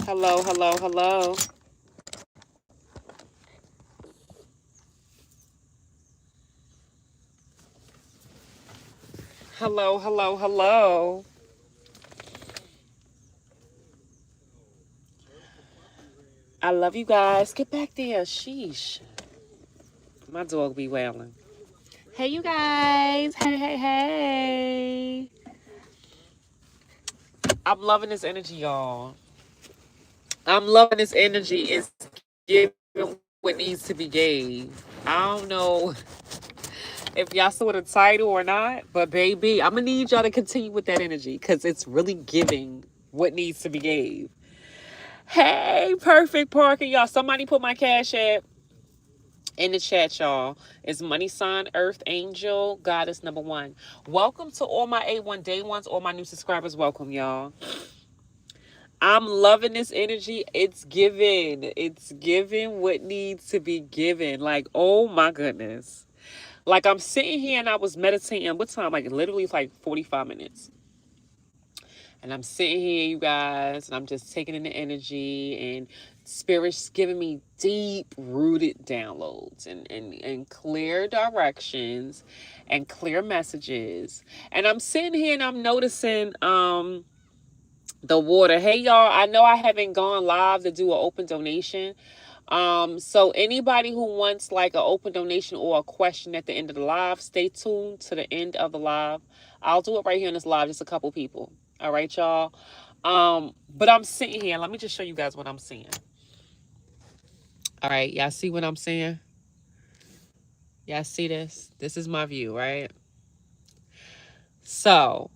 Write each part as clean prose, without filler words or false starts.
Hello, hello, hello. Hello, hello, hello. I love you guys. Get back there. Sheesh. My dog be wailing. Hey, you guys. Hey, hey, hey. I'm loving this energy, y'all. I'm loving this energy. It's giving what needs to be gave. I don't know if y'all saw the title or not, but baby, I'm going to need y'all to continue with that energy because it's really giving what needs to be gave. Hey, perfect parking, y'all. Somebody put my cash app in the chat, y'all. It's money sign Earth Angel Goddess number one. Welcome to all my A1 day ones, all my new subscribers. Welcome, y'all. I'm loving this energy. It's given. It's given what needs to be given. Like, oh my goodness. Like I'm sitting here and I was meditating. What time? Like literally it's like 45 minutes. And I'm sitting here, you guys, and I'm just taking in the energy and spirit's giving me deep rooted downloads and clear directions and clear messages. And I'm sitting here and I'm noticing the water. Hey y'all, I know I haven't gone live to do an open donation. So anybody who wants like an open donation or a question at the end of the live, stay tuned to the end of the live. I'll do it right here in this live, just a couple people. All right, y'all. But I'm sitting here. Let me just show you guys what I'm seeing. All right, y'all see what I'm seeing? Y'all see this? This is my view, right? So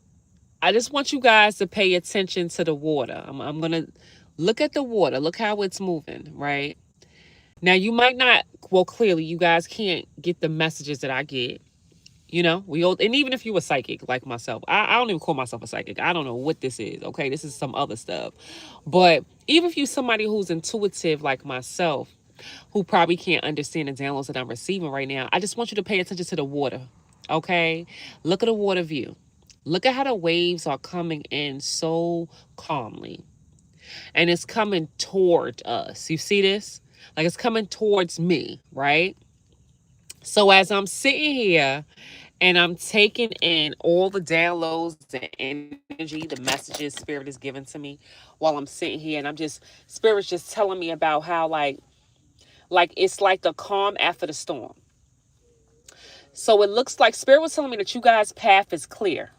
I just want you guys to pay attention to the water. I'm gonna look at the water. Look how it's moving, right? Now you might not. Well, clearly you guys can't get the messages that I get. You know, we all, and even if you were psychic like myself, I don't even call myself a psychic. I don't know what this is. Okay, this is some other stuff. But even if you're somebody who's intuitive like myself, who probably can't understand the downloads that I'm receiving right now, I just want you to pay attention to the water. Okay, look at the water view. Look at how the waves are coming in so calmly, and it's coming toward us. You see this? Like it's coming towards me, right? So as I'm sitting here and I'm taking in all the downloads, the energy, the messages spirit is giving to me while I'm sitting here, and I'm just spirit's just telling me about how like it's like the calm after the storm. So it looks like spirit was telling me that you guys' path is clear.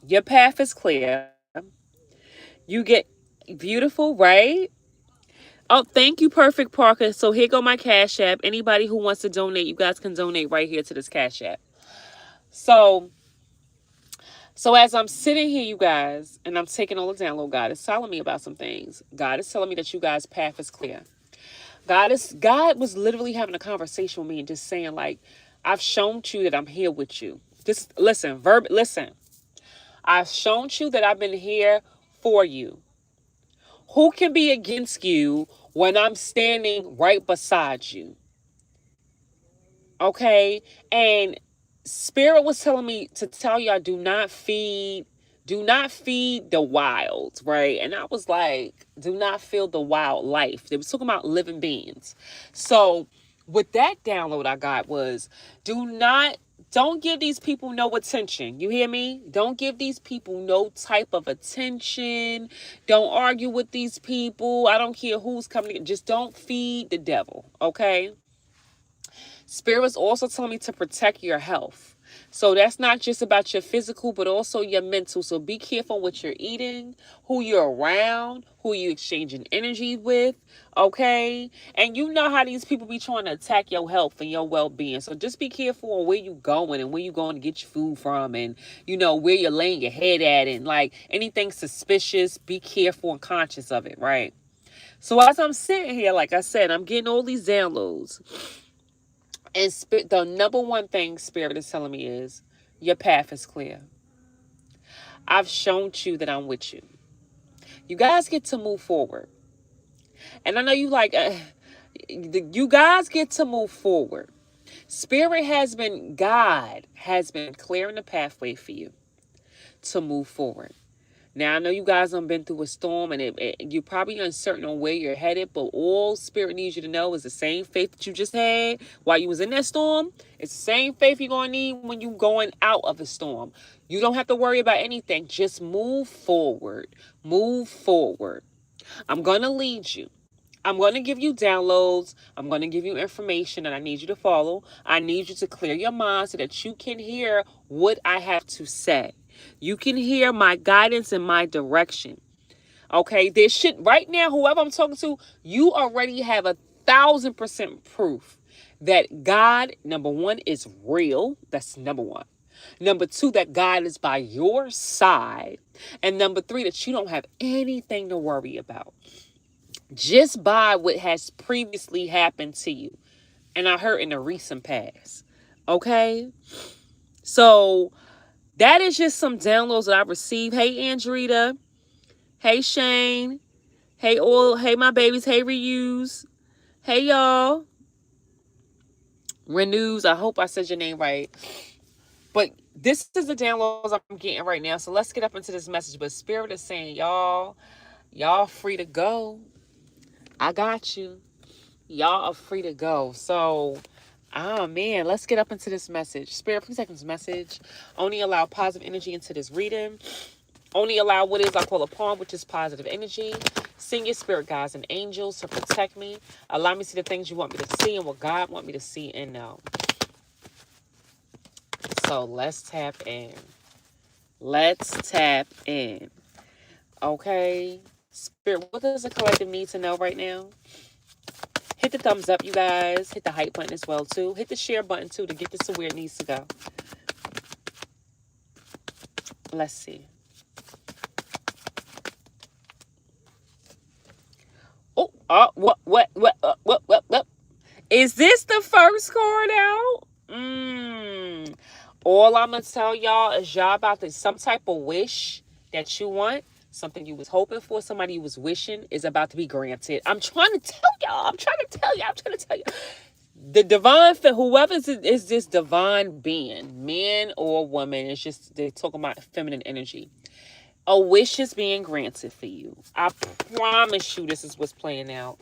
Your path is clear. You get beautiful, right? Oh, thank you, Perfect Parker. So here go my Cash App. Anybody who wants to donate, you guys can donate right here to this Cash App. So So as I'm sitting here, you guys, and I'm taking all the download, God is telling me about some things. God is telling me that you guys' path is clear. God was literally having a conversation with me and just saying, like, I've shown you that I'm here with you. Just listen. I've shown you that I've been here for you. Who can be against you when I'm standing right beside you? Okay? And Spirit was telling me to tell y'all do not feed the wild, right? And I was like, do not feed the wild life. They was talking about living beings. So with that download I got was don't give these people no attention. You hear me? Don't give these people no type of attention. Don't argue with these people. I don't care who's coming in. Just don't feed the devil, okay? Spirit was also telling me to protect your health. So that's not just about your physical, but also your mental. So be careful what you're eating, who you're around, who you exchanging energy with, okay? And you know how these people be trying to attack your health and your well-being. So just be careful on where you going and where you going to get your food from, and you know where you're laying your head at, and like anything suspicious, be careful and conscious of it, right? So as I'm sitting here, like I said, I'm getting all these downloads. And the number one thing Spirit is telling me is your path is clear. I've shown you that I'm with you. You guys get to move forward. And I know you guys get to move forward. God has been clearing the pathway for you to move forward. Now, I know you guys have been through a storm and you're probably uncertain on where you're headed, but all Spirit needs you to know is the same faith that you just had while you was in that storm. It's the same faith you're going to need when you're going out of the storm. You don't have to worry about anything. Just move forward. Move forward. I'm going to lead you. I'm going to give you downloads. I'm going to give you information that I need you to follow. I need you to clear your mind so that you can hear what I have to say. You can hear my guidance and my direction. Okay, this shit right now, whoever I'm talking to, you already have 1,000% proof that God, number one, is real. That's number one. Number two, that God is by your side. And number three, that you don't have anything to worry about. Just by what has previously happened to you. And I heard in the recent past. Okay? So that is just some downloads that I received. Hey, Andrita. Hey, Shane. Hey, all. Hey, my babies. Hey, Reuse. Hey, y'all. Renews. I hope I said your name right. But this is the downloads I'm getting right now. So let's get up into this message. But Spirit is saying, y'all free to go. I got you. Y'all are free to go. So, man, let's get up into this message. Spirit, please take this message. Only allow positive energy into this reading. Only allow what is I call upon, which is positive energy. Send your spirit guides and angels to protect me. Allow me to see the things you want me to see and what God want me to see and know. So let's tap in. Let's tap in. Okay. Spirit, what does the collective need to know right now? Hit the thumbs up, you guys. Hit the hype button as well, too. Hit the share button, too, to get this to where it needs to go. Let's see. What? Is this the first card out? All I'm going to tell y'all is y'all about to, some type of wish that you want, something you was hoping for, somebody you was wishing is about to be granted. I'm trying to tell y'all. The divine, whoever is this divine being, man or woman, it's just, they're talking about feminine energy. A wish is being granted for you. I promise you this is what's playing out.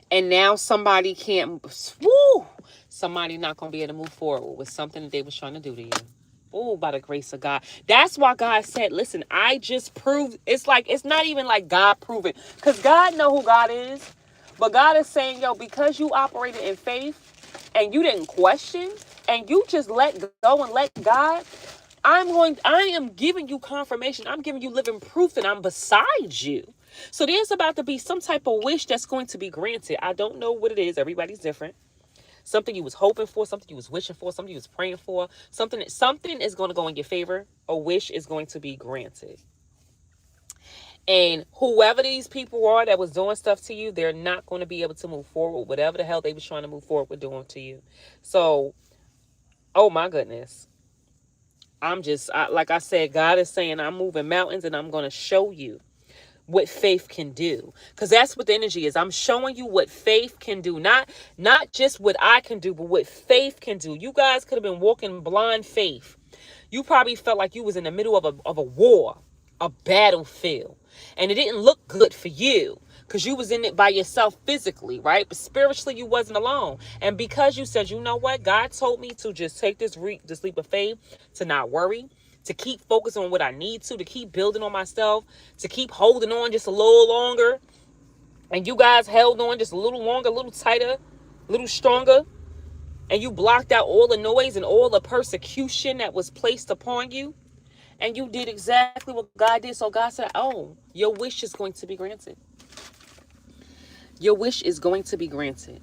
And now somebody somebody not going to be able to move forward with something that they was trying to do to you. Oh, by the grace of God. That's why God said, listen, I just proved. It's like, it's not even like God proving. Because God know who God is. But God is saying, yo, because you operated in faith and you didn't question and you just let go and let God, I am giving you confirmation. I'm giving you living proof that I'm beside you. So there's about to be some type of wish that's going to be granted. I don't know what it is. Everybody's different. Something you was hoping for, something you was wishing for, something you was praying for, something is going to go in your favor. A wish is going to be granted. And whoever these people are that was doing stuff to you, they're not going to be able to move forward, whatever the hell they was trying to move forward with doing to you. So, oh my goodness. Like I said, God is saying, I'm moving mountains and I'm going to show you what faith can do. Because that's what the energy is. I'm showing you what faith can do. Not just what I can do, but what faith can do. You guys could have been walking blind faith. You probably felt like you was in the middle of a war, a battlefield. And it didn't look good for you because you was in it by yourself physically, right? But spiritually, you wasn't alone. And because you said, you know what? God told me to just take this leap of faith, to not worry, to keep focusing on what I need to keep building on myself, to keep holding on just a little longer. And you guys held on just a little longer, a little tighter, a little stronger. And you blocked out all the noise and all the persecution that was placed upon you. And you did exactly what God did. So God said, oh, your wish is going to be granted. Your wish is going to be granted.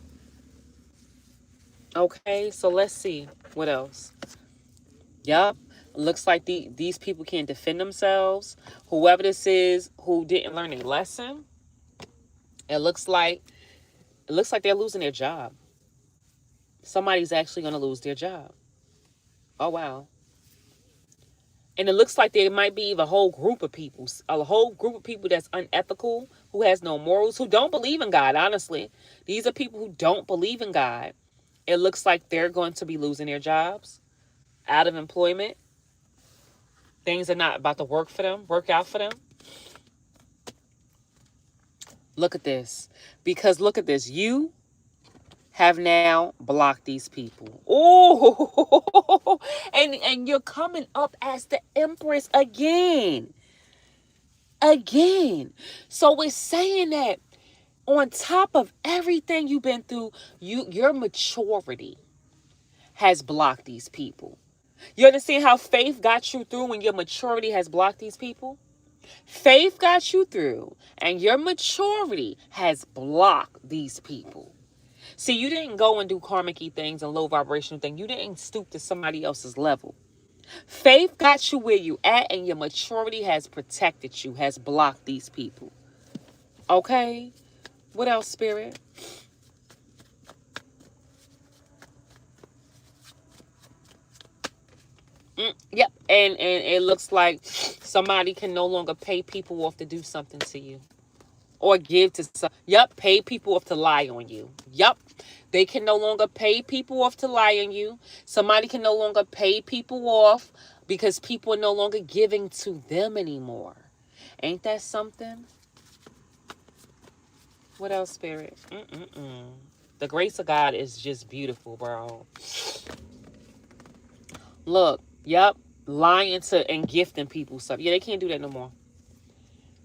Okay, so let's see. What else? Yup. Looks like these people can't defend themselves. Whoever this is who didn't learn a lesson, it looks like they're losing their job. Somebody's actually going to lose their job. Oh, wow. And it looks like there might be a whole group of people that's unethical, who has no morals, who don't believe in God, honestly. These are people who don't believe in God. It looks like they're going to be losing their jobs, out of employment. Things are not about to work out for them. Look at this. Because look at this. You have now blocked these people. Oh, and you're coming up as the Empress again. Again. So it's saying that on top of everything you've been through, your maturity has blocked these people. You understand how faith got you through when your maturity has blocked these people? Faith got you through, and your maturity has blocked these people. See, you didn't go and do karmic-y things and low vibrational things. You didn't stoop to somebody else's level. Faith got you where you at, and your maturity has protected you, has blocked these people. Okay? What else, Spirit? Yep. And it looks like somebody can no longer pay people off to do something to you. Or give to some. Yep. Pay people off to lie on you. Yep. They can no longer pay people off to lie on you. Somebody can no longer pay people off because people are no longer giving to them anymore. Ain't that something? What else, Spirit? The grace of God is just beautiful, bro. Look, yep, lying to and gifting people stuff. Yeah, they can't do that no more.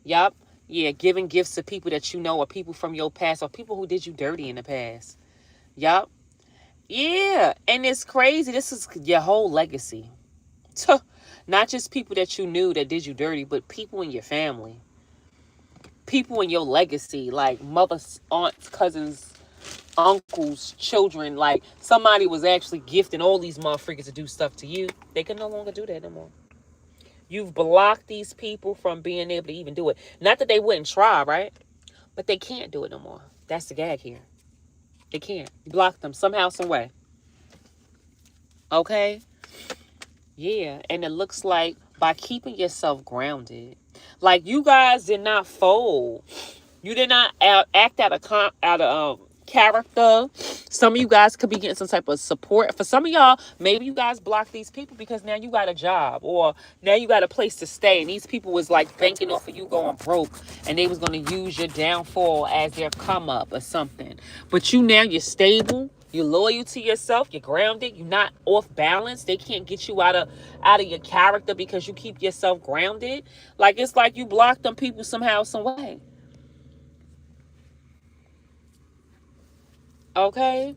Yep, yeah, giving gifts to people that you know or people from your past or people who did you dirty in the past. Yep, yeah, and it's crazy. This is your whole legacy. Not just people that you knew that did you dirty, but people in your family. People in your legacy, like mothers, aunts, cousins, uncles, children. Like somebody was actually gifting all these motherfuckers to do stuff to you. They can no longer do that no more. You've blocked these people from being able to even do it. Not that they wouldn't try, right? But they can't do it no more. That's the gag here. They can't. You block them somehow, some way. Okay? Yeah. And it looks like by keeping yourself grounded, like you guys did not fold. You did not act out of character. Some of you guys could be getting some type of support. For some of y'all, maybe you guys block these people because now you got a job or now you got a place to stay. And these people was like banking off of you going broke and they was going to use your downfall as their come up or something. But you're stable. You're loyal to yourself. You're grounded. You're not off balance. They can't get you out of your character because you keep yourself grounded. Like it's like you block them people somehow, some way. Okay?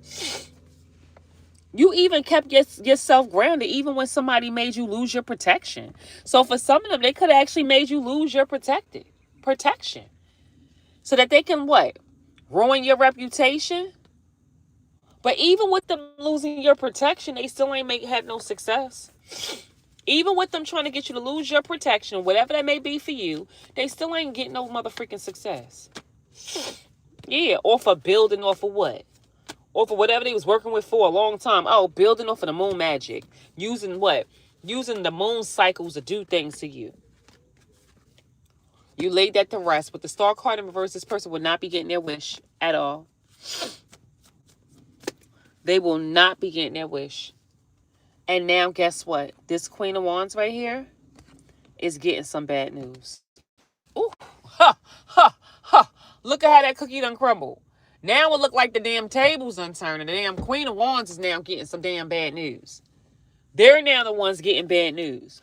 You even kept yourself grounded even when somebody made you lose your protection. So for some of them, they could have actually made you lose your protection. So that they can what? Ruin your reputation? But even with them losing your protection, they still ain't had no success. Even with them trying to get you to lose your protection, whatever that may be for you, they still ain't getting no motherfucking success. Yeah, off of building off of what? Or for whatever they was working with for a long time. Oh, building off of the moon magic. Using what? Using the moon cycles to do things to you. You laid that to rest. With the star card in reverse, this person will not be getting their wish at all. They will not be getting their wish. And now guess what? This Queen of Wands right here is getting some bad news. Ooh, ha, ha, ha. Look at how that cookie done crumbled. Now it look like the damn tables unturned and the damn Queen of Wands is now getting some damn bad news. They're now the ones getting bad news.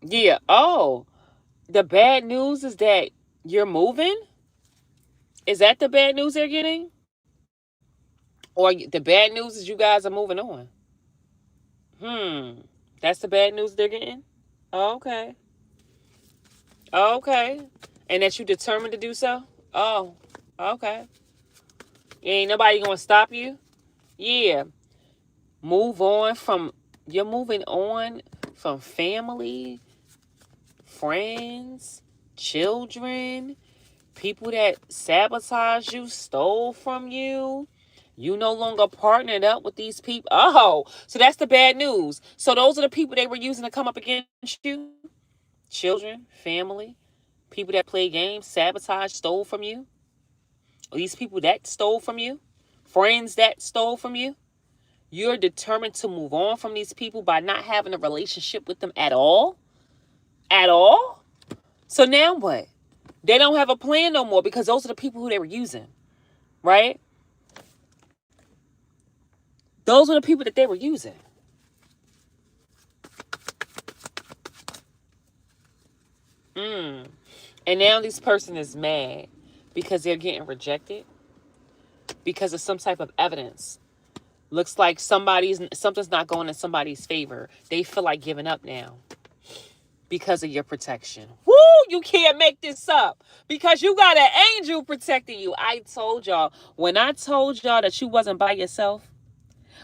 Yeah. Oh, the bad news is that you're moving? Is that the bad news they're getting? Or the bad news is you guys are moving on? That's the bad news they're getting? Okay. Okay. And that you determined to do so? Oh, okay. Ain't nobody gonna stop you? Yeah. You're moving on from family, friends, children, people that sabotaged you, stole from you. You no longer partnered up with these people. Oh, so that's the bad news. So those are the people they were using to come up against you? Children, family, people that play games, sabotage, stole from you? These people that stole from you? Friends that stole from you? You're determined to move on from these people by not having a relationship with them at all. At all. So now what? They don't have a plan no more because those are the people who they were using. Right? Those are the people that they were using. And now this person is mad because they're getting rejected because of some type of evidence. Looks like something's not going in somebody's favor. They feel like giving up now because of your protection. Woo! You can't make this up because you got an angel protecting you. I told y'all, when I told y'all that you wasn't by yourself,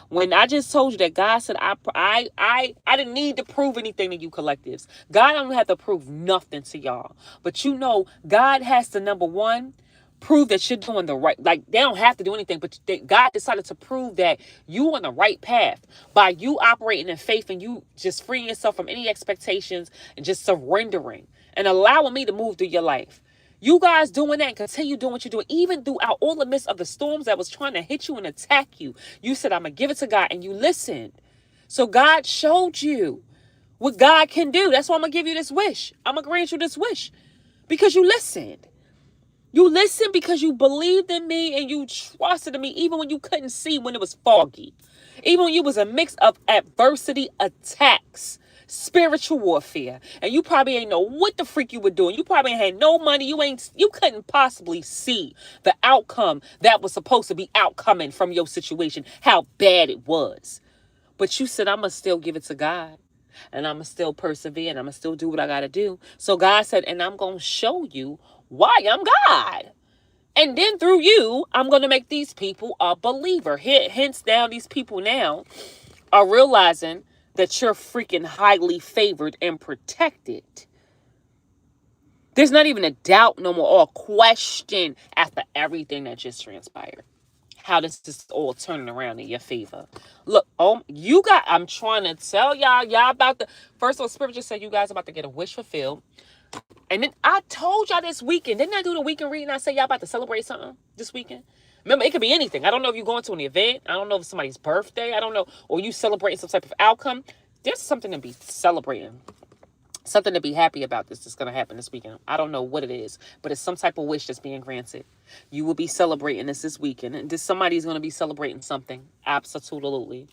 when I just told you that God said I didn't need to prove anything to you collectives. God don't have to prove nothing to y'all. But you know, God has to, number one, prove that you're doing the right. Like, they don't have to do anything, but God decided to prove that you on the right path by you operating in faith and you just freeing yourself from any expectations and just surrendering and allowing me to move through your life. You guys doing that and continue doing what you're doing, even throughout all the midst of the storms that was trying to hit you and attack you. You said, I'm going to give it to God, and you listened. So God showed you what God can do. That's why I'm going to give you this wish. I'm going to grant you this wish because you listened. You listened because you believed in me and you trusted in me even when you couldn't see, when it was foggy. Even when you was a mix of adversity, attacks, spiritual warfare, and you probably ain't know what the freak you were doing. You probably had no money. You couldn't possibly see the outcome that was supposed to be outcoming from your situation, how bad it was. But you said, I'm going to still give it to God. And I'm going to still persevere and I'm going to still do what I got to do. So God said, and I'm going to show you why I'm God. And then through you, I'm going to make these people a believer. Hence now, these people now are realizing that you're freaking highly favored and protected. There's not even a doubt no more or a question after everything that just transpired. How this is all turning around in your favor. Look, I'm trying to tell y'all about first of all, Spirit just said you guys about to get a wish fulfilled. And then I told y'all this weekend, didn't I do the weekend reading? I said y'all about to celebrate something this weekend. Remember, it could be anything. I don't know if you're going to an event. I don't know if it's somebody's birthday. I don't know. Or you celebrating some type of outcome. There's something to be celebrating. Something to be happy about that's going to happen this weekend. I don't know what it is, but it's some type of wish that's being granted. You will be celebrating this weekend. And somebody's going to be celebrating something. Absolutely.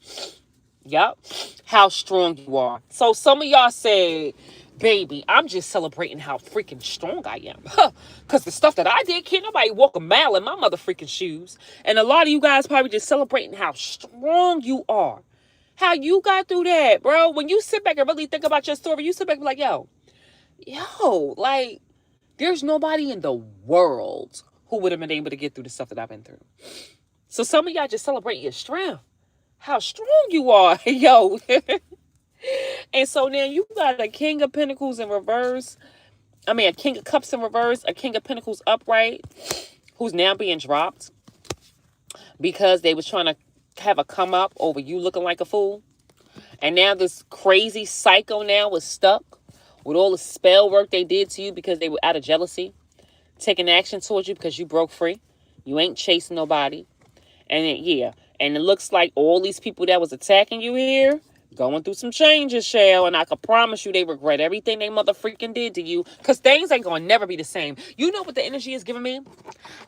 Yep. How strong you are. So some of y'all say, baby, I'm just celebrating how freaking strong I am. Because the stuff that I did, can't nobody walk a mile in my mother freaking shoes. And a lot of you guys probably just celebrating how strong you are. How you got through that, bro. When you sit back and really think about your story, you sit back and be like, yo, like, there's nobody in the world who would have been able to get through the stuff that I've been through. So some of y'all just celebrate your strength. How strong you are, yo. And so now you got a King of Pentacles in reverse. I mean, a King of Cups in reverse, a King of Pentacles upright, who's now being dropped because they was trying to have a come up over you looking like a fool. And now this crazy psycho now was stuck with all the spell work they did to you because they were out of jealousy, taking action towards you because you broke free. You ain't chasing nobody. And and it looks like all these people that was attacking you here going through some changes, Shell, and I can promise you they regret everything they mother freaking did to you, because things ain't gonna never be the same. You know what the energy is giving me?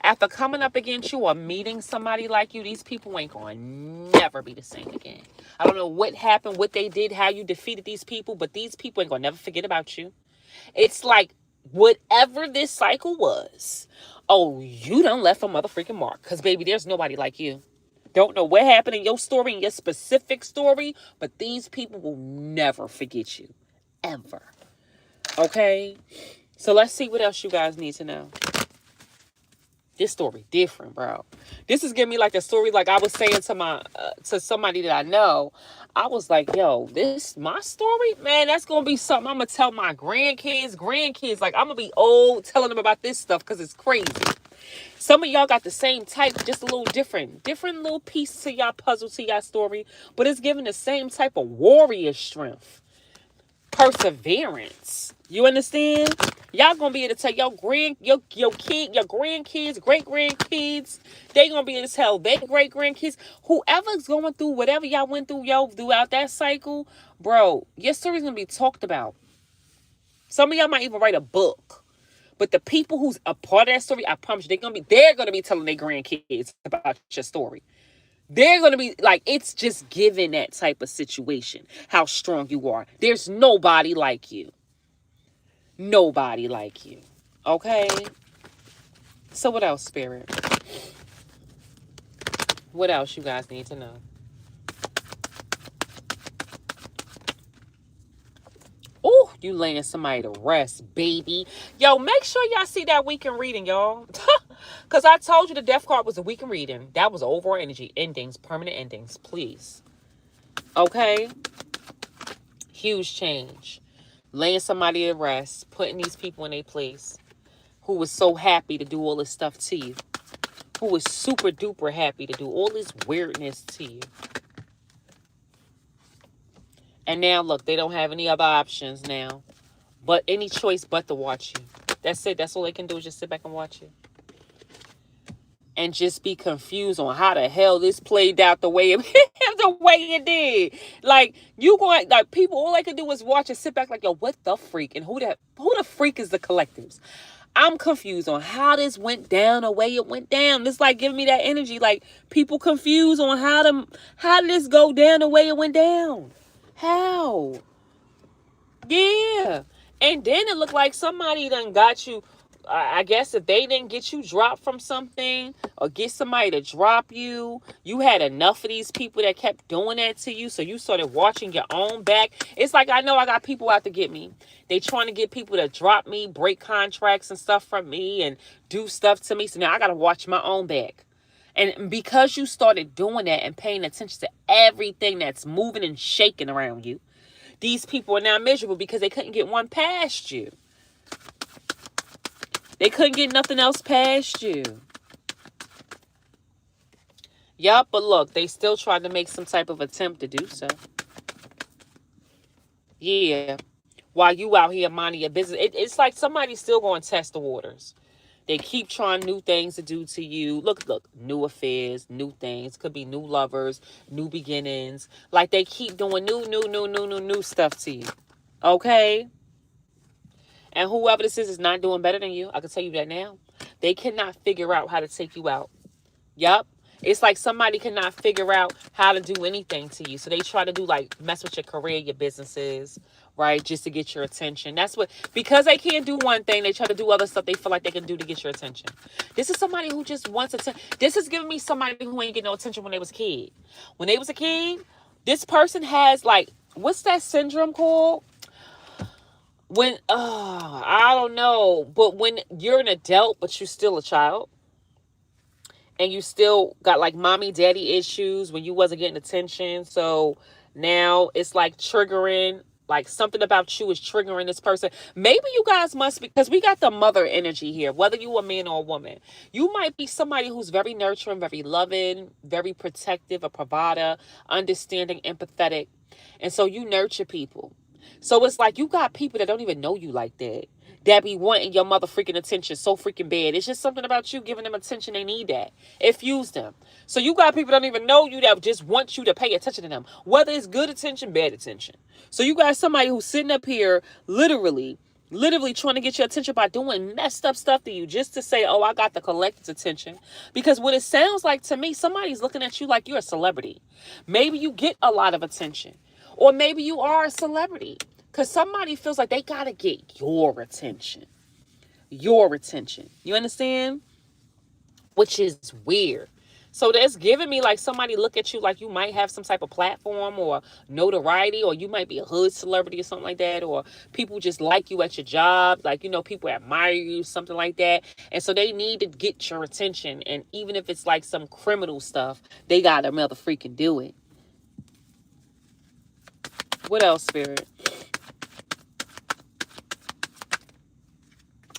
After coming up against you or meeting somebody like you, these people ain't gonna never be the same again. I don't know what happened, what they did, how you defeated these people, but these people ain't gonna never forget about you. It's like whatever this cycle was, oh, you done left a mother freaking mark, because baby, there's nobody like you. Don't know what happened in your story, in your specific story, but these people will never forget you. Ever. Okay? So let's see what else you guys need to know. This story different, bro. This is giving me like a story like I was saying to to somebody that I know. I was like, yo, this my story? Man, that's going to be something I'm going to tell my grandkids. Like, I'm going to be old telling them about this stuff because it's crazy. Some of y'all got the same type, just a little different little piece to y'all puzzle, to y'all story, but it's giving the same type of warrior strength, perseverance. You understand? Y'all gonna be able to tell your grandkids, great grandkids. They gonna be able to tell their great grandkids. Whoever's going through whatever y'all went through, throughout that cycle, bro, your story's gonna be talked about. Some of y'all might even write a book. But the people who's a part of that story, I promise you, they're gonna be telling their grandkids about your story. They're gonna be like, it's just given that type of situation, how strong you are. There's nobody like you. Nobody like you. Okay? So what else, Spirit? What else you guys need to know? Oh, you laying somebody to rest, baby. Yo, make sure y'all see that weekend reading, y'all. Because I told you the death card was a weekend reading. That was overall energy. Endings, permanent endings, please. Okay? Huge change. Laying somebody to rest. Putting these people in their place. Who was so happy to do all this stuff to you. Who was super duper happy to do all this weirdness to you. And now, look, they don't have any other options now. But any choice but to watch you. That's it. That's all they can do is just sit back and watch you. And just be confused on how the hell this played out the way it did. Like, you going, like, people, all they can do is watch and sit back like, yo, what the freak? And who the freak is the collectives? I'm confused on how this went down the way it went down. It's like giving me that energy. Like, people confused on how did this go down the way it went down? How? Yeah. And then it looked like somebody done got you. I guess if they didn't get you dropped from something or get somebody to drop you, you had enough of these people that kept doing that to you. So you started watching your own back. It's like, I know I got people out to get me. They trying to get people to drop me, break contracts and stuff from me and do stuff to me. So now I got to watch my own back. And because you started doing that and paying attention to everything that's moving and shaking around you, these people are now miserable because they couldn't get one past you. They couldn't get nothing else past you. Yup, but look, they still tried to make some type of attempt to do so. Yeah. While you out here minding your business, it's like somebody's still going to test the waters. They keep trying new things to do to you. Look, new affairs, new things. Could be new lovers, new beginnings. Like they keep doing new stuff to you. Okay? And whoever this is not doing better than you. I can tell you that now. They cannot figure out how to take you out. Yup. It's like somebody cannot figure out how to do anything to you. So they try to do like mess with your career, your businesses, right? Just to get your attention. That's what, because they can't do one thing, they try to do other stuff they feel like they can do to get your attention. This is somebody who just wants attention. This is giving me somebody who ain't get no attention when they was a kid. When they was a kid, this person has like, what's that syndrome called? When, I don't know. But when you're an adult, but you're still a child. And you still got like mommy daddy issues when you wasn't getting attention. So now it's like triggering, like something about you is triggering this person. Maybe you guys must be, because we got the mother energy here, whether you a man or a woman. You might be somebody who's very nurturing, very loving, very protective, a provider, understanding, empathetic. And so you nurture people. So it's like you got people that don't even know you like that. That be wanting your mother freaking attention so freaking bad. It's just something about you giving them attention. They need that. It fuels them. So you got people that don't even know you that just want you to pay attention to them. Whether it's good attention, bad attention. So you got somebody who's sitting up here literally trying to get your attention by doing messed up stuff to you just to say, oh, I got the collective's attention. Because what it sounds like to me, somebody's looking at you like you're a celebrity. Maybe you get a lot of attention. Or maybe you are a celebrity. Because somebody feels like they got to get your attention. Your attention. You understand? Which is weird. So that's giving me like somebody look at you like you might have some type of platform or notoriety, or you might be a hood celebrity or something like that, or people just like you at your job, like, you know, people admire you, something like that. And so they need to get your attention. And even if it's like some criminal stuff, they got to mother freaking do it. What else, Spirit?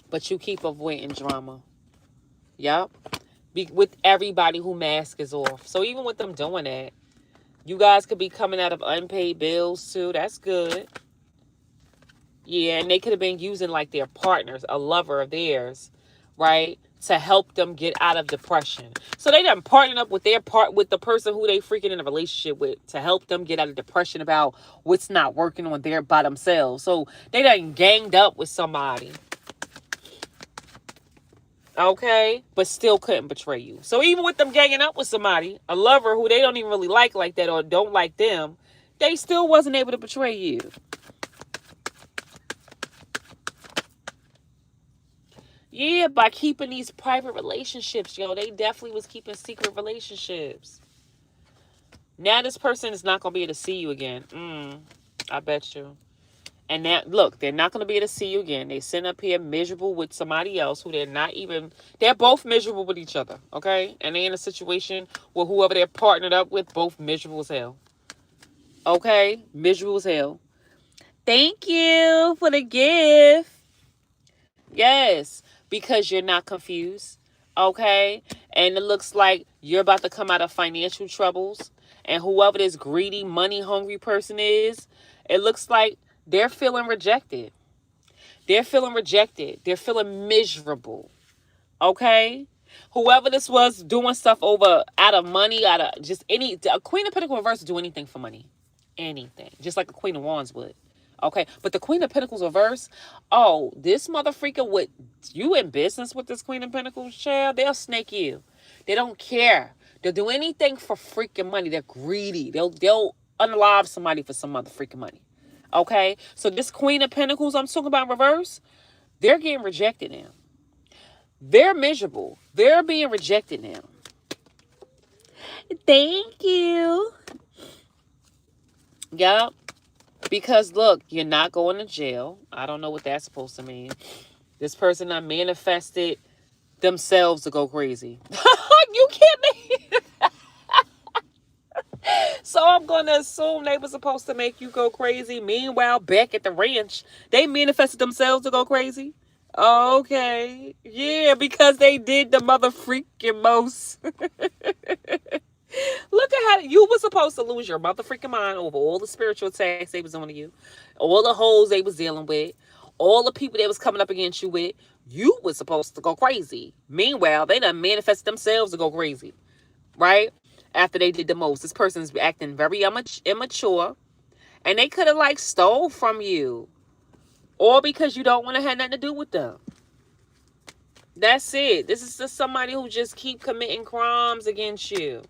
But you keep avoiding drama. Yup. With everybody who mask is off. So even with them doing that, you guys could be coming out of unpaid bills too. That's good. Yeah, and they could have been using like their partners, a lover of theirs, right, to help them get out of depression. So they done partnered up with with the person who they freaking in a relationship with to help them get out of depression about what's not working on their by themselves. So they done ganged up with somebody, okay, but still couldn't betray you. So even with them ganging up with somebody, a lover who they don't even really like that, or don't like them, they still wasn't able to betray you. Yeah, by keeping these private relationships, yo. They definitely was keeping secret relationships. Now this person is not going to be able to see you again. I bet you. And now, look, they're not going to be able to see you again. They sitting up here miserable with somebody else who they're both miserable with each other, okay? And they in a situation where whoever they're partnered up with, both miserable as hell. Okay? Miserable as hell. Thank you for the gift. Yes, because you're not confused. Okay? And it looks like you're about to come out of financial troubles. And whoever this greedy, money hungry person is, it looks like they're feeling rejected. They're feeling rejected. They're feeling miserable. Okay? Whoever this was doing stuff out of money, out of just a Queen of Pentacles reverse do anything for money. Anything. Just like a Queen of Wands would. Okay, but the Queen of Pentacles reverse, oh, this mother freaker with you in business with this Queen of Pentacles child, they'll snake you. They don't care. They'll do anything for freaking money. They're greedy. They'll unalive somebody for some other freaking money. Okay, so this Queen of Pentacles I'm talking about in reverse, they're getting rejected now. They're miserable. They're being rejected now. Thank you. Yup. Because look, you're not going to jail. I don't know what that's supposed to mean. This person that manifested themselves to go crazy. You can't make So I'm going to assume they were supposed to make you go crazy. Meanwhile, back at the ranch, they manifested themselves to go crazy. Okay. Yeah, because they did the mother freaking most. Look at how you were supposed to lose your mother freaking mind over all the spiritual attacks they was on you, all the hoes they was dealing with, all the people they was coming up against you with. You was supposed to go crazy. Meanwhile, they done manifest themselves to go crazy, right? After they did the most. This person's acting very immature, and they could have like stole from you, or because you don't want to have nothing to do with them. That's it. This is just somebody who just keep committing crimes against you,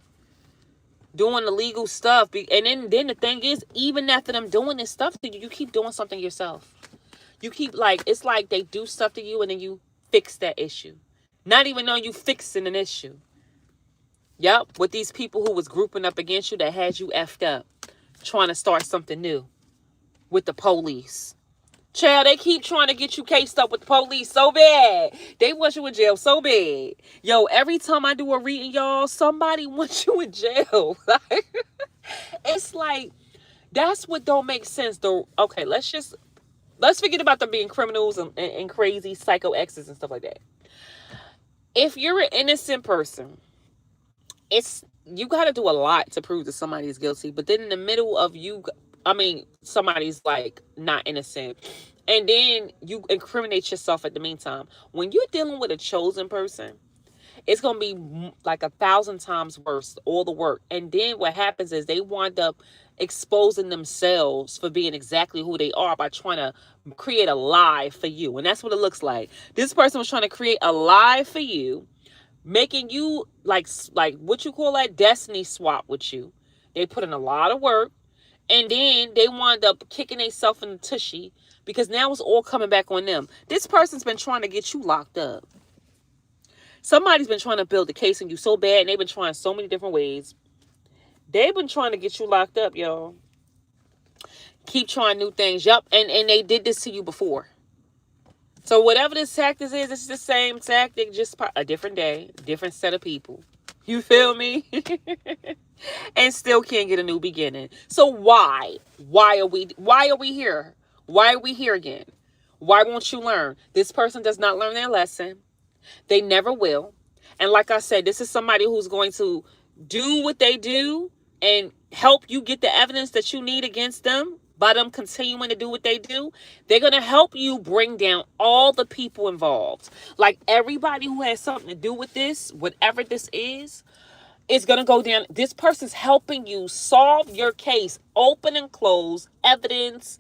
doing illegal stuff. And then the thing is, even after them doing this stuff to you, you keep doing something yourself. You keep it's like they do stuff to you and then you fix that issue. Not even knowing you fixing an issue. Yep, with these people who was grouping up against you that had you effed up, trying to start something new with the police. Child, they keep trying to get you cased up with the police so bad. They want you in jail so bad. Yo, every time I do a reading, y'all, somebody wants you in jail. It's like, that's what don't make sense, though. Okay, let's forget about them being criminals and crazy psycho exes and stuff like that. If you're an innocent person, you got to do a lot to prove that somebody is guilty. But then in the middle of somebody's like not innocent, and then you incriminate yourself at the meantime. When you're dealing with a chosen person, it's going to be like 1,000 times worse, all the work. And then what happens is they wind up exposing themselves for being exactly who they are by trying to create a lie for you. And that's what it looks like. This person was trying to create a lie for you, making you like what you call that destiny swap with you. They put in a lot of work, and then they wind up kicking themselves in the tushy because now it's all coming back on them. This person's been trying to get you locked up. Somebody's been trying to build a case on you so bad, and they've been trying so many different ways. They've been trying to get you locked up, y'all. Keep trying new things. Yup, and they did this to you before. So whatever this tactic is, it's the same tactic, just a different day, different set of people. You feel me? And still can't get a new beginning. So why? Why are we here? Why are we here again? Why won't you learn? This person does not learn their lesson. They never will. And like I said, this is somebody who's going to do what they do and help you get the evidence that you need against them. by them continuing to do what they do, they're going to help you bring down all the people involved. Like everybody who has something to do with this, whatever this is going to go down. This person's helping you solve your case, open and close, evidence,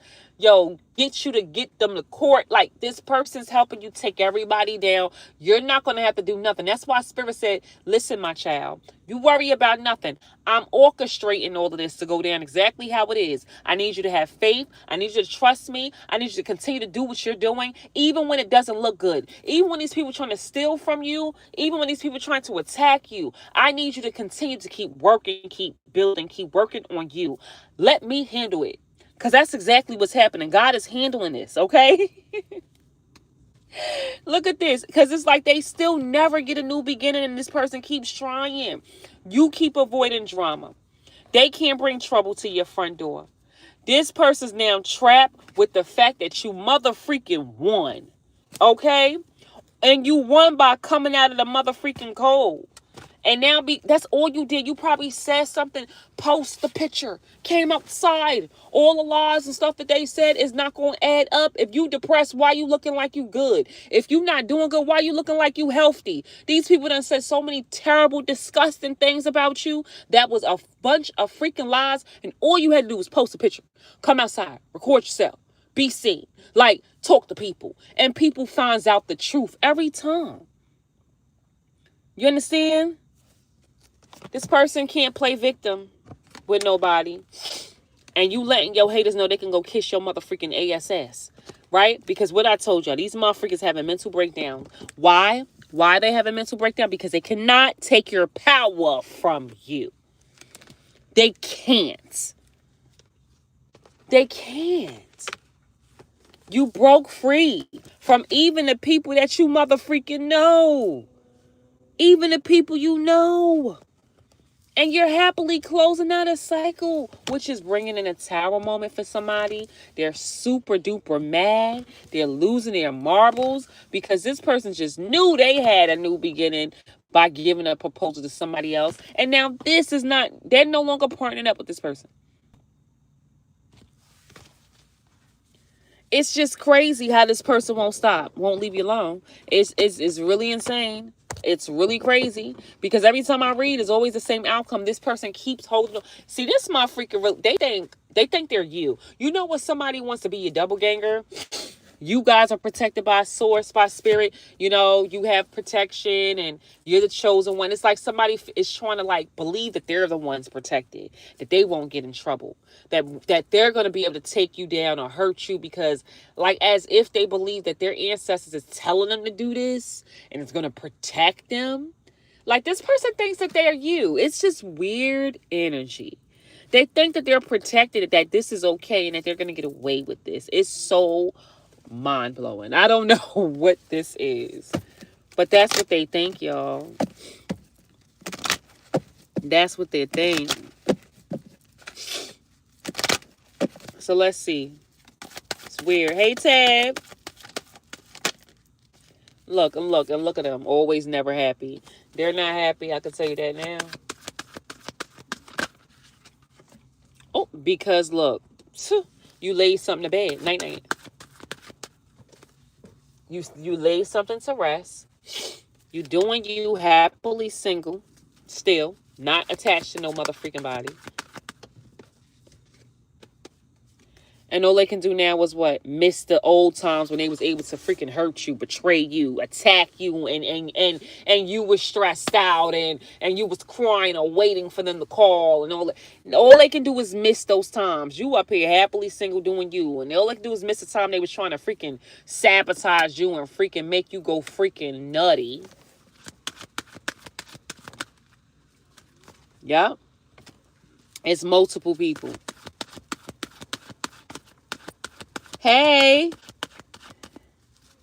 get you to get them to court. Like this person's helping you take everybody down. You're not going to have to do nothing. That's why Spirit said, listen, my child, you worry about nothing. I'm orchestrating all of this to go down exactly how it is. I need you to have faith. I need you to trust me. I need you to continue to do what you're doing, even when it doesn't look good. Even when these people are trying to steal from you, even when these people are trying to attack you, I need you to continue to keep working, keep building, keep working on you. Let me handle it. Because that's exactly what's happening. God is handling this, okay? Look at this. Because it's like they still never get a new beginning and this person keeps trying. You keep avoiding drama. They can't bring trouble to your front door. This person's now trapped with the fact that you mother freaking won, okay? And you won by coming out of the mother freaking cold. And now that's all you did. You probably said something, post the picture, came outside. All the lies and stuff that they said is not going to add up. If you depressed, why you looking like you good? If you not doing good, why you looking like you healthy? These people done said so many terrible, disgusting things about you. That was a bunch of freaking lies. And all you had to do was post a picture. Come outside, record yourself, be seen. Like, talk to people. And people finds out the truth every time. You understand? This person can't play victim with nobody. And you letting your haters know they can go kiss your motherfucking ASS. Right? Because what I told y'all, these motherfuckers have a mental breakdown. Why? Why they have a mental breakdown? Because they cannot take your power from you. They can't. They can't. You broke free from even the people that you motherfucking know. Even the people you know. And you're happily closing out a cycle, which is bringing in a tower moment for somebody. They're super duper mad. They're losing their marbles because this person just knew they had a new beginning by giving a proposal to somebody else. And now they're no longer partnering up with this person. It's just crazy how this person won't leave you alone. It's really insane. It's really crazy because every time I read, it's always the same outcome. This person keeps holding on. See, this motherfucker, they think they're you. You know when somebody wants to be a double ganger? You guys are protected by source, by spirit. You know, you have protection and you're the chosen one. It's like somebody is trying to like believe that they're the ones protected, that they won't get in trouble, that they're going to be able to take you down or hurt you because like as if they believe that their ancestors is telling them to do this and it's going to protect them. Like this person thinks that they're you. It's just weird energy. They think that they're protected, that this is okay and that they're going to get away with this. It's so mind-blowing. I don't know what this is, but that's what they think, y'all. That's what they think. So let's see. It's weird. Hey, Tab. Look at them. Always never happy. They're not happy. I can tell you that now. Oh, because look, you laid something to bed. Night night. You laid something to rest. You doing you happily single, still not attached to no motherfucking body. And all they can do now was what? Miss the old times when they was able to freaking hurt you, betray you, attack you, and you was stressed out and you was crying or waiting for them to call and all that. And all they can do is miss those times. You up here happily single doing you. And all they can do is miss the time they was trying to freaking sabotage you and freaking make you go freaking nutty. Yep. It's multiple people. Hey,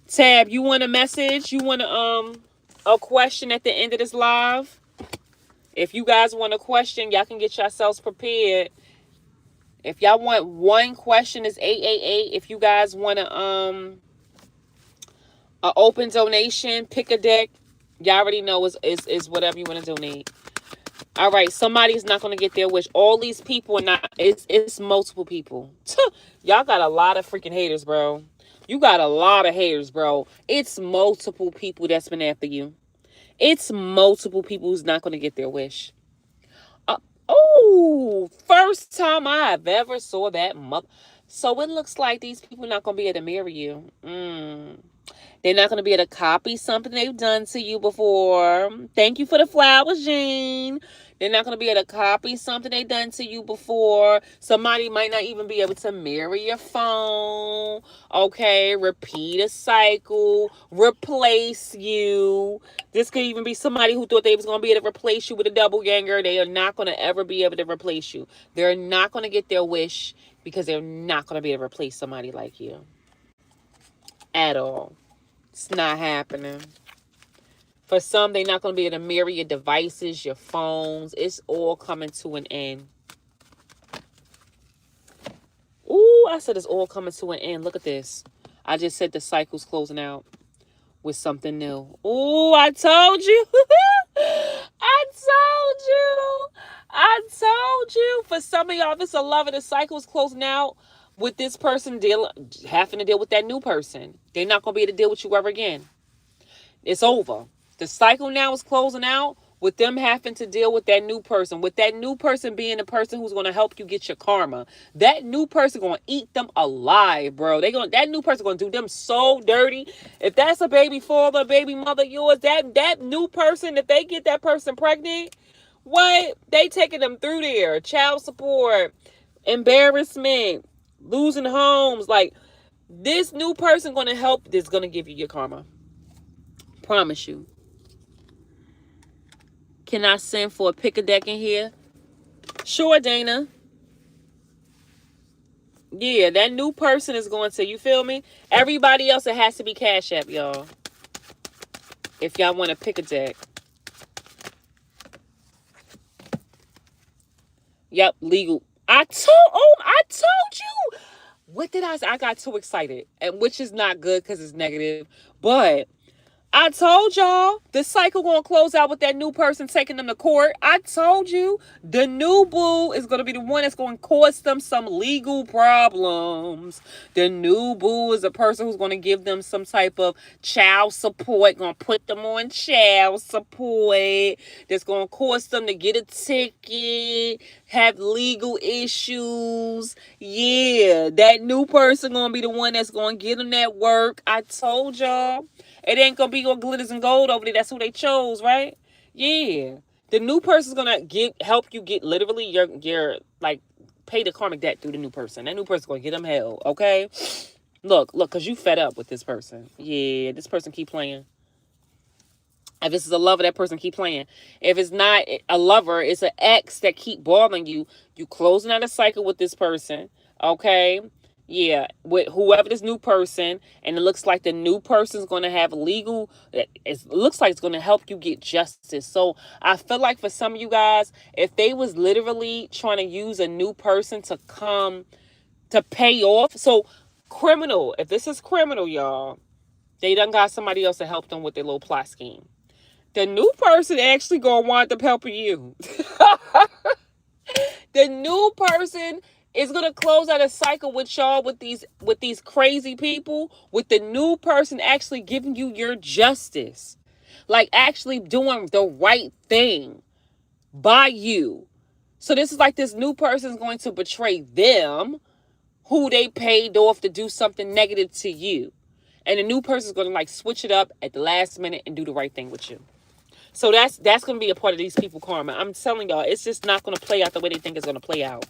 Tab, you want a message? You want a question at the end of this live? If you guys want a question, y'all can get yourselves prepared. If y'all want one question, it's 888. If you guys want an open donation, pick a deck. Y'all already know is whatever you want to donate. All right, somebody's not going to get their wish. All these people are not, it's multiple people. Y'all got a lot of freaking haters, bro. You got a lot of haters, bro. It's multiple people that's been after you. It's multiple people who's not going to get their wish. Oh, first time I have ever saw that mother. So it looks like these people are not going to be able to marry you. They're not going to be able to copy something they've done to you before. Thank you for the flowers, Jean. They're not going to be able to copy something they've done to you before. Somebody might not even be able to marry your phone. Okay, repeat a cycle, replace you. This could even be somebody who thought they was going to be able to replace you with a double ganger. They are not going to ever be able to replace you. They're not going to get their wish because they're not going to be able to replace somebody like you. At all. It's not happening. For some, they're not going to be able to marry your devices, your phones. It's all coming to an end. Ooh, I said it's all coming to an end. Look at this. I just said the cycle's closing out with something new. Ooh, I told you. I told you. I told you. For some of y'all, if it's a lover, the cycle's closing out with this person having to deal with that new person. They're not going to be able to deal with you ever again. It's over. The cycle now is closing out with them having to deal with that new person, with that new person being the person who's going to help you get your karma. That new person going to eat them alive, bro. That new person going to do them so dirty. If that's a baby father, baby mother yours, that new person, if they get that person pregnant, what? They taking them through there. Child support, embarrassment, losing homes. Like, this new person going to help, this going to give you your karma. Promise you. Can I send for a pick a deck in here? Sure, Dana. Yeah, that new person is going to, you feel me? Everybody else, it has to be Cash App, y'all. If y'all want to pick a deck. Yep, legal. I told you. What did I say? I got too excited, and which is not good because it's negative. But I told y'all the cycle gonna close out with that new person taking them to court. I told you the new boo is gonna be the one that's gonna cause them some legal problems. The new boo is a person who's gonna give them some type of child support, gonna put them on child support. That's gonna cause them to get a ticket, have legal issues. Yeah, that new person gonna be the one that's gonna get them that work. I told y'all. It ain't gonna be all glitters and gold over there. That's who they chose, right? Yeah. The new person's gonna help you get literally your like pay the karmic debt through the new person. That new person's gonna get them hell, okay? Look, cause you fed up with this person. Yeah, this person keep playing. If this is a lover, that person keep playing. If it's not a lover, it's an ex that keep bothering you. You closing out a cycle with this person, okay? Yeah, with whoever this new person, and it looks like the new person's going to have legal, it looks like it's going to help you get justice. So I feel like for some of you guys, if they was literally trying to use a new person to come to pay off. So criminal, if this is criminal, y'all, they done got somebody else to help them with their little plot scheme. The new person actually going to wind up helping you. The new person is gonna close out a cycle with y'all with these crazy people, with the new person actually giving you your justice. Like actually doing the right thing by you. So this is like this new person is going to betray them, who they paid off to do something negative to you. And the new person is gonna like switch it up at the last minute and do the right thing with you. So that's gonna be a part of these people karma. I'm telling y'all, it's just not gonna play out the way they think it's gonna play out.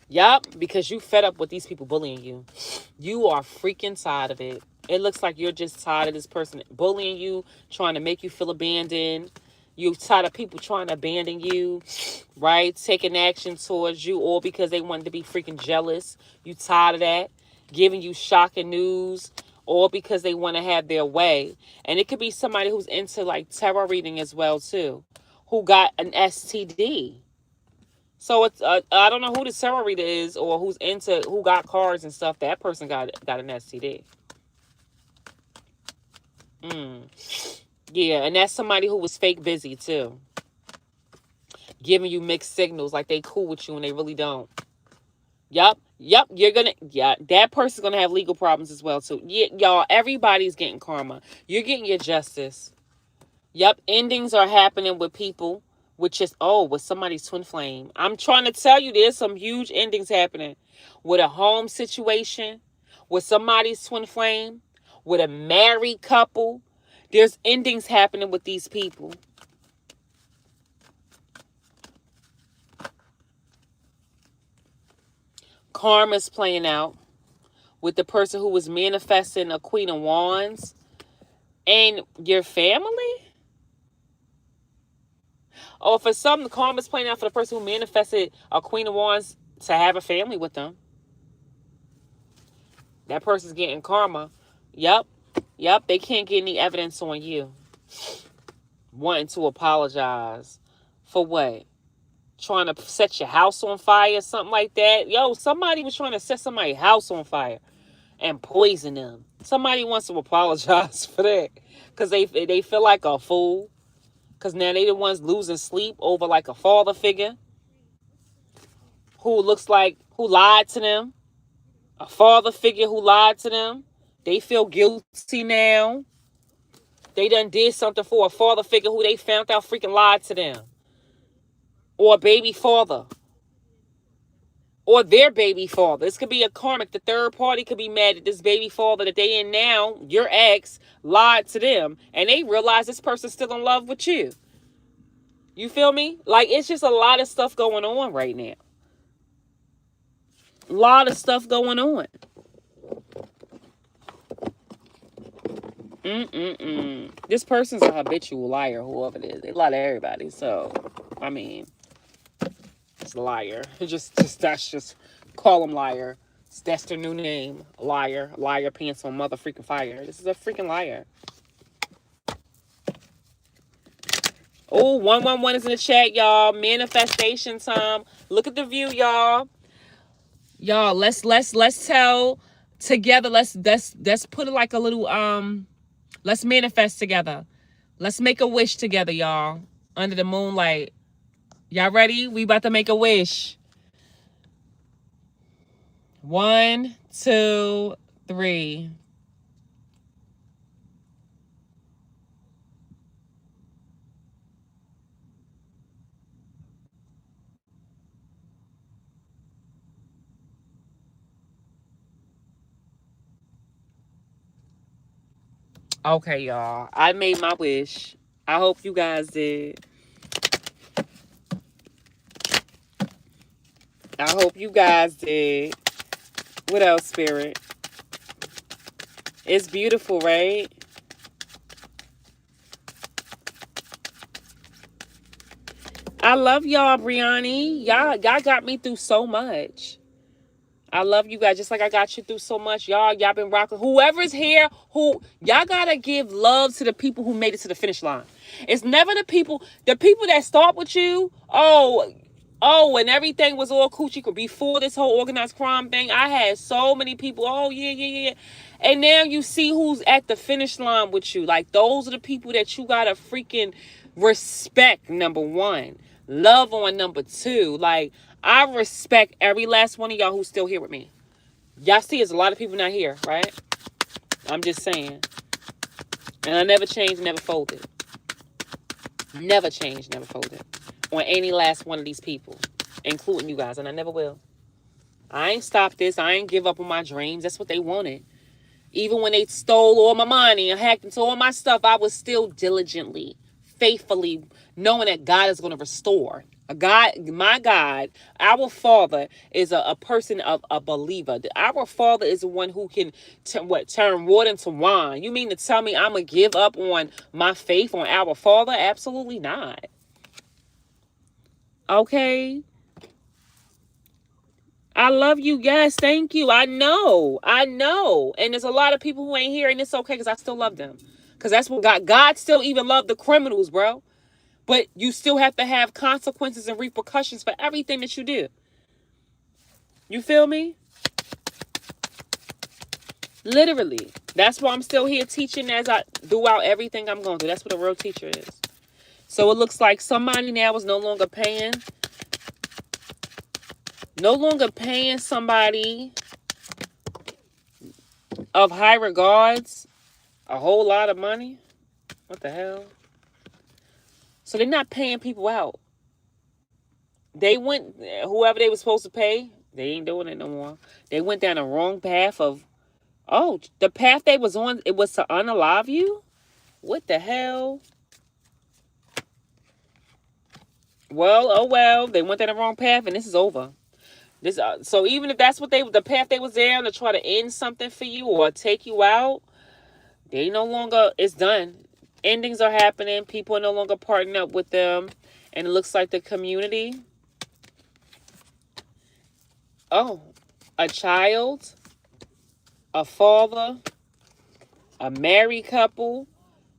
Yup, because you fed up with these people bullying you. You are freaking tired of it. It looks like you're just tired of this person bullying you, trying to make you feel abandoned. You're tired of people trying to abandon you, right? Taking action towards you, all because they wanted to be freaking jealous. You tired of that? Giving you shocking news, all because they want to have their way. And it could be somebody who's into like tarot reading as well too, who got an STD. So it's I don't know who the tarot reader is or who got cards and stuff. That person got an STD. Yeah, and that's somebody who was fake busy too. Giving you mixed signals like they cool with you and they really don't. Yup. Yeah, that person's gonna have legal problems as well too. Yeah, y'all, everybody's getting karma. You're getting your justice. Yup, endings are happening with people with just, with somebody's twin flame. I'm trying to tell you, there's some huge endings happening with a home situation, with somebody's twin flame, with a married couple. There's endings happening with these people. Karma's playing out with the person who was manifesting a Queen of Wands and your family. Or for some, the karma's playing out for the person who manifested a Queen of Wands to have a family with them. That person's getting karma. Yep. They can't get any evidence on you. Wanting to apologize. For what? Trying to set your house on fire, something like that. Yo, somebody was trying to set somebody's house on fire and poison them. Somebody wants to apologize for that. Because they feel like a fool. Because now they the ones losing sleep over like a father figure. Who lied to them. A father figure who lied to them. They feel guilty now. They done did something for a father figure who they found out freaking lied to them. Or a baby father. Or their baby father. This could be a karmic. The third party could be mad at this baby father that they in now, your ex, lied to them. And they realize this person's still in love with you. You feel me? Like, it's just a lot of stuff going on right now. A lot of stuff going on. This person's a habitual liar, whoever it is. They lie to everybody. So, I mean, it's a liar. That's just call them liar. That's their new name. Liar. Liar pants on mother freaking fire. This is a freaking liar. Oh, 111 is in the chat, y'all. Manifestation time. Look at the view, y'all. Y'all, let's tell together. Let's put it like a little let's manifest together. Let's make a wish together, y'all. Under the moonlight. Y'all ready? We about to make a wish. 1, 2, 3. Okay, y'all. I made my wish. I hope you guys did. I hope you guys did. What else, Spirit? It's beautiful, right? I love y'all, Brianni. Y'all got me through so much. I love you guys just like I got you through so much. Y'all been rocking. Whoever's here, y'all gotta give love to the people who made it to the finish line. It's never the people that start with you. And everything was all coochie before this whole organized crime thing. I had so many people. Oh, yeah. And now you see who's at the finish line with you. Like, those are the people that you gotta freaking respect, number one. Love on number two. Like, I respect every last one of y'all who's still here with me. Y'all see, there's a lot of people not here, right? I'm just saying. And I never changed, never folded. Never changed, never folded. On any last one of these people, including you guys, and I never will. I ain't stopped this. I ain't give up on my dreams. That's what they wanted. Even when they stole all my money and hacked into all my stuff, I was still diligently, faithfully, knowing that God is going to restore. My God, our Father is a person of a believer. Our Father is the one who can turn water into wine. You mean to tell me I'm going to give up on my faith on our Father? Absolutely not. Okay. I love you. Yes, thank you. I know. And there's a lot of people who ain't here, and it's okay because I still love them. Because that's what God still even loved the criminals, bro. But you still have to have consequences and repercussions for everything that you do. You feel me? Literally. That's why I'm still here teaching as I do out everything I'm going through. That's what a real teacher is. So it looks like somebody now is no longer paying somebody of high regards a whole lot of money. What the hell? So they're not paying people out. They went, whoever they were supposed to pay, they ain't doing it no more. They went down the wrong path of, oh, the path they was on, it was to unalive you? What the hell? Well, oh well, they went down the wrong path and this is over. This so even if that's what the path they was down to try to end something for you or take you out, they no longer, it's done. Endings are happening. People are no longer partnering up with them. And it looks like the community, a child, a father, a married couple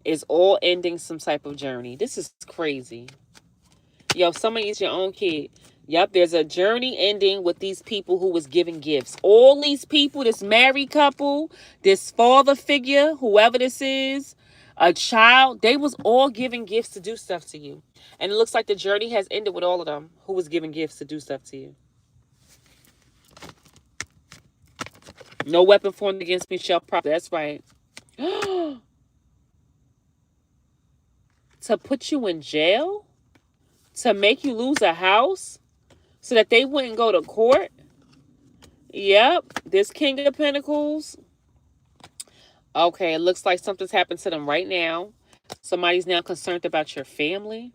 is all ending some type of journey. This is crazy. Yo, somebody's your own kid. Yep, there's a journey ending with these people who was giving gifts. All these people, this married couple, this father figure, whoever this is, a child, they was all giving gifts to do stuff to you. And it looks like the journey has ended with all of them who was giving gifts to do stuff to you. No weapon formed against me shall prosper. That's right. To put you in jail? To make you lose a house? So that they wouldn't go to court? Yep. This King of Pentacles. Okay, it looks like something's happened to them right now. Somebody's now concerned about your family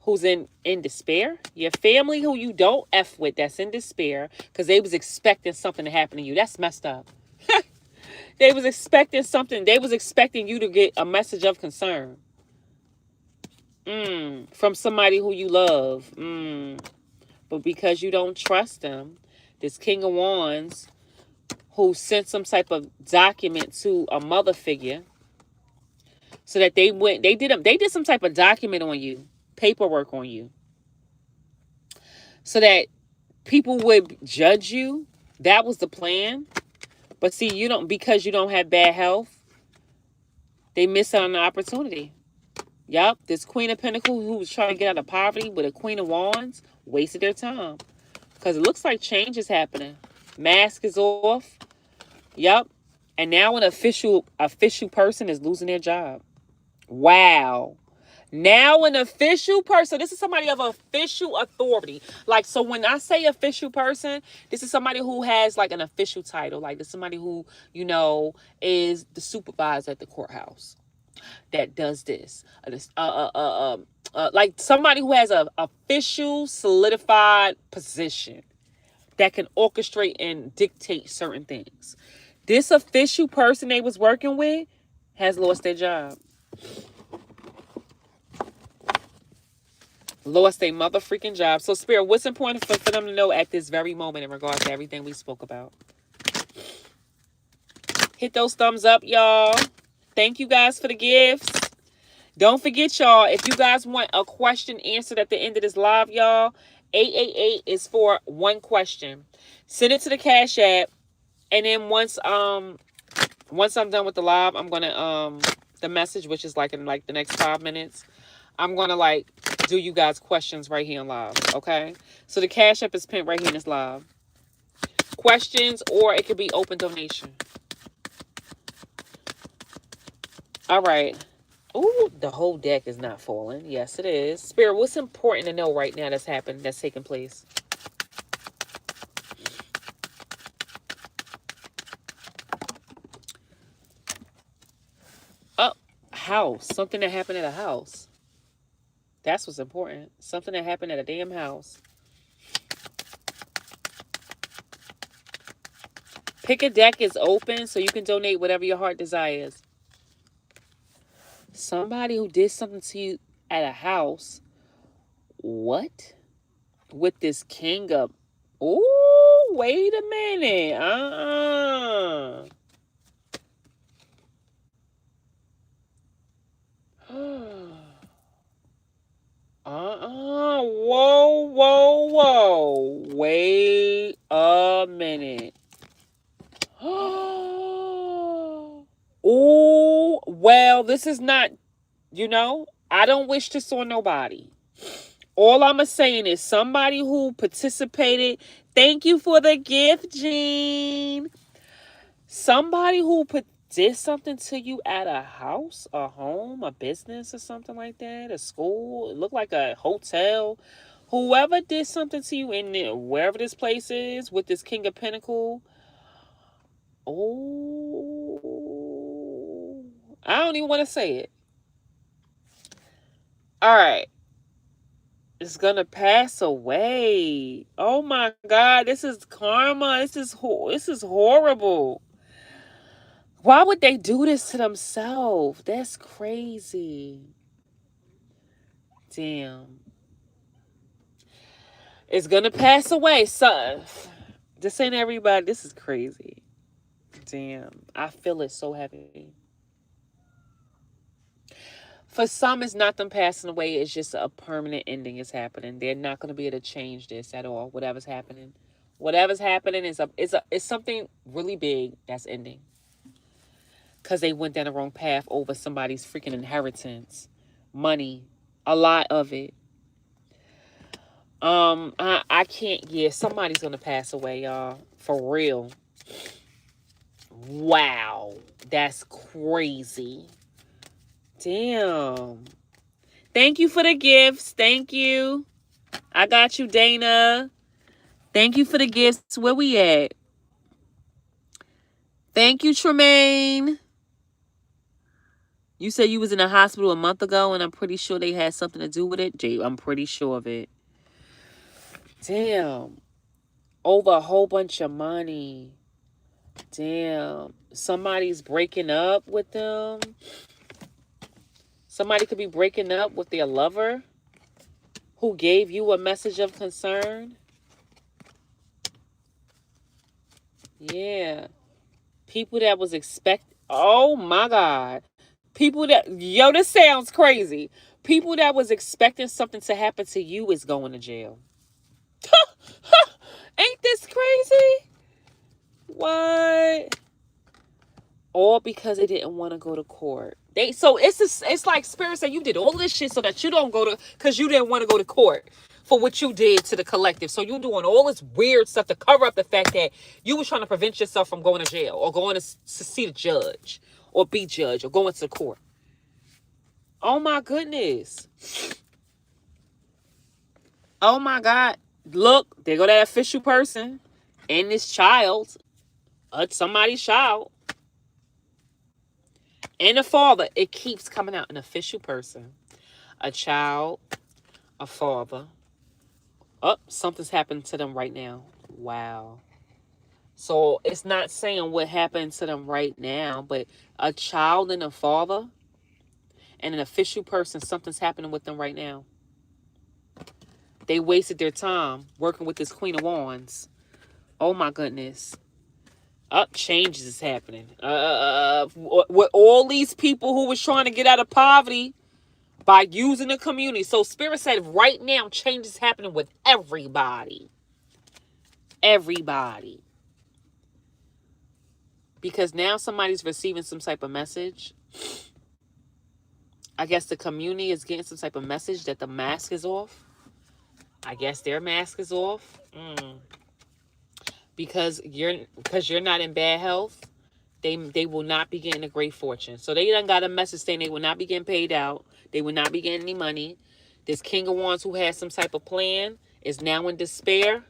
who's in despair. Your family who you don't F with that's in despair because they was expecting something to happen to you. That's messed up. They was expecting something. They was expecting you to get a message of concern. From somebody who you love. But because you don't trust them, this King of Wands who sent some type of document to a mother figure so that they did some type of document on you, paperwork on you, so that people would judge you. That was the plan. But see, because you don't have bad health, they miss out on the opportunity. Yup, this Queen of Pentacles who was trying to get out of poverty with a Queen of Wands wasted their time. Because it looks like change is happening. Mask is off. Yup. And now an official person is losing their job. Wow. Now an official person. This is somebody of official authority. Like, so when I say official person, this is somebody who has like an official title. Like, this is somebody who, is the supervisor at the courthouse that does this. Like somebody who has a official solidified position that can orchestrate and dictate certain things. This official person they was working with has lost their job. Lost their mother freaking job. So Spirit, what's important for them to know at this very moment in regards to everything we spoke about? Hit those thumbs up, y'all. Thank you guys for the gifts. Don't forget, y'all, if you guys want a question answered at the end of this live, y'all, 888 is for one question. Send it to the Cash App. And then once I'm done with the live, I'm gonna the message, which is like in like the next 5 minutes, I'm gonna like do you guys questions right here in live. Okay, so the Cash App is pinned right here in this live. Questions, or it could be open donation. All right. Ooh, the whole deck is not falling. Yes, it is. Spirit, what's important to know right now that's taking place? House. Something that happened at a house. That's what's important. Something that happened at a damn house. Pick a deck is open so you can donate whatever your heart desires. Somebody who did something to you at a house. What? With this king of... Ooh, wait a minute. Whoa. Wait a minute. Well, this is not, I don't wish this on nobody. All I'm saying is somebody who participated. Thank you for the gift, Jean. Somebody who did something to you at a house, a home, a business, or something like that, a school. It looked like a hotel. Whoever did something to you in there, wherever this place is with this King of Pentacle. Oh, I don't even want to say it. All right. It's gonna pass away. Oh my God, this is karma. This is horrible. Why would they do this to themselves? That's crazy. Damn. It's gonna pass away, son. This ain't everybody. This is crazy. Damn. I feel it so heavy. For some, it's not them passing away. It's just a permanent ending is happening. They're not going to be able to change this at all. Whatever's happening is something really big that's ending. Because they went down the wrong path over somebody's freaking inheritance. Money. A lot of it. I can't. Yeah, somebody's going to pass away, y'all. For real. Wow. That's crazy. Damn. Thank you for the gifts. Thank you. I got you, Dana. Thank you for the gifts. Where we at? Thank you, Tremaine. You said you was in a hospital a month ago, and I'm pretty sure they had something to do with it. Jay, I'm pretty sure of it. Damn. Over a whole bunch of money. Damn. Somebody's breaking up with them. Somebody could be breaking up with their lover who gave you a message of concern. Yeah. People that was oh my God. People that, this sounds crazy. People that was expecting something to happen to you is going to jail. Ain't this crazy? What? All because they didn't want to go to court. It's like Spirit said, you did all this shit so that you don't go to, because you didn't want to go to court for what you did to the collective. So you're doing all this weird stuff to cover up the fact that you were trying to prevent yourself from going to jail or going to see the judge or be judged or going to the court. Oh my goodness. Oh my God. Look, there go that official person and this child, somebody's child. And the father, it keeps coming out. An official person, a child, a father. Oh, something's happened to them right now. Wow. So it's not saying what happened to them right now, but a child and a father and an official person, something's happening with them right now. They wasted their time working with this Queen of Wands. Oh my goodness. Changes is happening. With all these people who was trying to get out of poverty by using the community. So Spirit said right now change is happening with everybody. Everybody. Because now somebody's receiving some type of message. I guess the community is getting some type of message that the mask is off. I guess their mask is off. Because you're not in bad health, they will not be getting a great fortune. So they done got a message saying they will not be getting paid out. They will not be getting any money. This King of Wands who has some type of plan is now in despair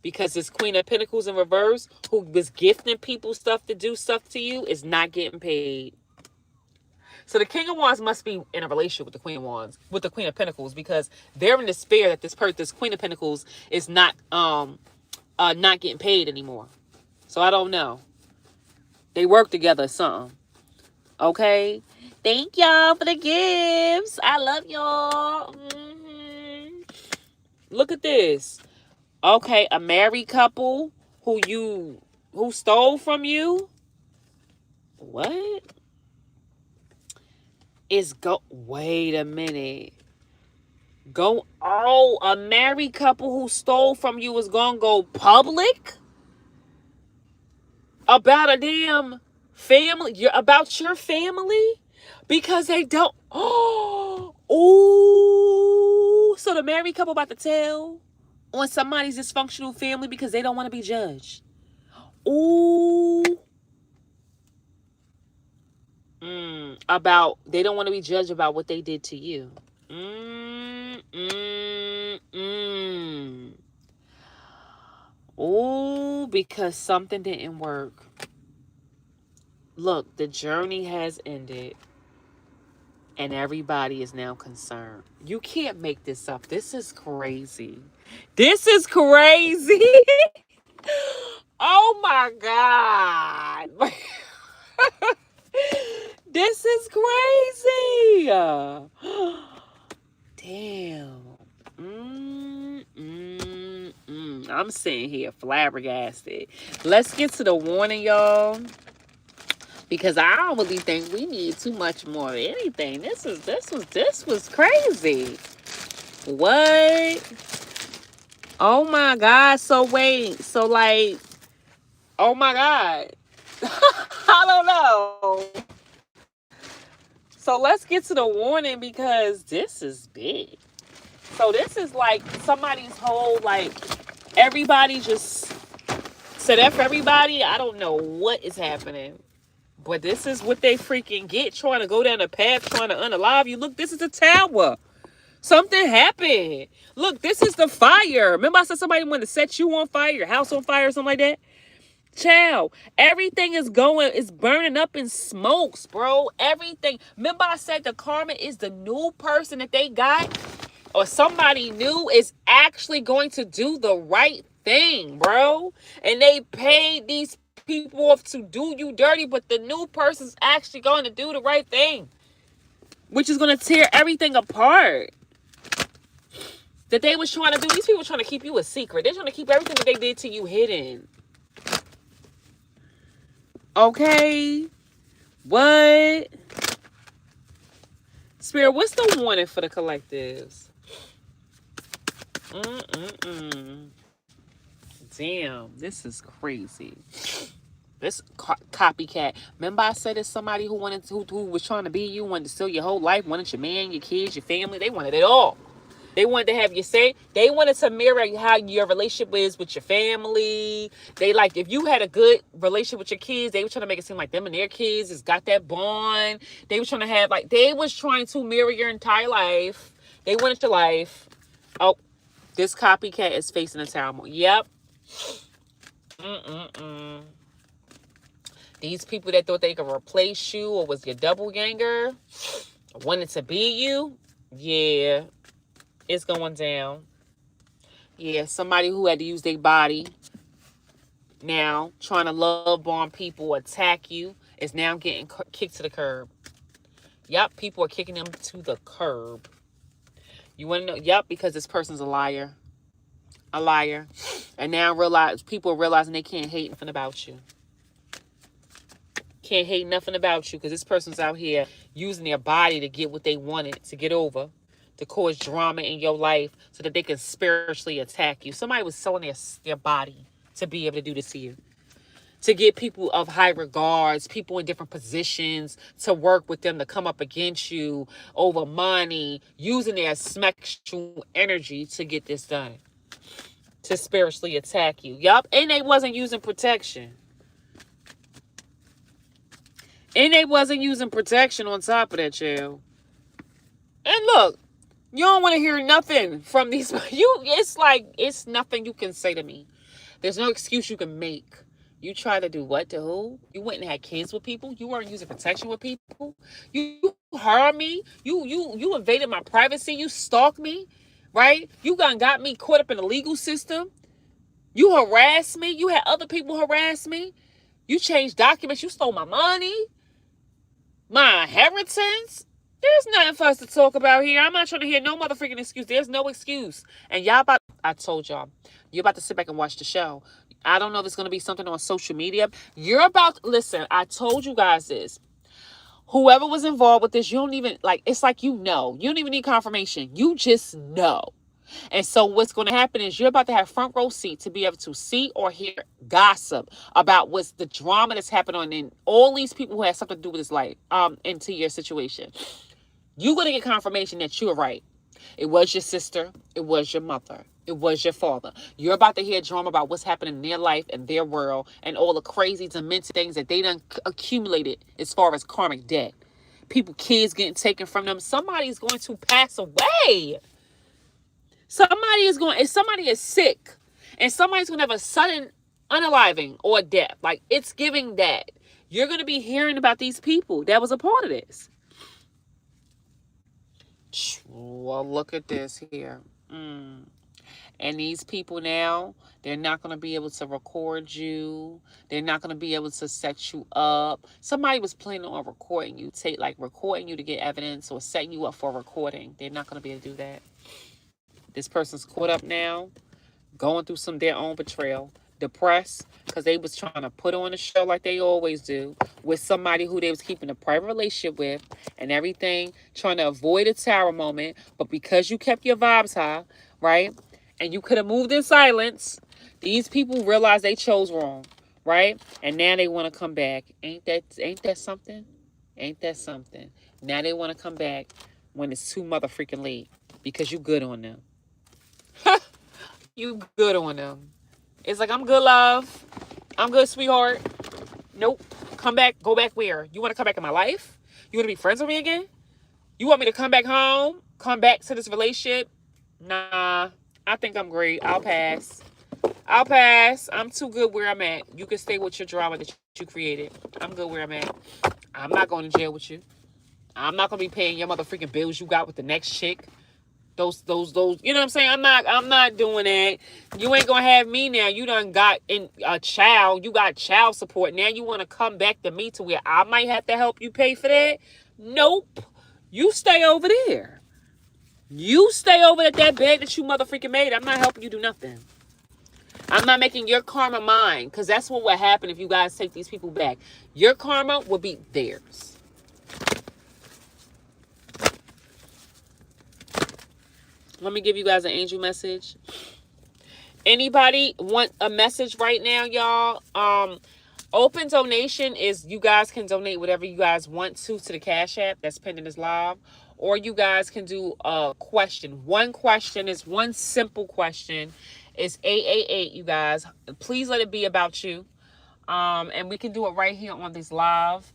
because this Queen of Pentacles in reverse who was gifting people stuff to do stuff to you is not getting paid. So the King of Wands must be in a relationship with the Queen of Wands, with the Queen of Pentacles, because they're in despair that this Queen of Pentacles is not getting paid anymore. So I don't know. They work together or something. Okay? Thank y'all for the gifts. I love y'all. Look at this. Okay, a married couple who stole from you. What? Wait a minute. A married couple who stole from you is gonna go public about a damn Family, you're about your family because they don't. Oh, so the married couple about to tell on somebody's dysfunctional family because they don't want to be judged. Ooh. About they don't want to be judged about what they did to you. Mm, mm, mm. Ooh, because something didn't work. Look, the journey has ended and everybody is now concerned. You can't make this up. This is crazy. This is crazy. Oh my God. This is crazy. Damn. I'm sitting here flabbergasted. Let's get to the warning, y'all. Because I don't really think we need too much more of anything. This was crazy. What? Oh my God. So wait. So like, oh my God. I don't know. So let's get to the warning because this is big. So this is like somebody's whole, like, everybody just said F everybody. I don't know what is happening. But this is what they freaking get trying to go down the path, trying to unalive you. Look, this is the tower. Something happened. Look, this is the fire. Remember I said somebody wanted to set you on fire, your house on fire or something like that? Child, everything is burning up in smokes, bro. Everything. Remember I said the karma is the new person that they got or somebody new is actually going to do the right thing, bro. And they paid these people off to do you dirty, but the new person's actually going to do the right thing, which is going to tear everything apart that they was trying to do. These people trying to keep you a secret. They're trying to keep everything that they did to you hidden. Okay? What? Spirit, what's the warning for the collectives? Damn, this is crazy. This copycat. Remember I said it's somebody who was trying to be you, wanted to steal your whole life, wanted your man, your kids, your family. They wanted it all. They wanted to have you say, they wanted to mirror how your relationship is with your family. They like, if you had a good relationship with your kids, they were trying to make it seem like them and their kids has got that bond. They were trying to have, like, they was trying to mirror your entire life. They wanted your life. Oh, this copycat is facing a tower. Yep. These people that thought they could replace you or was your double ganger, wanted to be you, yeah. It's going down. Yeah, somebody who had to use their body now trying to love bomb people, attack you, is now getting kicked to the curb. Yup, people are kicking them to the curb. You want to know? Yup, because this person's a liar. A liar. And now people are realizing they can't hate nothing about you. Can't hate nothing about you because this person's out here using their body to get what they wanted, to get over, to cause drama in your life so that they can spiritually attack you. Somebody was selling their body to be able to do this to you. To get people of high regards, people in different positions, to work with them, to come up against you over money, using their sexual energy to get this done. To spiritually attack you. Yup. And they wasn't using protection. And they wasn't using protection on top of that, child. And look, you don't want to hear nothing from these. It's like, it's nothing you can say to me. There's no excuse you can make. You try to do what to who? You went and had kids with people. You weren't using protection with people. You harmed me. You invaded my privacy. You stalked me, right? You got me caught up in the legal system. You harassed me. You had other people harass me. You changed documents. You stole my money, my inheritance. There's nothing for us to talk about here. I'm not trying to hear no motherfucking excuse. There's no excuse. And I told y'all, you're about to sit back and watch the show. I don't know if it's going to be something on social media. Listen, I told you guys this. Whoever was involved with this, you don't even, like, it's like you don't even need confirmation. You just know. And so what's going to happen is you're about to have front row seat to be able to see or hear gossip about what's the drama that's happening in all these people who have something to do with this life, into your situation. You're going to get confirmation that you're right. It was your sister. It was your mother. It was your father. You're about to hear drama about what's happening in their life and their world and all the crazy, demented things that they done accumulated as far as karmic debt. People, kids getting taken from them. Somebody's going to pass away. If somebody is sick and somebody's going to have a sudden unaliving or death, like it's giving that. You're going to be hearing about these people that was a part of this. Well, look at this here. And these people now, they're not going to be able to record you. They're not going to be able to set you up. Somebody was planning on recording you, recording you to get evidence or setting you up for a recording. They're not going to be able to do that. This person's caught up now, going through their own betrayal, depressed because they was trying to put on a show like they always do with somebody who they was keeping a private relationship with and everything, trying to avoid a tower moment. But because you kept your vibes high, right, and you could have moved in silence, these people realized they chose wrong, right? And now they want to come back. Ain't that something? Ain't that something? Now they want to come back when it's too mother freaking late because you good on them. You good on them. It's like, I'm good, love. I'm good, sweetheart. Nope. Come back. Go back where? You want to come back in my life? You want to be friends with me again? You want me to come back home? Come back to this relationship? Nah. I think I'm great. I'll pass. I'm too good where I'm at. You can stay with your drama that you created. I'm good where I'm at. I'm not going to jail with you. I'm not going to be paying your motherfucking bills you got with the next chick. Those, you know what I'm saying? I'm not doing that. You ain't gonna have me now. You done got in a child. You got child support. Now you want to come back to me to where I might have to help you pay for that? Nope. You stay over there. You stay over at that bed that you motherfucking made. I'm not helping you do nothing. I'm not making your karma mine, because that's what would happen if you guys take these people back. Your karma will be theirs. Let me give you guys an angel message. Anybody want a message right now, y'all? Open donation is, you guys can donate whatever you guys want to the Cash App that's pinned in this live. Or you guys can do a question. One question is one simple question. It's 888, you guys. Please let it be about you. And we can do it right here on this live.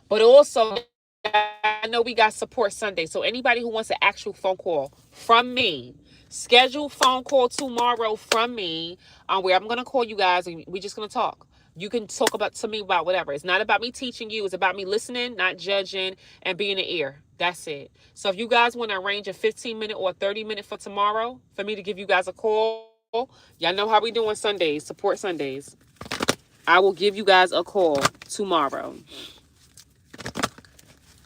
But also, I know we got support Sunday. So anybody who wants an actual phone call from me, schedule phone call tomorrow from me, where I'm going to call you guys and we're just going to talk. You can talk to me about whatever. It's not about me teaching you. It's about me listening, not judging, and being an ear. That's it. So if you guys want to arrange a 15-minute or 30-minute for tomorrow for me to give you guys a call, y'all know how we doing Sundays, support Sundays. I will give you guys a call tomorrow.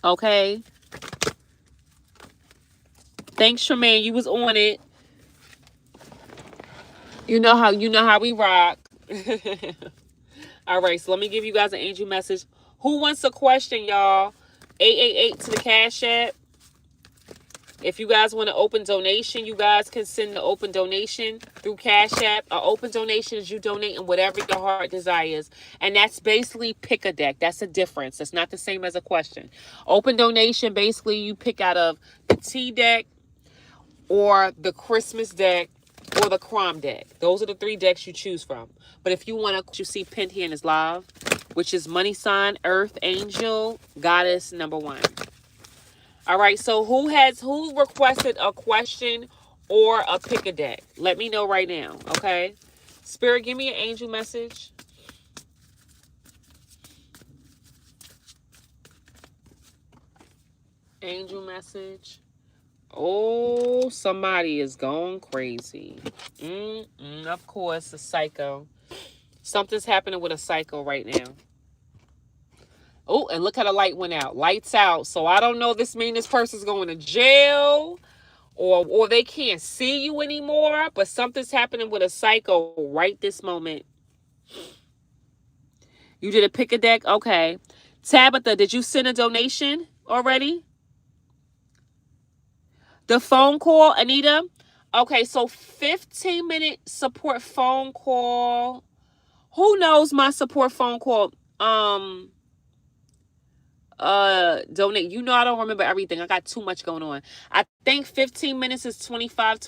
Okay. Thanks, Tremaine. You was on it. You know how we rock. All right, so let me give you guys an angel message. Who wants a question, y'all? 888 to the Cash App. If you guys want to open donation, you guys can send the open donation through Cash App. An open donation is you donating whatever your heart desires. And that's basically pick a deck. That's a difference. It's not the same as a question. Open donation, basically you pick out of the Tea deck or the Christmas deck or the Crom deck. Those are the 3 decks you choose from. But if you want to, you see pinned here in this live, which is money sign, earth, angel, goddess, number 1. All right, so who requested a question or a pick a deck? Let me know right now, okay? Spirit, give me an angel message. Angel message. Oh, somebody is going crazy. Of course, a psycho. Something's happening with a psycho right now. Oh, and look how the light went out. Lights out. So I don't know if this means this person's going to jail or they can't see you anymore, but something's happening with a psycho right this moment. You did a pick a deck? Okay. Tabitha, did you send a donation already? The phone call, Anita? Okay, so 15-minute support phone call. Who knows my support phone call? Donate. You know I don't remember everything. I got too much going on. I think 15 minutes is 25,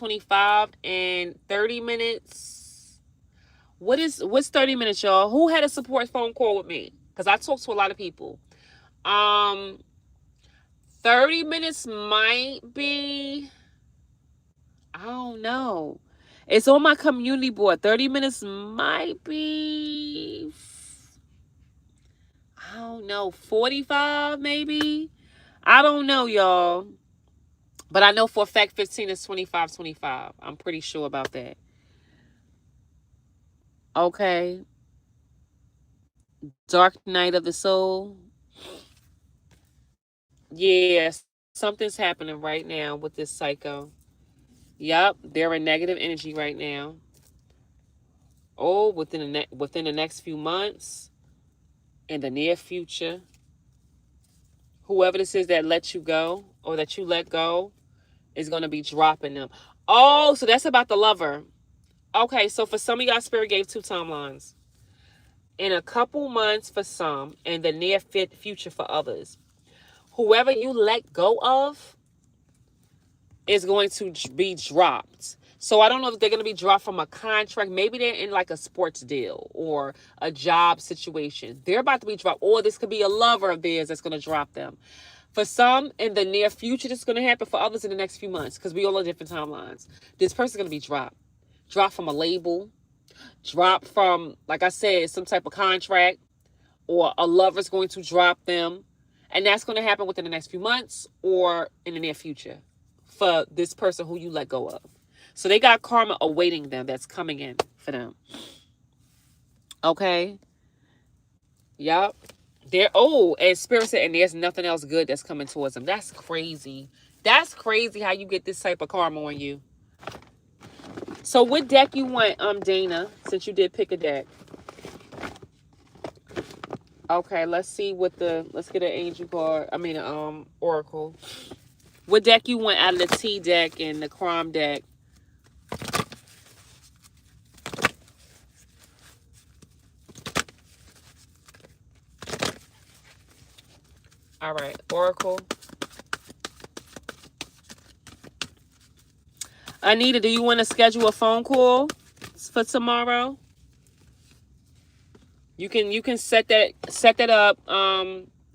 and 30 minutes. What's 30 minutes, y'all? Who had a support phone call with me? Because I talked to a lot of people. 30 minutes might be, I don't know. It's on my community board. 30 minutes might be, I don't know, 45 maybe. I don't know, y'all. But I know for a fact 15 is 25. I'm pretty sure about that. Okay. Dark Night of the Soul. Yes, something's happening right now with this psycho. Yup, they're in negative energy right now. Oh, within the next few months, in the near future, whoever this is that lets you go or that you let go is going to be dropping them. Oh, so that's about the lover. Okay, so for some of y'all, Spirit gave 2 timelines. In a couple months for some, and the near future for others. Whoever you let go of is going to be dropped. So I don't know if they're going to be dropped from a contract. Maybe they're in like a sports deal or a job situation. They're about to be dropped. Or this could be a lover of theirs that's going to drop them. For some, in the near future, this is going to happen. For others, in the next few months, because we all have different timelines. This person's going to be dropped. Dropped from a label. Dropped from, like I said, some type of contract. Or a lover's going to drop them. And that's going to happen within the next few months or in the near future for this person who you let go of. So they got karma awaiting them that's coming in for them. Okay? Yup. And Spirit said, and there's nothing else good that's coming towards them. That's crazy. That's crazy how you get this type of karma on you. So what deck you want, Dana, since you did pick a deck? Okay, let's get an angel card. Oracle. What deck you want out of the T deck and the Crom deck? All right, Oracle. Anita, do you want to schedule a phone call for tomorrow? You can set that up.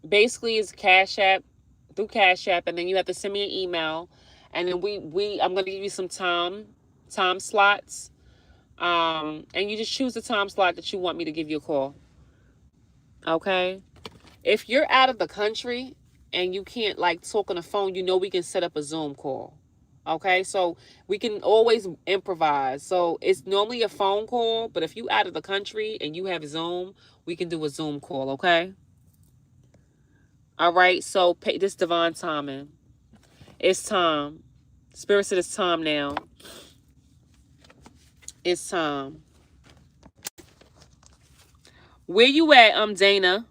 Basically it's Cash App, through Cash App, and then you have to send me an email, and then I'm gonna give you some time slots. And you just choose the time slot that you want me to give you a call. Okay? If you're out of the country and you can't like talk on the phone, we can set up a Zoom call. Okay, so we can always improvise. So it's normally a phone call, but if you out of the country and you have Zoom, we can do a Zoom call, okay? All right, so this divine timing. It's time. Spirit said it's time now. It's time. Where you at, Dana?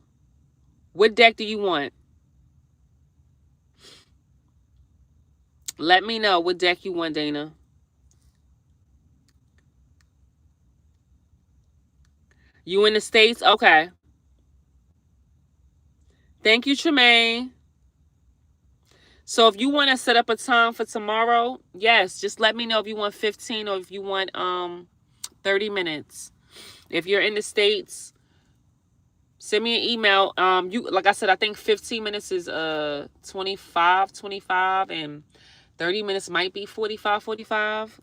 What deck do you want? Let me know what deck you want, Dana. You in the States? Okay. Thank you, Tremaine. So if you want to set up a time for tomorrow, yes, just let me know if you want 15 or if you want 30 minutes. If you're in the States, send me an email. Like I said, I think 15 minutes is 25, and 30 minutes might be 45.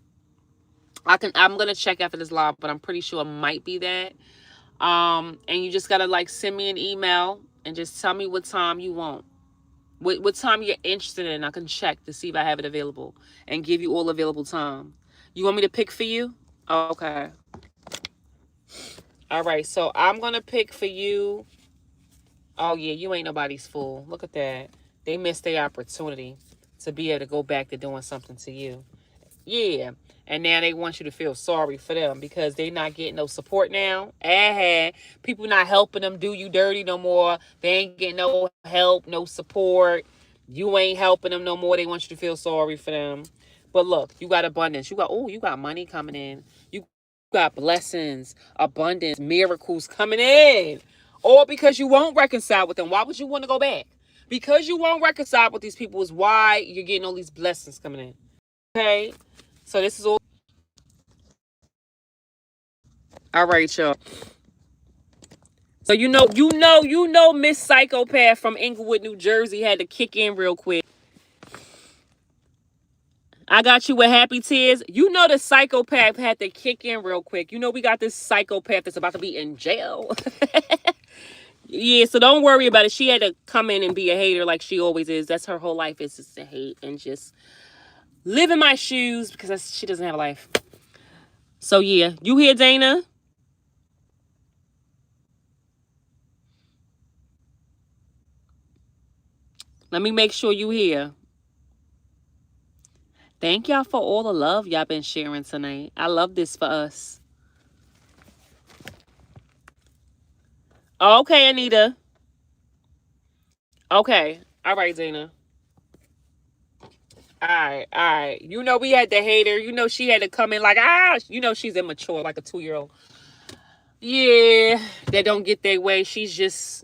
I'm gonna check after this live, but I'm pretty sure it might be that. And you just gotta like send me an email and just tell me what time you want. What time you're interested in. I can check to see if I have it available and give you all available time. You want me to pick for you? Okay. All right, so I'm gonna pick for you. Oh yeah, you ain't nobody's fool. Look at that. They missed their opportunity to be able to go back to doing something to you. Yeah. And now they want you to feel sorry for them because they not getting no support now. People not helping them do you dirty no more. They ain't getting no help, no support. You ain't helping them no more. They want you to feel sorry for them. But look, you got abundance. You got money coming in. You got blessings, abundance, miracles coming in. Or because you won't reconcile with them. Why would you want to go back? Because you won't reconcile with these people is why you're getting all these blessings coming in. Okay? So this is all right, y'all. So you know Miss Psychopath from Inglewood, New Jersey had to kick in real quick. I got you with happy tears. You know the psychopath had to kick in real quick. You know we got this psychopath that's about to be in jail. Yeah, so don't worry about it. She had to come in and be a hater like she always is. That's her whole life, is just to hate and just live in my shoes because she doesn't have a life. So yeah, you hear Dana? Let me make sure you hear. Thank y'all for all the love y'all been sharing tonight. I love this for us. Okay, Anita. Okay. All right, Dana. All right. You know we had to hate her. You know she had to come in like, you know she's immature, like a 2-year-old. Yeah, they don't get their way. She's just,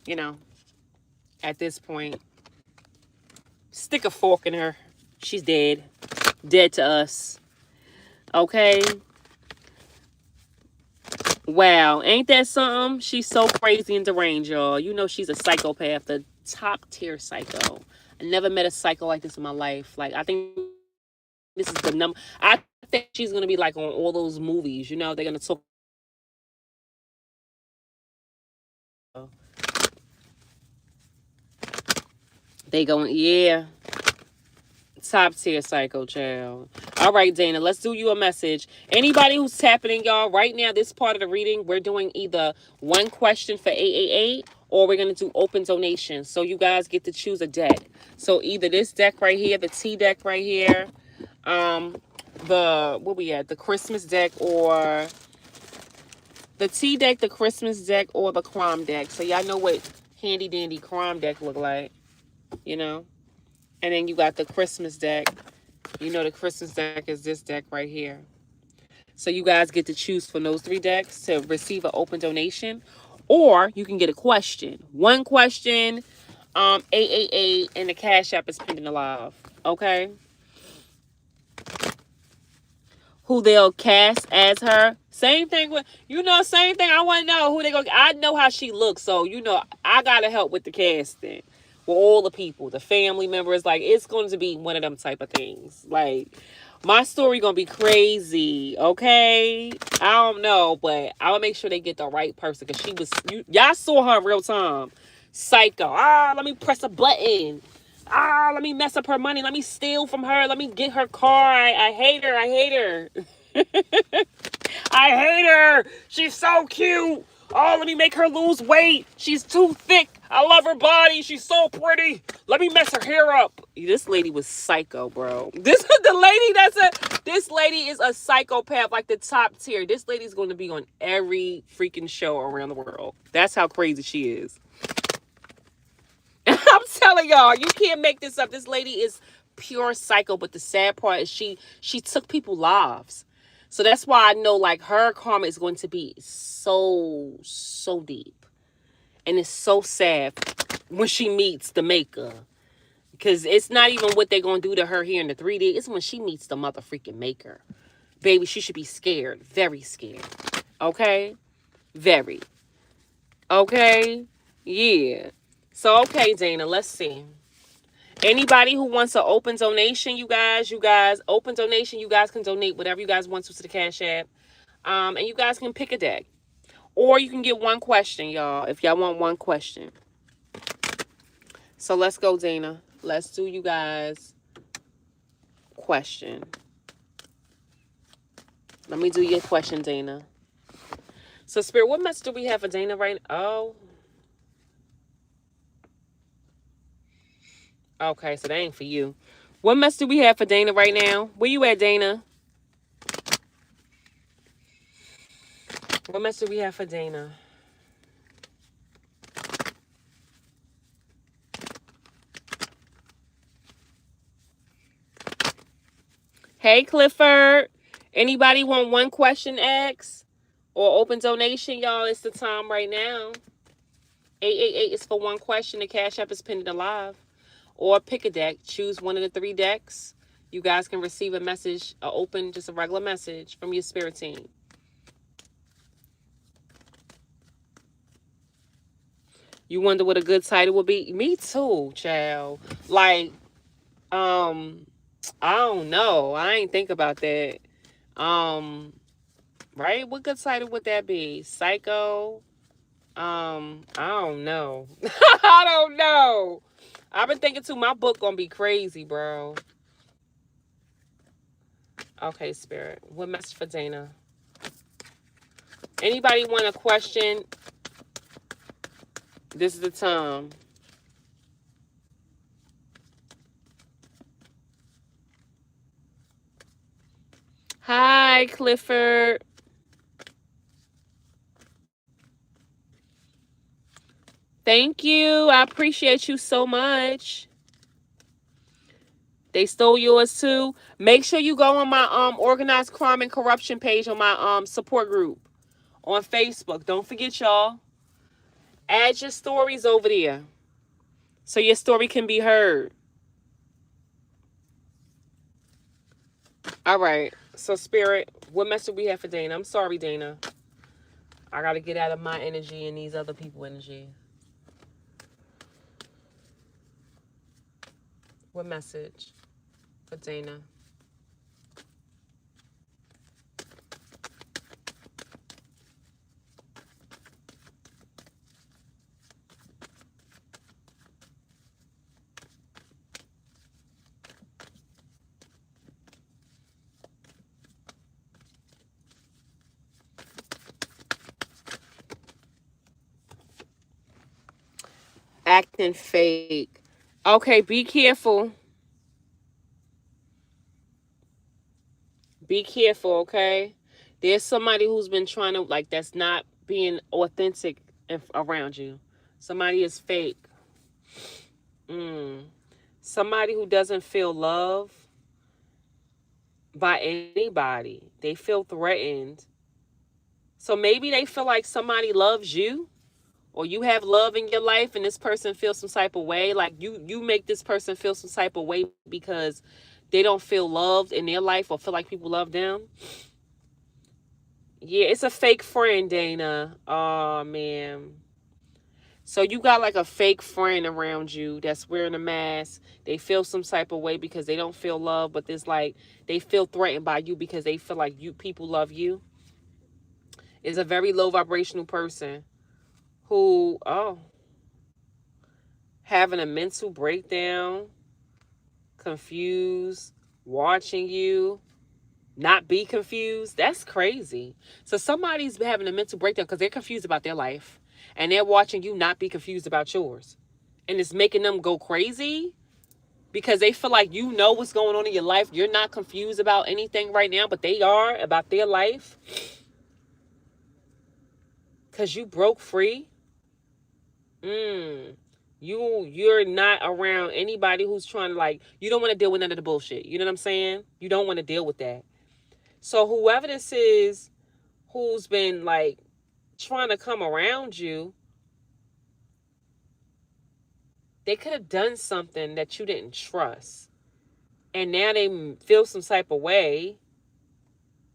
at this point, stick a fork in her. She's dead. Dead to us. Okay? Wow. Ain't that something? She's so crazy and deranged, y'all. You know she's a psychopath, the top tier psycho. I never met a psycho like this in my life. Like, I think this is the number. I think she's going to be like on all those movies. You know, they're going to talk. They going, yeah. Top tier psycho child. All right, Dana, let's do you a message. Anybody who's tapping in, y'all, right now, this part of the reading, we're doing either one question for 888 or we're going to do open donations. So you guys get to choose a deck. So either this deck right here, the T deck right here, the Christmas deck, or the T deck, the Christmas deck, or the Crom deck. So y'all know what handy dandy Crom deck look like, you know? And then you got the Christmas deck. You know the Christmas deck is this deck right here. So you guys get to choose from those 3 decks to receive an open donation. Or you can get a question. One question, 888, and the Cash App is pending alive. Okay? Who they'll cast as her. Same thing with, same thing. I want to know who they go. I know how she looks. So, I got to help with the casting. With all the people, the family members. Like, it's going to be one of them type of things. Like, my story going to be crazy. Okay? I don't know. But I will make sure they get the right person. Because she was, y'all saw her in real time. Psycho. Let me press a button. Let me mess up her money. Let me steal from her. Let me get her car. I hate her. I hate her. I hate her. She's so cute. Oh, let me make her lose weight. She's too thick. I love her body. She's so pretty. Let me mess her hair up. This lady was psycho, bro. This lady is a psychopath, like the top tier. This lady's going to be on every freaking show around the world. That's how crazy she is. I'm telling y'all, you can't make this up. This lady is pure psycho, but the sad part is she took people's lives. So that's why I know, like, her karma is going to be so deep. And it's so sad when she meets the maker. Because it's not even what they're going to do to her here in the 3D. It's when she meets the mother freaking maker. Baby, she should be scared. Very scared. Okay? Very. Okay? Yeah. So, okay, Dana, let's see. Anybody who wants an open donation, you guys, open donation, you guys can donate whatever you guys want to the Cash App. And you guys can pick a deck. Or you can get one question, y'all, if y'all want one question. So let's go, Dana. Let's do you guys question. Let me do your question, Dana. So, Spirit, what message do we have for Dana right now? Oh. Okay, so that ain't for you. What mess do we have for Dana right now? Where you at, Dana? What mess do we have for Dana? Hey, Clifford. Anybody want one question asked or open donation, y'all? It's the time right now. 888 is for one question. The Cash App is pinned alive. Or pick a deck. Choose one of the 3 decks. You guys can receive a message, just a regular message from your spirit team. You wonder what a good title would be? Me too, child. Like, I don't know. I ain't think about that. Right? What good title would that be? Psycho? I don't know. I don't know. I've been thinking too, my book gonna be crazy, bro. Okay, Spirit. What message for Dana? Anybody want a question? This is the time. Hi, Clifford. Thank you. I appreciate you so much. They stole yours too. Make sure you go on my organized crime and corruption page on my support group on Facebook. Don't forget, y'all. Add your stories over there so your story can be heard. All right. So, Spirit, what message we have for Dana? I'm sorry, Dana. I got to get out of my energy and these other people's energy. What message for Dana? Acting fake. Okay, be careful. Be careful, okay? There's somebody who's been trying to, like, that's not being authentic around you. Somebody is fake. Somebody who doesn't feel love by anybody. They feel threatened. So maybe they feel like somebody loves you, or you have love in your life and this person feels some type of way. Like you make this person feel some type of way because they don't feel loved in their life or feel like people love them. Yeah, it's a fake friend, Dana. Oh, man. So you got like a fake friend around you that's wearing a mask. They feel some type of way because they don't feel love, but it's like they feel threatened by you because they feel like people love you. Is a very low vibrational person who, having a mental breakdown, confused, watching you, not be confused. That's crazy. So somebody's having a mental breakdown because they're confused about their life and they're watching you not be confused about yours. And it's making them go crazy because they feel like you know what's going on in your life. You're not confused about anything right now, but they are about their life because you broke free. You're not around anybody who's trying to, like, you don't want to deal with none of the bullshit. You know what I'm saying? You don't want to deal with that. So whoever this is who's been like trying to come around you, they could have done something that you didn't trust. And now they feel some type of way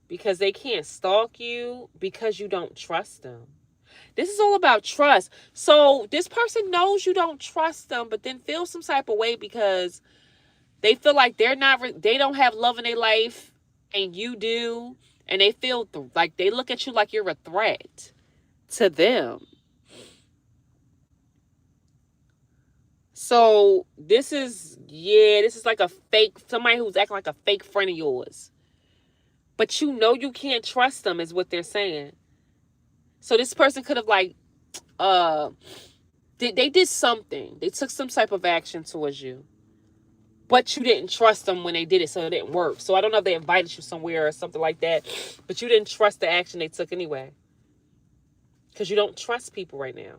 because they can't stalk you because you don't trust them. This is all about trust. So this person knows you don't trust them, but then feel some type of way because they feel like they don't have love in their life and you do. And they feel like they look at you like you're a threat to them. So this is like a fake, somebody who's acting like a fake friend of yours. But you know you can't trust them is what they're saying. So this person could have like, they did something. They took some type of action towards you. But you didn't trust them when they did it, so it didn't work. So I don't know if they invited you somewhere or something like that. But you didn't trust the action they took anyway. Because you don't trust people right now.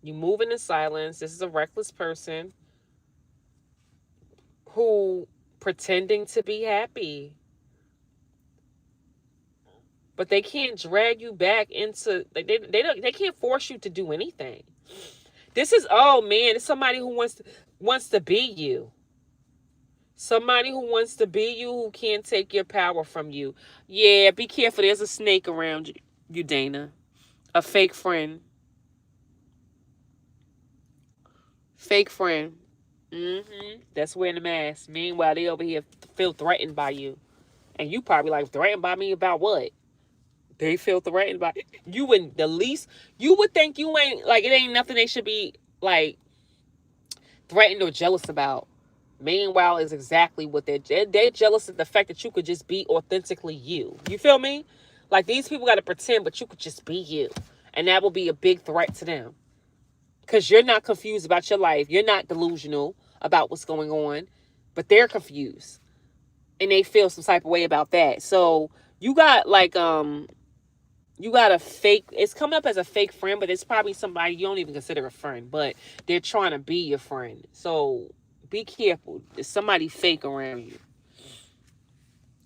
You move in silence. This is a reckless person who pretending to be happy. But they can't drag you back into, they can't force you to do anything. This is, oh man, it's somebody who wants to be you. Somebody who wants to be you, who can't take your power from you. Yeah, be careful. There's a snake around you, Dana. A fake friend. Fake friend. That's wearing the mask. Meanwhile, they over here feel threatened by you. And you probably like, threatened by me about what? They feel threatened by you. Wouldn't the least, you would think you ain't, like, it ain't nothing they should be like threatened or jealous about. Meanwhile, is exactly what they're jealous of, the fact that you could just be authentically you. You feel me? Like, these people got to pretend, but you could just be you. And that will be a big threat to them. Because you're not confused about your life. You're not delusional about what's going on. But they're confused. And they feel some type of way about that. So you got like, you got a fake, it's coming up as a fake friend, but it's probably somebody you don't even consider a friend. But they're trying to be your friend. So be careful. There's somebody fake around you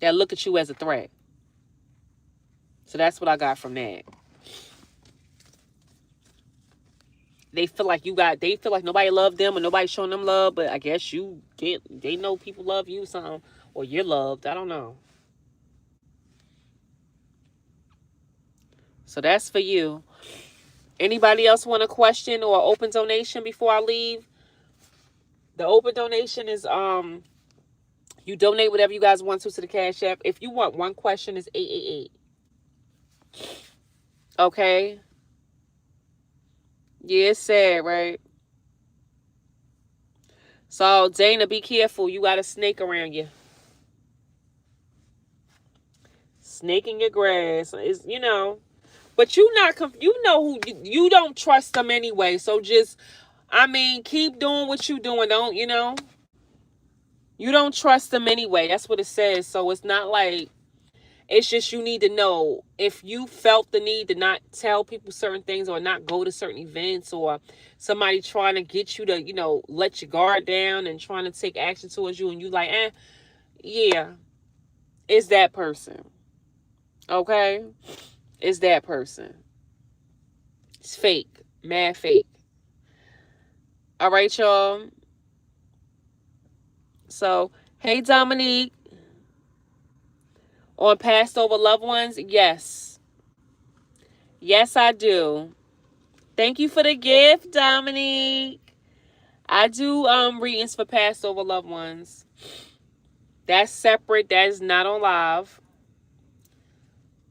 that look at you as a threat. So that's what I got from that. They feel like nobody loved them or nobody showing them love, but I guess they know people love you something, or you're loved. I don't know. So that's for you. Anybody else want a question or open donation before I leave? The open donation is you donate whatever you guys want to the Cash App. If you want one question, it's 888. Okay. Yeah, it's sad, right? So Dana, be careful. You got a snake around you. Snake in your grass is, but you not you know who you don't trust them anyway. So just, keep doing what you doing. Don't, you don't trust them anyway. That's what it says. So it's not like, it's just, you need to know, if you felt the need to not tell people certain things or not go to certain events, or somebody trying to get you to, let your guard down and trying to take action towards you, and you like, yeah, it's that person. Okay? It's that person. It's fake. Mad fake. All right, y'all. So, hey, Dominique. On Passed Over Loved Ones, yes. Yes, I do. Thank you for the gift, Dominique. I do readings for Passed Over Loved Ones. That's separate. That is not on live.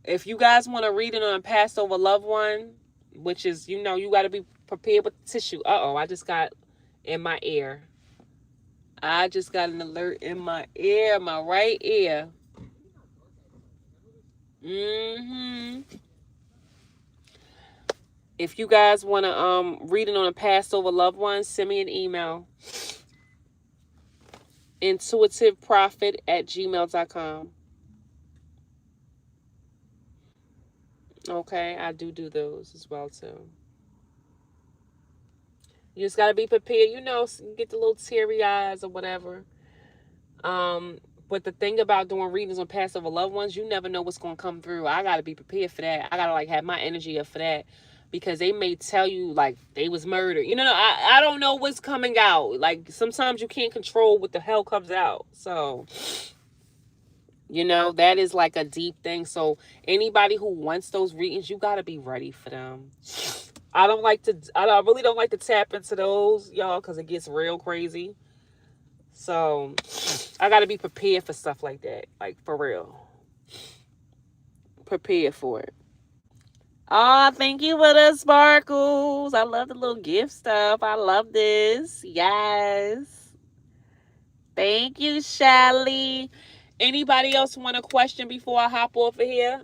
If you guys want to read it on a Passed Over Loved One, which is, you got to be prepared with the tissue. Uh-oh, I just got in my ear. I just got an alert in my ear, my right ear. If you guys want to read it on a Passed Over Loved One, send me an email. intuitiveprophet@gmail.com. Okay, I do those as well too. You just got to be prepared, get the little teary eyes or whatever. But the thing about doing readings on Passed Over Loved Ones, you never know what's going to come through. I got to be prepared for that. I got to have my energy up for that, because they may tell you like they was murdered. I don't know what's coming out. Like, sometimes you can't control what the hell comes out. So, that is like a deep thing. So anybody who wants those readings, you got to be ready for them. I really don't like to tap into those, y'all, because it gets real crazy. So I got to be prepared for stuff like that. Like, for real. Prepared for it. Oh, thank you for the sparkles. I love the little gift stuff. I love this. Yes. Thank you, Shelly. Anybody else want a question before I hop off of here?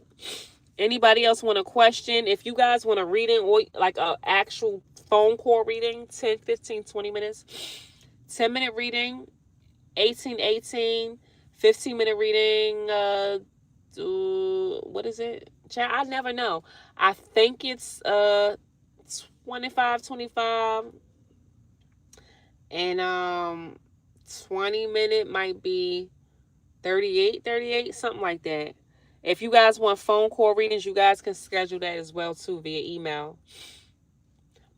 Anybody else want a question? If you guys want a reading, or like an actual phone call reading, 10, 15, 20 minutes. 10-minute reading, 1818. 15-minute reading, what is it? I never know. I think it's 25. And 20-minute might be 38, something like that. If you guys want phone call readings, you guys can schedule that as well too via email.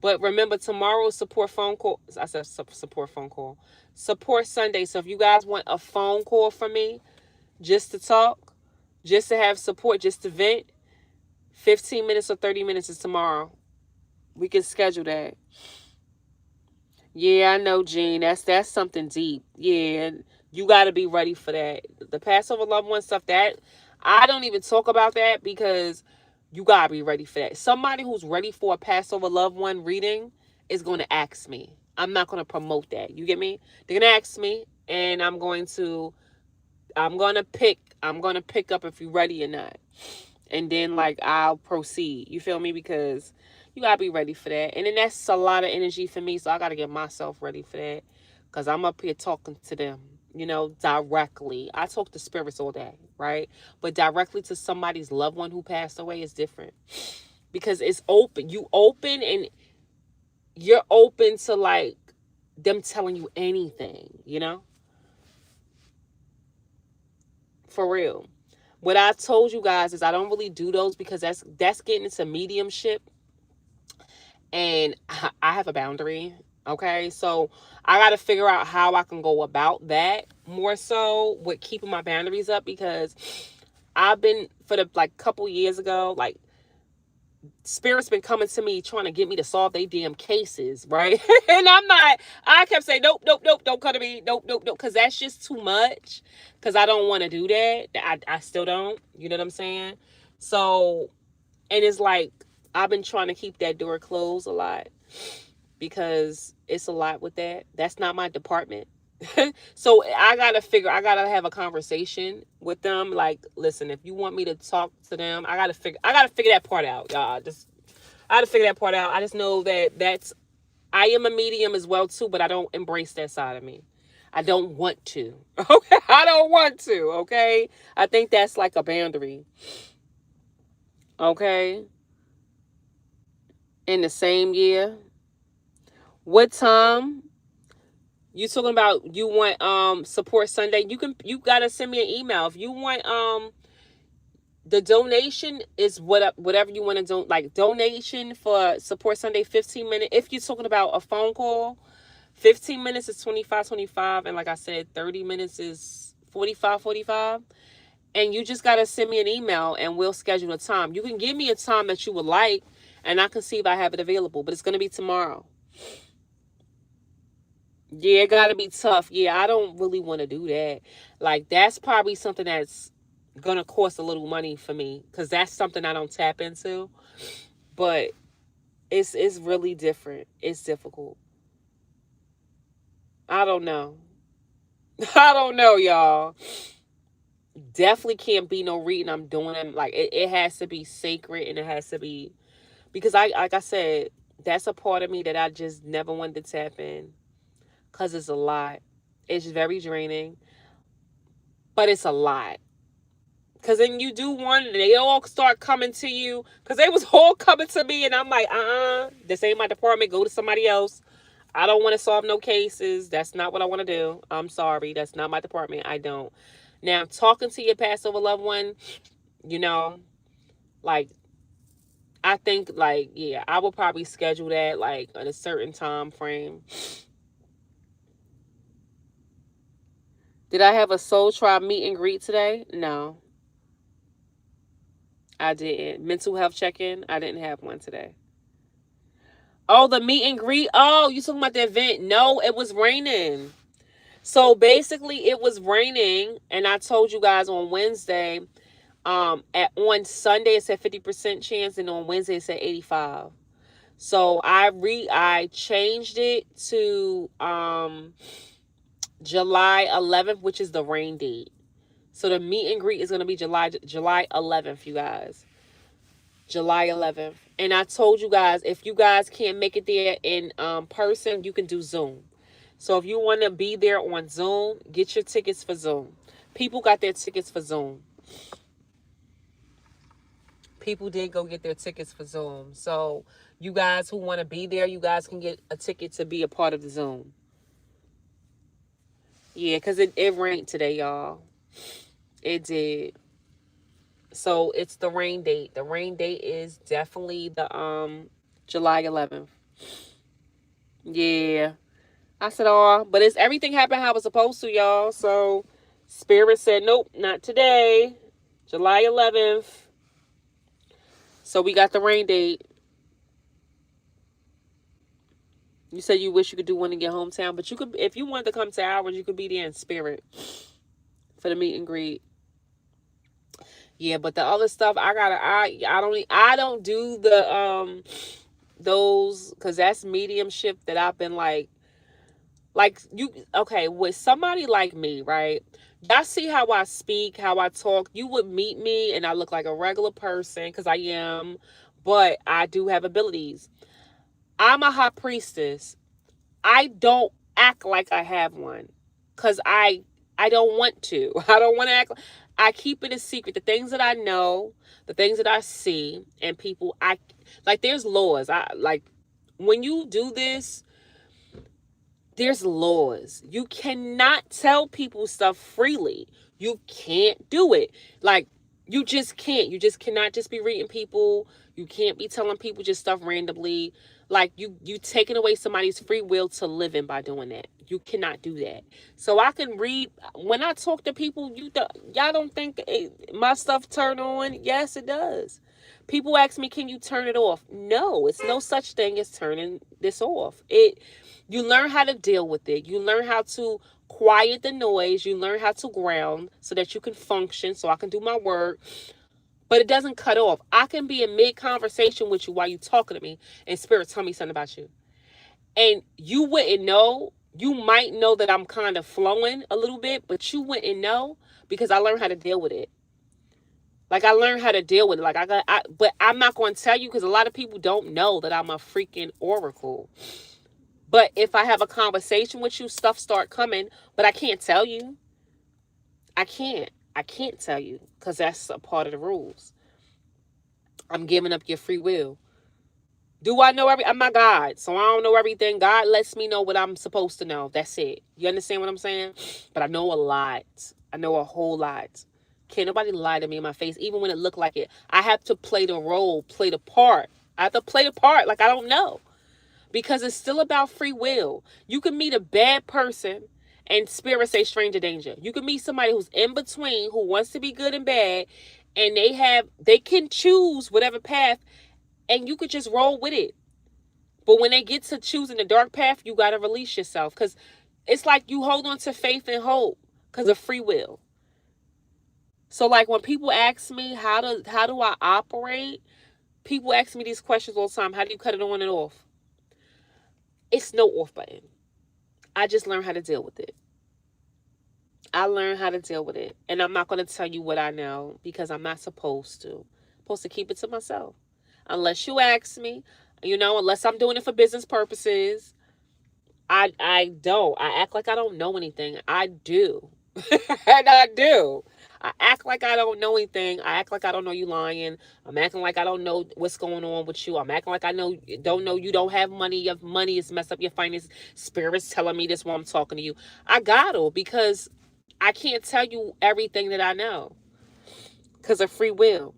But remember, tomorrow's support phone call. I said support phone call. Support Sunday. So if you guys want a phone call from me, just to talk, just to have support, just to vent, 15 minutes or 30 minutes is tomorrow. We can schedule that. Yeah, I know, Gene. That's something deep. Yeah, you got to be ready for that. The Passover loved one stuff, that I don't even talk about that because you got to be ready for that. Somebody who's ready for a Passover loved one reading is going to ask me. I'm not going to promote that. You get me? They're going to ask me, and I'm going to pick up if you're ready or not. And then like I'll proceed. You feel me? Because you gotta be ready for that. And then that's a lot of energy for me. So I gotta get myself ready for that. Cause I'm up here talking to them, directly. I talk to spirits all day, right? But directly to somebody's loved one who passed away is different. Because it's open. You open and you're open to like them telling you anything, For real. What I told you guys is I don't really do those because that's getting into mediumship, and I have a boundary. Okay, so I got to figure out how I can go about that more so with keeping my boundaries up, because I've been for the like couple years ago, like spirits been coming to me trying to get me to solve their damn cases, right? And I kept saying, nope, nope, nope, don't come to me, nope, nope, nope, because that's just too much, because I don't want to do that. I still don't, you know what I'm saying? So, and it's like, I've been trying to keep that door closed a lot, because it's a lot with that. That's not my department. So I gotta have a conversation with them. Like, listen, if you want me to talk to them, I gotta figure that part out, y'all. I gotta figure that part out. I just know that I am a medium as well too, but I don't embrace that side of me. I don't want to. Okay, I don't want to. Okay, I think that's like a boundary. Okay, in the same year, what time? You talking about you want support Sunday? You gotta send me an email if you want the donation is whatever you want to do, like donation for support Sunday 15 minutes. If you're talking about a phone call, 15 minutes is 25, and like I said, 30 minutes is 45. And you just gotta send me an email and we'll schedule a time. You can give me a time that you would like, and I can see if I have it available, but it's gonna be tomorrow. Yeah, it gotta be tough. Yeah, I don't really want to do that. Like, that's probably something that's gonna cost a little money for me, because that's something I don't tap into. But it's really different. It's difficult. I don't know. I don't know, y'all. Definitely can't be no reading I'm doing them. Like, it has to be sacred, and it has to be, because like I said, that's a part of me that I just never wanted to tap in, because it's a lot. It's very draining, but it's a lot. Because then you do one, and they all start coming to you. Because they was all coming to me, and I'm like, this ain't my department. Go to somebody else. I don't want to solve no cases. That's not what I want to do. I'm sorry. That's not my department. I don't. Now, talking to your Passover loved one, you know, like, I think, like, yeah, I will probably schedule that, like, at a certain time frame. Did I have a Soul Tribe meet and greet today? No, I didn't. Mental health check-in? I didn't have one today. Oh, the meet and greet? Oh, you talking about the event? No, it was raining. So basically, it was raining, and I told you guys on Wednesday, on Sunday it said 50% chance, and on Wednesday it said 85. So I changed it to July 11th, which is the rain date. So the meet and greet is gonna be July 11th, you guys. July 11th. And I told you guys, if you guys can't make it there in person, you can do Zoom. So if you want to be there on Zoom, get your tickets for Zoom. People got their tickets for Zoom. People did go get their tickets for Zoom. So you guys who want to be there, you guys can get a ticket to be a part of the Zoom. Yeah, because it rained today, y'all. It did. So it's the rain date. The rain date is definitely the July 11th. Yeah. I said, oh, but it's everything happened how it was supposed to, y'all. So Spirit said, nope, not today. July 11th. So we got the rain date. You said you wish you could do one in your hometown, but you could, if you wanted to come to ours, you could be there in spirit for the meet and greet. Yeah, but the other stuff I don't do the those because that's mediumship that I've been like you okay with somebody like me, right? Y'all see how I speak, how I talk. You would meet me and I look like a regular person because I am, but I do have abilities. I'm a high priestess. I don't act like I have one because I don't want to. I don't want to act. I keep it a secret. The things that I know, the things that I see, and people, I like. There's laws. I like when you do this. There's laws. You cannot tell people stuff freely. You can't do it. Like you just can't. You just cannot just be reading people. You can't be telling people just stuff randomly. Like you taking away somebody's free will to live in by doing that. You cannot do that. So I can read when I talk to people. Y'all don't think my stuff turn on? Yes, it does. People ask me, "Can you turn it off?" No, it's no such thing as turning this off. You learn how to deal with it. You learn how to quiet the noise. You learn how to ground so that you can function, so I can do my work. But it doesn't cut off. I can be in mid conversation with you while you talking to me, and spirit tell me something about you, and you wouldn't know. You might know that I'm kind of flowing a little bit, but you wouldn't know because I learned how to deal with it. Like I learned how to deal with it. But I'm not going to tell you because a lot of people don't know that I'm a freaking oracle. But if I have a conversation with you, stuff start coming, but I can't tell you. I can't. I can't tell you because that's a part of the rules. I'm giving up your free will. Do I know I'm not God, so I don't know everything. God lets me know what I'm supposed to know. That's it. You understand what I'm saying? But I know a lot. I know a whole lot. Can't nobody lie to me in my face, even when it looked like it. I have to play the role, play the part. I have to play the part like I don't know. Because it's still about free will. You can meet a bad person and spirit say stranger danger. You can meet somebody who's in between who wants to be good and bad and they can choose whatever path and you could just roll with it. But when they get to choosing the dark path, you got to release yourself cuz it's like you hold on to faith and hope cuz of free will. So like when people ask me how do I operate? People ask me these questions all the time. How do you cut it on and off? It's no off button. I just learned how to deal with it. I learned how to deal with it. And I'm not going to tell you what I know because I'm not supposed to. I'm supposed to keep it to myself. Unless you ask me, unless I'm doing it for business purposes. I don't. I act like I don't know anything. I do. And I do. I act like I don't know anything. I act like I don't know you lying. I'm acting like I don't know what's going on with you. I'm acting like I don't know you don't have money. Your money is messed up. Your finances. Spirit's telling me this while I'm talking to you. I got to because I can't tell you everything that I know because of free will.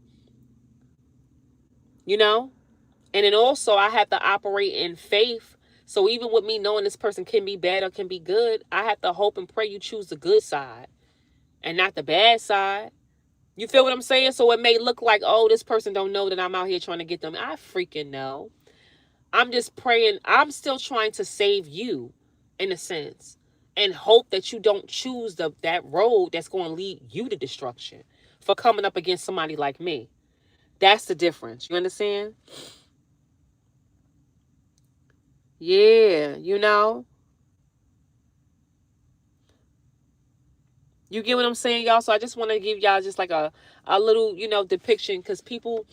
You know? And then also I have to operate in faith. So even with me knowing this person can be bad or can be good, I have to hope and pray you choose the good side and not the bad side. You feel what I'm saying? So it may look like, oh, this person don't know that I'm out here trying to get them. I freaking know. I'm just praying. I'm still trying to save you in a sense and hope that you don't choose that road that's going to lead you to destruction for coming up against somebody like me. That's the difference. You understand? Yeah, You get what I'm saying, y'all? So I just want to give y'all just like a little, depiction because people,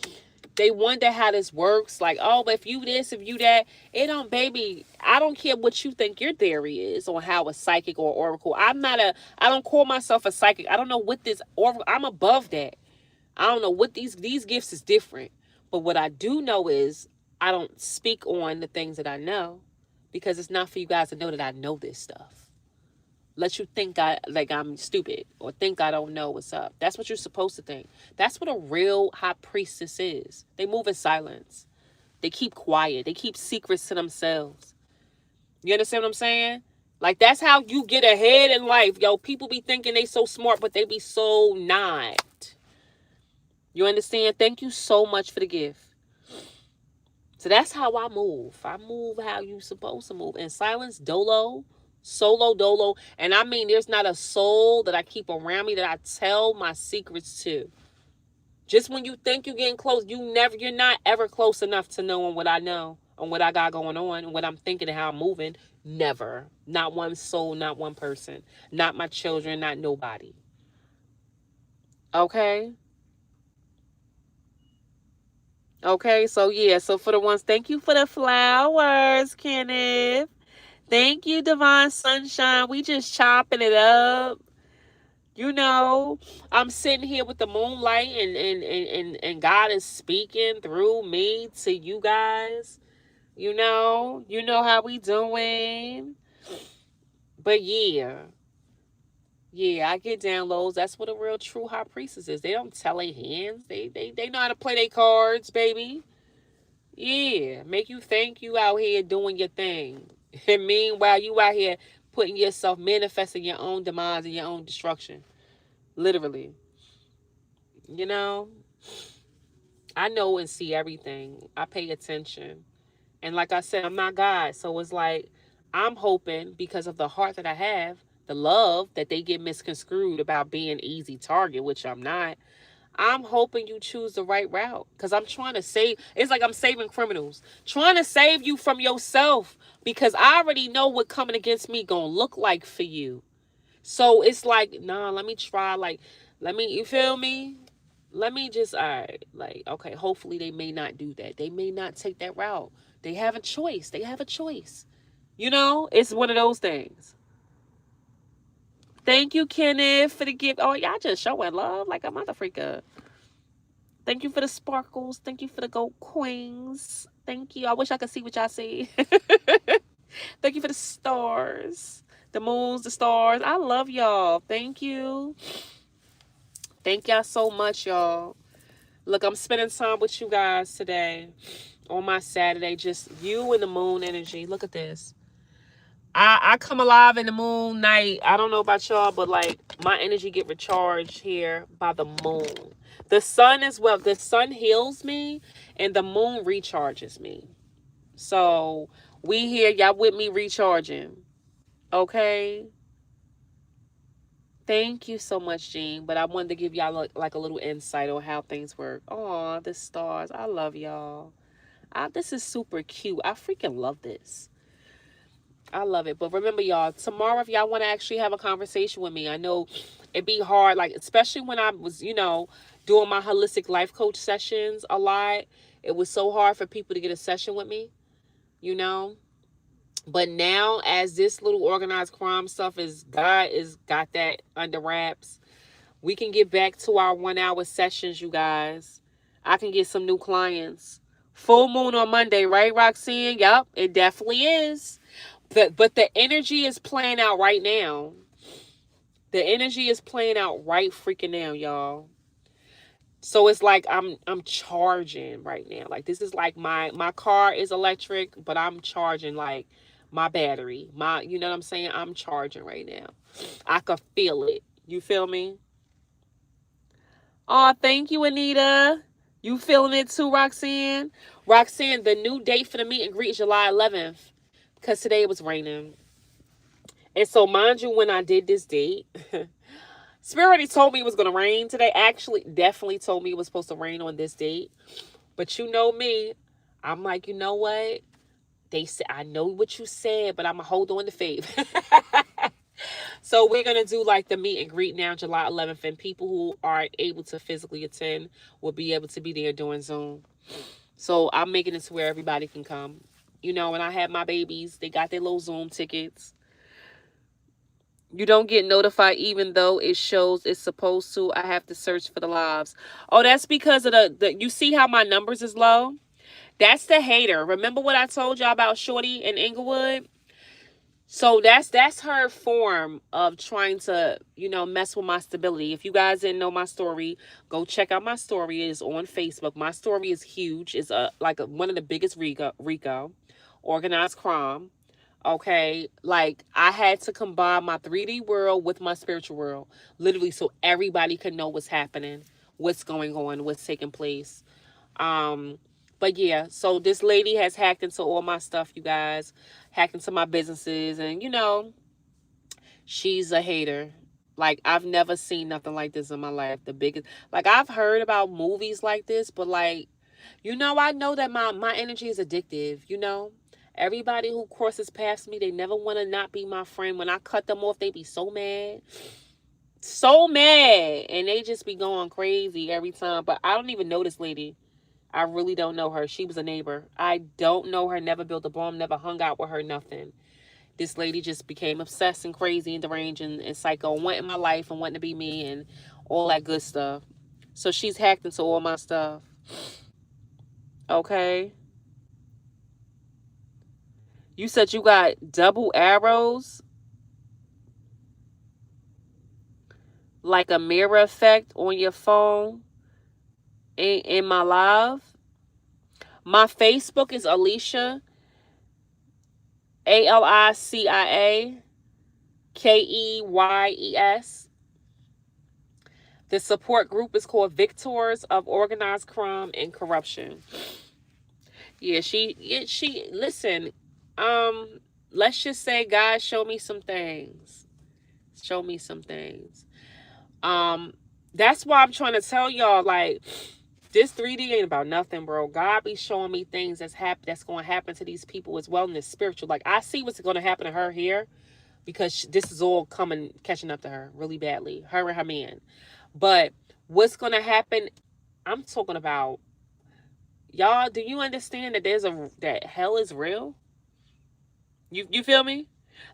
they wonder how this works. Like, oh, but if you this, if you that, it don't, baby. I don't care what you think your theory is on how a psychic or oracle. I don't call myself a psychic. I don't know what this oracle. I'm above that. I don't know what these gifts is different. But what I do know is I don't speak on the things that I know because it's not for you guys to know that I know this stuff. Let you think I'm stupid or think I don't know what's up. That's what you're supposed to think. That's what a real high priestess is. They move in silence. They keep quiet. They keep secrets to themselves. You understand what I'm saying? Like, that's how you get ahead in life. Yo, people be thinking they so smart, but they be so not. You understand? Thank you so much for the gift. So that's how I move. I move how you supposed to move. In silence, dolo, solo dolo. And I mean, there's not a soul that I keep around me that I tell my secrets to. Just when you think you're getting close, you're not ever close enough to knowing what I know and what I got going on and what I'm thinking and how I'm moving. Never. Not one soul, not one person. Not my children, not nobody. Okay? Okay, so yeah, so for the ones, thank you for the flowers, Kenneth. Thank you, Divine Sunshine. We just chopping it up. You know, I'm sitting here with the moonlight and God is speaking through me to you guys. You know how we doing. But yeah, I get downloads. That's what a real true high priestess is. They don't tell their hands. They know how to play their cards, baby. Yeah, make you think you out here doing your thing. And meanwhile, you out here putting yourself, manifesting your own demise and your own destruction. Literally. You know, I know and see everything. I pay attention. And like I said, I'm not God. So it's like, I'm hoping because of the heart that I have, the love that they get misconstrued about being easy target, which I'm not. I'm hoping you choose the right route because I'm trying to save. It's like I'm saving criminals, trying to save you from yourself because I already know what coming against me gonna look like for you. So it's like, nah, let me try. Like, you feel me? Let me just, all right, like, okay, hopefully they may not do that. They may not take that route. They have a choice. They have a choice. You know, it's one of those things. Thank you, Kenneth, for the gift. Oh, y'all just showing love like a mother freaker. Thank you for the sparkles. Thank you for the gold coins. Thank you. I wish I could see what y'all see. Thank you for the stars, the moons, the stars. I love y'all. Thank you. Thank y'all so much, y'all. Look, I'm spending time with you guys today on my Saturday. Just you and the moon energy. Look at this. I come alive in the moon night. I don't know about y'all, but like my energy get recharged here by the moon. The sun as well. The sun heals me and the moon recharges me. So we here, y'all with me recharging. Okay. Thank you so much, Jean. But I wanted to give y'all like a little insight on how things work. Oh, the stars. I love y'all. This is super cute. I freaking love this. I love it. But remember, y'all, tomorrow, if y'all want to actually have a conversation with me, I know it'd be hard, like, especially when I was, doing my holistic life coach sessions a lot. It was so hard for people to get a session with me, you know. But now, as this little organized crime stuff God is got that under wraps, we can get back to our 1 hour sessions, you guys. I can get some new clients. Full moon on Monday, right, Roxanne? Yep, it definitely is. But the energy is playing out right now. The energy is playing out right freaking now, y'all. So it's like I'm charging right now. Like this is like my car is electric, but I'm charging like my battery. You know what I'm saying? I'm charging right now. I could feel it. You feel me? Oh, thank you, Anita. You feeling it too, Roxanne? Roxanne, the new date for the meet and greet is July 11th. Because today it was raining. And so, mind you, when I did this date, Spirit already told me it was going to rain today. Actually, definitely told me it was supposed to rain on this date. But you know me. I'm like, you know what? They said, I know what you said, but I'm going to hold on to faith. So we're going to do like the meet and greet now, July 11th. And people who are able to physically attend will be able to be there doing Zoom. So I'm making it to where everybody can come. You know, and I have my babies. They got their little Zoom tickets. You don't get notified even though it shows it's supposed to. I have to search for the lives. Oh, that's because of you see how my numbers is low? That's the hater. Remember what I told y'all about Shorty in Inglewood? So that's her form of trying to, mess with my stability. If you guys didn't know my story, go check out my story. It is on Facebook. My story is huge. It's one of the biggest RICO, organized crime. Okay, like I had to combine my 3D world with my spiritual world, literally, so everybody could know what's happening, what's going on, what's taking place. Um, but yeah, so this lady has hacked into all my stuff, you guys, hacked into my businesses, and she's a hater. Like I've never seen nothing like this in my life. The biggest, like I've heard about movies like this, but like, I know that my energy is addictive. Everybody who crosses past me, they never want to not be my friend. When I cut them off, they be so mad, and they just be going crazy every time. But I don't even know this lady. I really don't know her. She was a neighbor. I don't know her, never built a bomb, never hung out with her, nothing. This lady just became obsessed and crazy and deranged and psycho and wanting my life and wanting to be me and all that good stuff. So she's hacked into all my stuff. Okay. You said you got double arrows, like a mirror effect on your phone in my live. My Facebook is Alicia, ALICIA KEYES. The support group is called Victors of Organized Crime and Corruption. Yeah, she listen, let's just say God show me some things. Show me some things. That's why I'm trying to tell y'all, like, this 3D ain't about nothing, bro. God be showing me things that's going to happen to these people as well in the spiritual. Like, I see what's going to happen to her here because this is all catching up to her really badly. Her and her man. But what's going to happen, I'm talking about, y'all, do you understand that that hell is real? You feel me?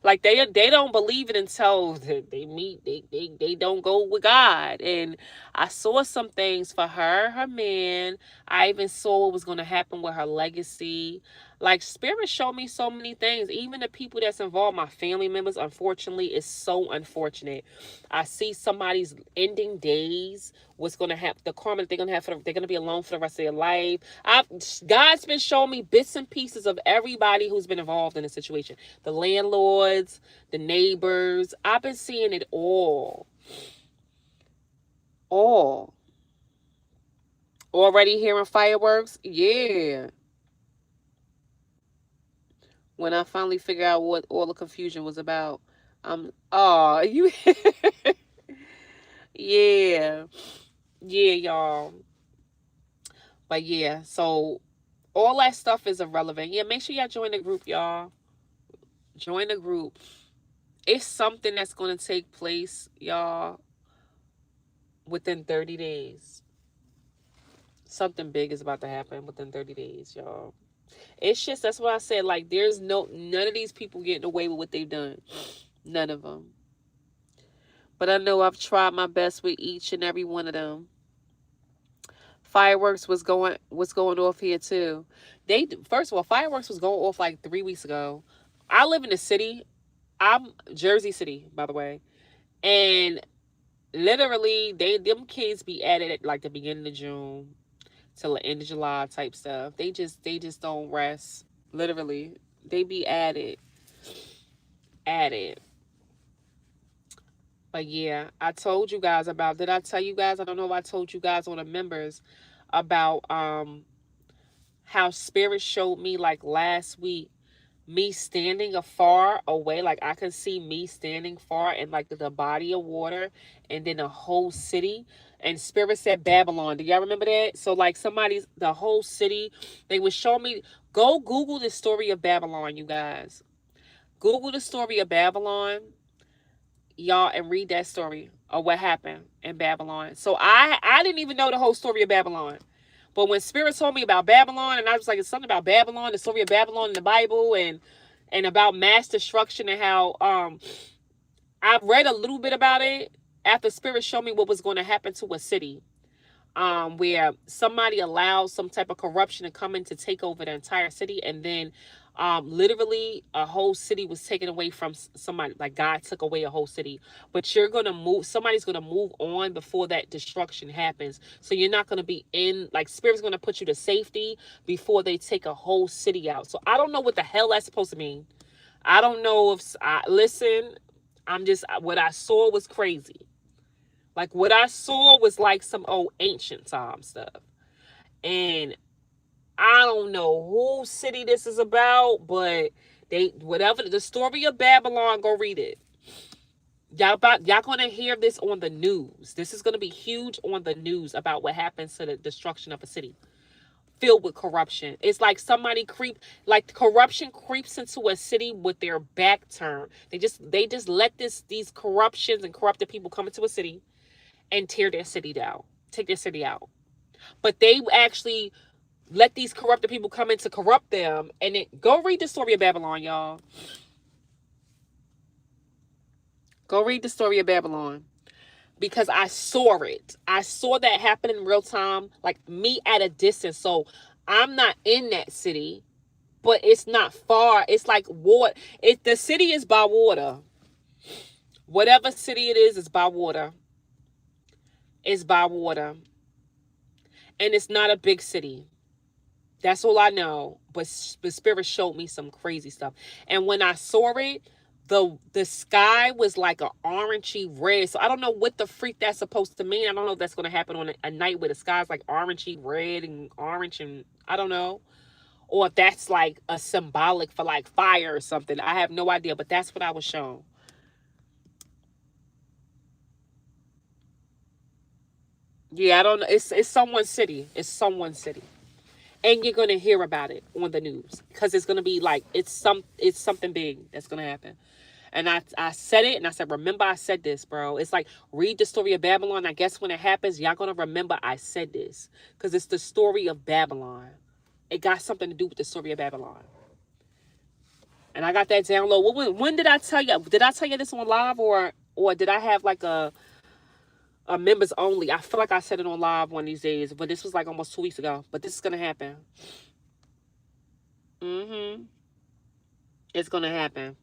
Like they don't believe it until they meet they don't go with God. And I saw some things for her man. I even saw what was going to happen with her legacy. Like spirit showed me so many things. Even the people that's involved, my family members, unfortunately, is so unfortunate. I see somebody's ending days. What's going to happen? The karma that they're going to have they're going to be alone for the rest of their life. God's been showing me bits and pieces of everybody who's been involved in the situation. The landlords, the neighbors. I've been seeing it all. All. Already hearing fireworks? Yeah. When I finally figure out what all the confusion was about. Oh, you yeah. Yeah, y'all. But yeah, so all that stuff is irrelevant. Yeah, make sure y'all join the group, y'all. Join the group. It's something that's going to take place, y'all, within 30 days. Something big is about to happen within 30 days, y'all. It's just, that's what I said. Like, none of these people getting away with what they've done. None of them. But I know I've tried my best with each and every one of them. Fireworks was going off here too. First of all, fireworks was going off like 3 weeks ago. I live in the city. I'm Jersey City, by the way. And literally them kids be at it at like the beginning of June till the end of July type stuff. They just don't rest. Literally. They be at it. At it. But yeah, I told you guys about, did I tell you guys? I don't know if I told you guys on the members about how spirit showed me like last week, me standing afar away. Like I could see me standing far in like the body of water and then the whole city. And spirit said Babylon. Do y'all remember that? So like the whole city, they would show me, go Google the story of Babylon, you guys. Google the story of Babylon, y'all, and read that story of what happened in Babylon. So I didn't even know the whole story of Babylon. But when Spirit told me about Babylon, and I was like, it's something about Babylon, the story of Babylon in the Bible, and about mass destruction, and how I read a little bit about it after Spirit showed me what was going to happen to a city. where somebody allows some type of corruption to come in to take over the entire city, and then literally a whole city was taken away from somebody. Like God took away a whole city, but you're gonna move, somebody's gonna move on before that destruction happens. So you're not gonna be in, like, spirit's gonna put you to safety before they take a whole city out. So I don't know what the hell that's supposed to mean. I don't know if listen, I'm just, what I saw was crazy. Like, what I saw was like some old ancient time stuff. And I don't know whose city this is about, but they, whatever the story of Babylon, go read it. Y'all gonna hear this on the news. This is gonna be huge on the news about what happens to the destruction of a city filled with corruption. It's like somebody like corruption creeps into a city with their back turned. They just let these corruptions and corrupted people come into a city and tear their city down, take their city out. But they actually let these corrupted people come in to corrupt them. And go read the story of Babylon, y'all. Go read the story of Babylon. Because I saw it. I saw that happen in real time, like me at a distance. So I'm not in that city, but it's not far. It's like water. The city is by water. Whatever city it is by water. It's by water. And it's not a big city. That's all I know. But the Spirit showed me some crazy stuff. And when I saw it, the sky was like an orangey red. So I don't know what the freak that's supposed to mean. I don't know if that's going to happen on a night where the sky's like orangey red and orange, and I don't know. Or if that's like a symbolic for like fire or something. I have no idea, but that's what I was shown. Yeah, I don't know. It's someone's city. It's someone's city. And you're gonna hear about it on the news because it's gonna be like it's something big that's gonna happen. And I said it, and I said, remember I said this, bro. It's like, read the story of Babylon. I guess when it happens, y'all gonna remember I said this because it's the story of Babylon. It got something to do with the story of Babylon. And I got that download. When did I tell you? Did I tell you this on live, or did I have like a members only? I feel like I said it on live one of these days, but this was like almost 2 weeks ago. But this is gonna happen. It's gonna happen.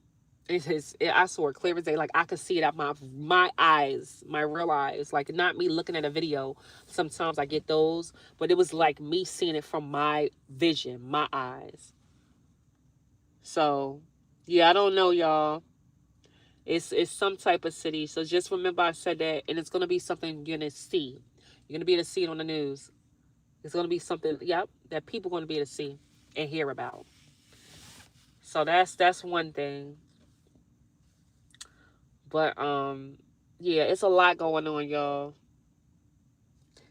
I saw it clear as day. Like I could see it out my eyes, my real eyes. Like not me looking at a video. Sometimes I get those, but it was like me seeing it from my vision, my eyes. So, yeah, I don't know, y'all. It's some type of city. So just remember I said that, and it's gonna be something you're gonna see. You're gonna be able to see it on the news. It's gonna be something, yep, that people are gonna be able to see and hear about. So that's one thing. But yeah, it's a lot going on, y'all.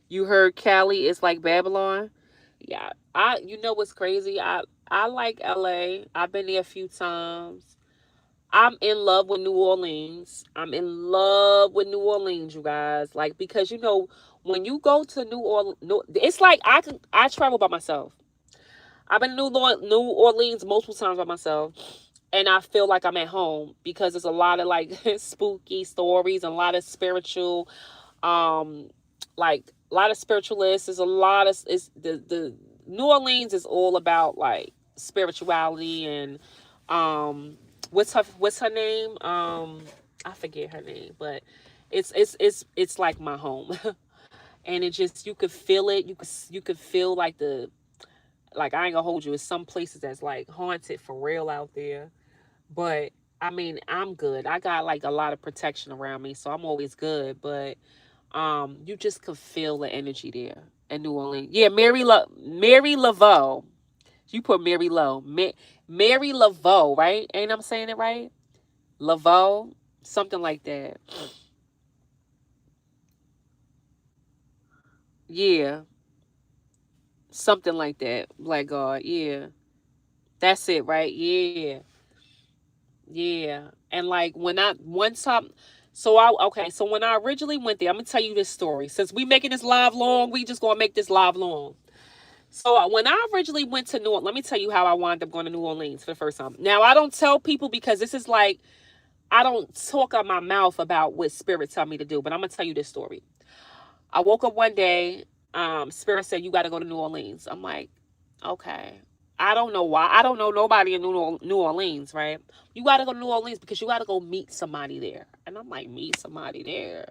You heard Cali is like Babylon? Yeah. You know what's crazy? I like LA. I've been there a few times. I'm in love with New Orleans. I'm in love with New Orleans, you guys. Like, because you know, when you go to New Orleans, it's like I travel by myself. I've been to New Orleans multiple times by myself. And I feel like I'm at home because there's a lot of like spooky stories and a lot of spiritual, like a lot of spiritualists. There's a lot of, it's the New Orleans is all about like spirituality and, what's her name? I forget her name, but it's like my home. And it just, you could feel it. You could feel like like I ain't gonna hold you. It's some places that's like haunted for real out there. But I mean, I'm good. I got like a lot of protection around me, so I'm always good. But you just could feel the energy there in New Orleans. Yeah, Mary Laveau. You put Mary Lowe. Mary Laveau, right? Ain't I'm saying it right? Laveau, something like that. Yeah, something like that. Black God. Yeah, that's it, right? Yeah. Yeah. And like when I one time so when I originally went there, I'm gonna tell you this story. Since we making this live long, we just gonna make this live long. So when I originally went to New Orleans, let me tell you how I wound up going to New Orleans for the first time. Now I don't tell people because this is like I don't talk out my mouth about what spirit tell me to do, but I'm gonna tell you this story. I woke up one day Spirit said, you got to go to New Orleans. I'm like, okay. I don't know why. I don't know nobody in New Orleans, right? You got to go to New Orleans because you got to go meet somebody there. And I'm like, meet somebody there?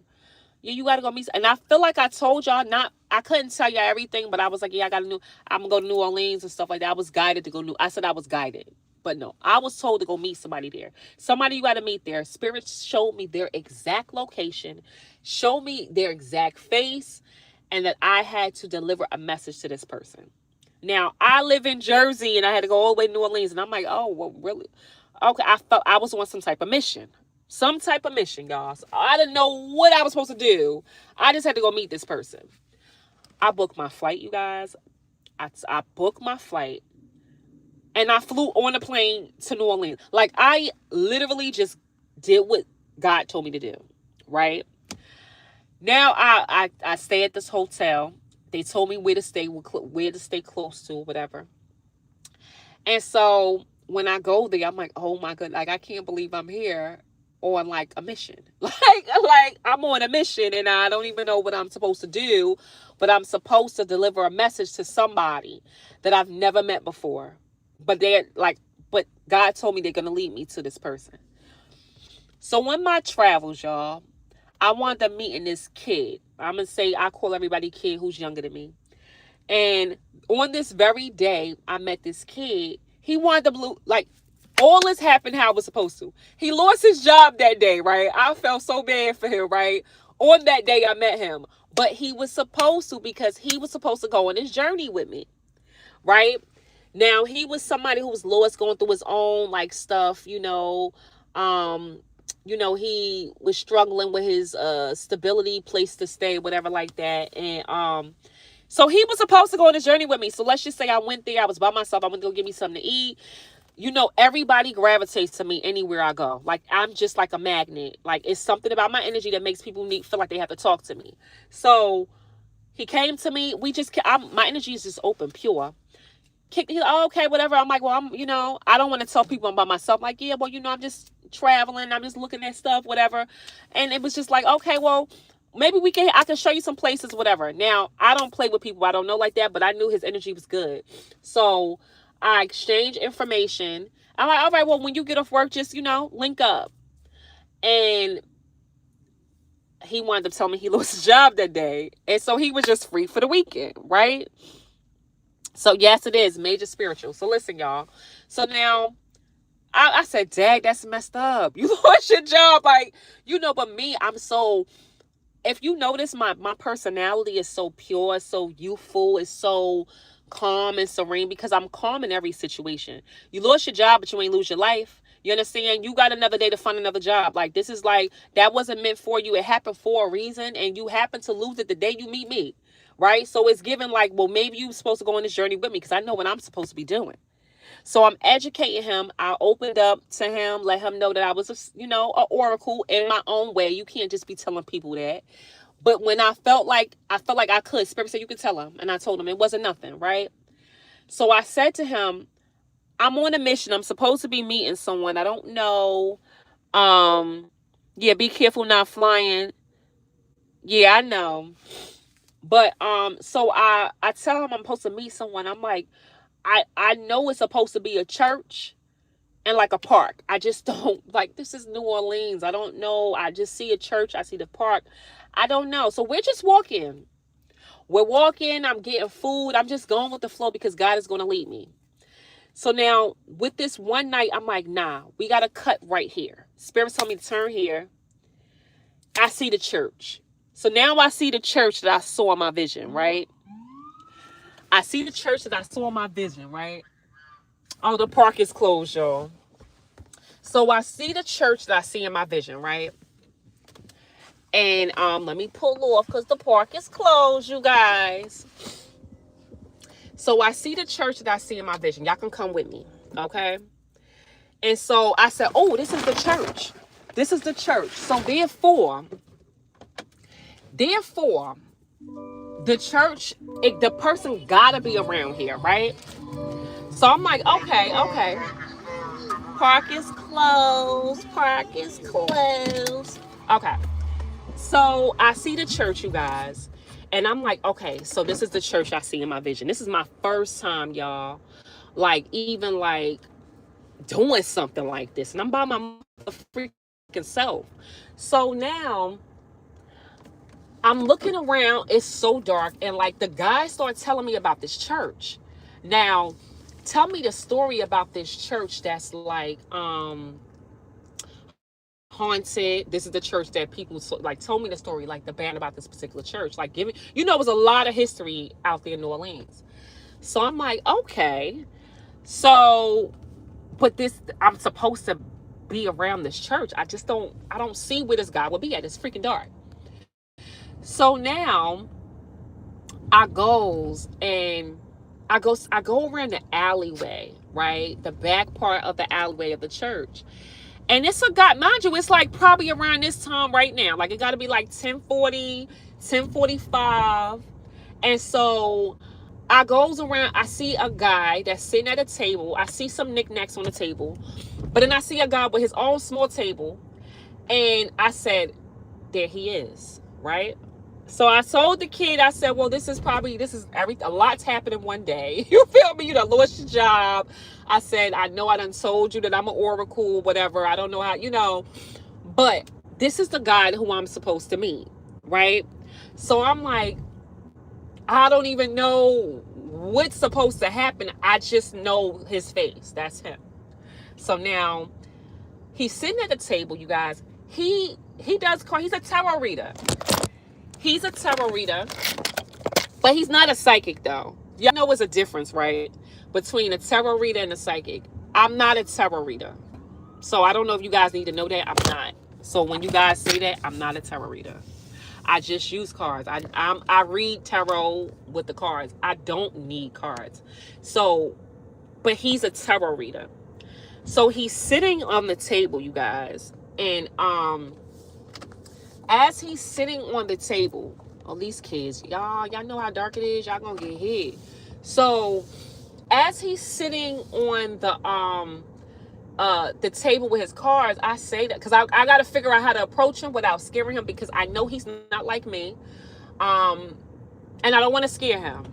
Yeah, you got to go meet. And I feel like I told y'all I couldn't tell y'all everything, but I was like, yeah, I'm going to go to New Orleans and stuff like that. I was guided to go I said I was guided. But no, I was told to go meet somebody there. Somebody you got to meet there. Spirit showed me their exact location, showed me their exact face, and that I had to deliver a message to this person. Now, I live in Jersey, and I had to go all the way to New Orleans, and I'm like, oh, well, really? Okay, I felt I was on some type of mission. Some type of mission, y'all. So I didn't know what I was supposed to do. I just had to go meet this person. I booked my flight, you guys. I booked my flight. And I flew on a plane to New Orleans. Like, I literally just did what God told me to do, right? Now, I stay at this hotel. They told me where to stay close to, whatever. And so, when I go there, I'm like, oh my God, like, I can't believe I'm here on, like, a mission. Like, I'm on a mission, and I don't even know what I'm supposed to do, but I'm supposed to deliver a message to somebody that I've never met before. But God told me they're going to lead me to this person. So when my travels, y'all, I wound up meeting this kid. I'm going to say, I call everybody kid who's younger than me. And on this very day, I met this kid. He wound up, like, all this happened how it was supposed to. He lost his job that day, right? I felt so bad for him, right? On that day, I met him. But he was supposed to, because he was supposed to go on his journey with me, right? Now, he was somebody who was lost, going through his own, like, stuff, he was struggling with his stability, place to stay, whatever like that. And so he was supposed to go on this journey with me. So let's just say I went there, I was by myself, I went to go get me something to eat. Everybody gravitates to me anywhere I go. Like, I'm just like a magnet. Like, it's something about my energy that makes people feel like they have to talk to me. So he came to me. My energy is just open, pure. Okay, whatever. I'm like, well, I don't want to tell people I'm by myself. Like, yeah, well, I'm just traveling. I'm just looking at stuff, whatever. And it was just like, okay, well, maybe I can show you some places, whatever. Now, I don't play with people I don't know like that, but I knew his energy was good. So I exchanged information. I'm like, all right, well, when you get off work, just, link up. And he wanted to tell me he lost his job that day. And so he was just free for the weekend, right? So, yes, it is major spiritual. So, listen, y'all. So, now, I said, dang, that's messed up. You lost your job. Like, but me, I'm so, if you notice, my personality is so pure, so youthful, it's so calm and serene, because I'm calm in every situation. You lost your job, but you ain't lose your life. You understand? You got another day to find another job. Like, this is like, that wasn't meant for you. It happened for a reason, and you happen to lose it the day you meet me. Right? So it's given like, well, maybe you're supposed to go on this journey with me, because I know what I'm supposed to be doing. So I'm educating him. I opened up to him, let him know that I was, an oracle in my own way. You can't just be telling people that. But when I felt like I could, Spirit said, you could tell him. And I told him it wasn't nothing, right? So I said to him, I'm on a mission. I'm supposed to be meeting someone. I don't know. Yeah, be careful not flying. Yeah, I know. But so I tell him I'm supposed to meet someone. I'm like, I know it's supposed to be a church and like a park. I just don't, like, this is New Orleans. I don't know. I just see a church. I see the park. I don't know. So we're just walking. We're walking. I'm getting food. I'm just going with the flow, because God is going to lead me. So now with this one night, I'm like, nah, we got to cut right here. Spirit told me to turn here. I see the church. So now I see the church that I saw in my vision, right? I see the church that I saw in my vision, right? Oh, the park is closed, y'all. So I see the church that I see in my vision, right? And let me pull off because the park is closed, you guys. So I see the church that I see in my vision. Y'all can come with me, okay? And so I said, oh, this is the church. This is the church. So therefore, the church, the person gotta be around here, right? So I'm like, okay. Park is closed. Okay. So I see the church, you guys. And I'm like, okay, so this is the church I see in my vision. This is my first time, y'all, like even like doing something like this. And I'm by my freaking self. So now I'm looking around. It's so dark. And like the guy started telling me about this church. Now, tell me the story about this church that's like haunted. This is the church that people like told me the story, like the band about this particular church. Like giving, you know, it was a lot of history out there in New Orleans. So I'm like, okay. So, but this, I'm supposed to be around this church. I don't see where this guy would be at. It's freaking dark. So now I goes and I go around the alleyway, right? The back part of the alleyway of the church. And it's a guy, mind you, it's like probably around this time right now. Like it got to be like 10:40, 10:45. And so I goes around, I see a guy that's sitting at a table. I see some knickknacks on the table. But then I see a guy with his own small table. And I said, there he is, right? So I told the kid, I said, well, this is a lot's happening one day. You feel me? You done lost your job. I said, I know I done told you that I'm an oracle, whatever. I don't know how, but this is the guy who I'm supposed to meet, right? So I'm like, I don't even know what's supposed to happen. I just know his face. That's him. So now he's sitting at the table, you guys. He's a tarot reader. He's a tarot reader, but he's not a psychic though. Y'all know there's a difference, right? Between a tarot reader and a psychic. I'm not a tarot reader. So I don't know if you guys need to know that. I'm not. So when you guys say that, I'm not a tarot reader. I just use cards. I read tarot with the cards. I don't need cards. So, but he's a tarot reader. So he's sitting on the table, you guys. And as he's sitting on the table, all these kids, y'all know how dark it is. Y'all gonna get hit. So as he's sitting on the table with his cards, I say that because I got to figure out how to approach him without scaring him, because I know he's not like me, and I don't want to scare him.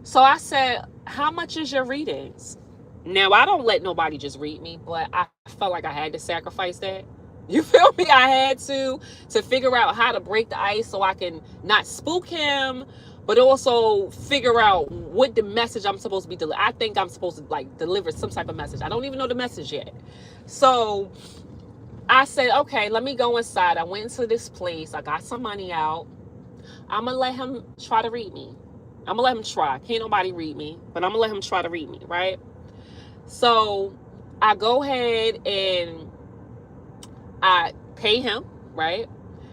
So I said, how much is your readings? Now, I don't let nobody just read me, but I felt like I had to sacrifice that. You feel me? I had to figure out how to break the ice so I can not spook him, but also figure out what the message I'm supposed to be delivering. I think I'm supposed to like deliver some type of message. I don't even know the message yet. So I said, okay, let me go inside. I went into this place. I got some money out. I'm going to let him try to read me. I'm going to let him try. Can't nobody read me, but I'm going to let him try to read me, right? So I go ahead and I pay him, right?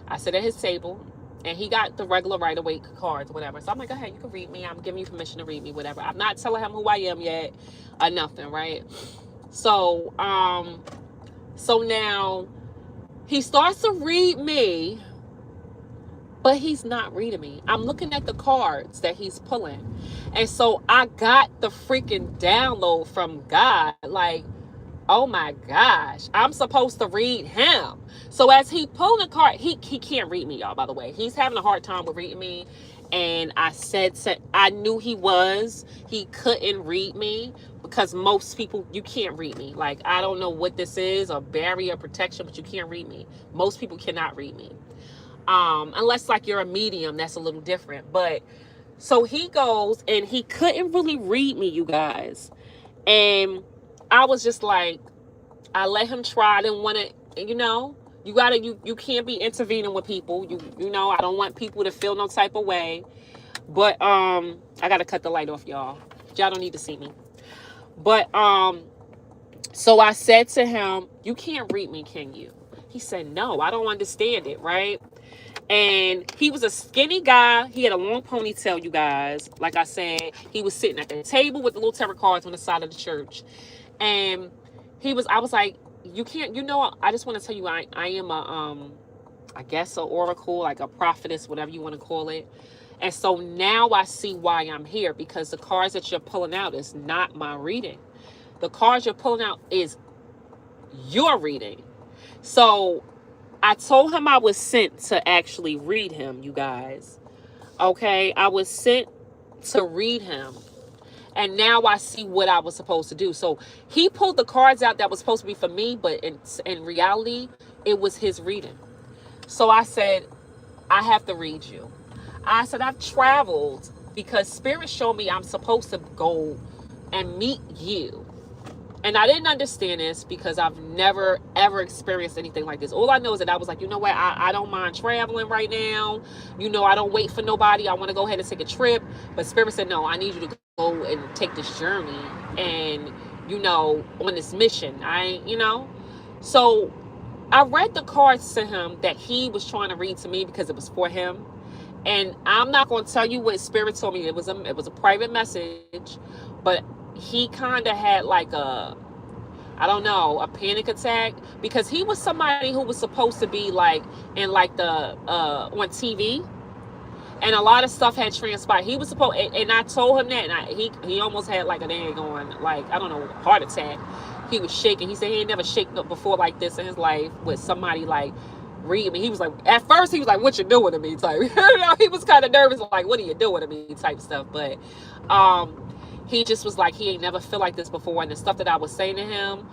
I sit at his table, and he got the regular right-of-way cards, whatever. So I'm like, go ahead, you can read me. I'm giving you permission to read me, whatever. I'm not telling him who I am yet or nothing, right? So, so now he starts to read me, but he's not reading me. I'm looking at the cards that he's pulling. And so I got the freaking download from God, like, oh my gosh, I'm supposed to read him. So as he pulled the card, he can't read me, y'all, by the way. He's having a hard time with reading me. And I knew he couldn't read me, because most people, you can't read me. Like, I don't know what this is, a barrier protection, but you can't read me. Most people cannot read me. Unless like you're a medium, that's a little different. But so he goes and he couldn't really read me, you guys. And I was just like, I let him try. I didn't want to, you can't be intervening with people. I don't want people to feel no type of way. But I got to cut the light off, y'all. Y'all don't need to see me. But so I said to him, you can't read me, can you? He said, no, I don't understand it, right? And he was a skinny guy. He had a long ponytail, you guys. Like I said, he was sitting at the table with the little tarot cards on the side of the church. And I was like, you can't, I just want to tell you, I am I guess an oracle, like a prophetess, whatever you want to call it. And so now I see why I'm here, because the cards that you're pulling out is not my reading. The cards you're pulling out is your reading. So I told him I was sent to actually read him, you guys. Okay, I was sent to read him. And now I see what I was supposed to do. So he pulled the cards out that was supposed to be for me, but in reality, it was his reading. So I said, I have to read you. I said, I've traveled because Spirit showed me I'm supposed to go and meet you. And I didn't understand this because I've never, ever experienced anything like this. All I know is that I was like, you know what? I don't mind traveling right now. You know, I don't wait for nobody. I want to go ahead and take a trip. But Spirit said, no, I need you to go and take this journey and, you know, on this mission. So I read the cards to him that he was trying to read to me because it was for him. And I'm not going to tell you what Spirit told me. It was a private message, but he kind of had like I don't know, a panic attack because he was somebody who was supposed to be like in like the on TV, and a lot of stuff had transpired. He was supposed, and I told him that, and he almost had like a dang on, like, I don't know, heart attack. He was shaking. He said he ain't never shaken up before like this in his life with somebody like read me. He was like, at first he was like, what you doing to me type. He was kind of nervous, like, what are you doing to me type stuff. But he just was like, he ain't never felt like this before. And the stuff that I was saying to him,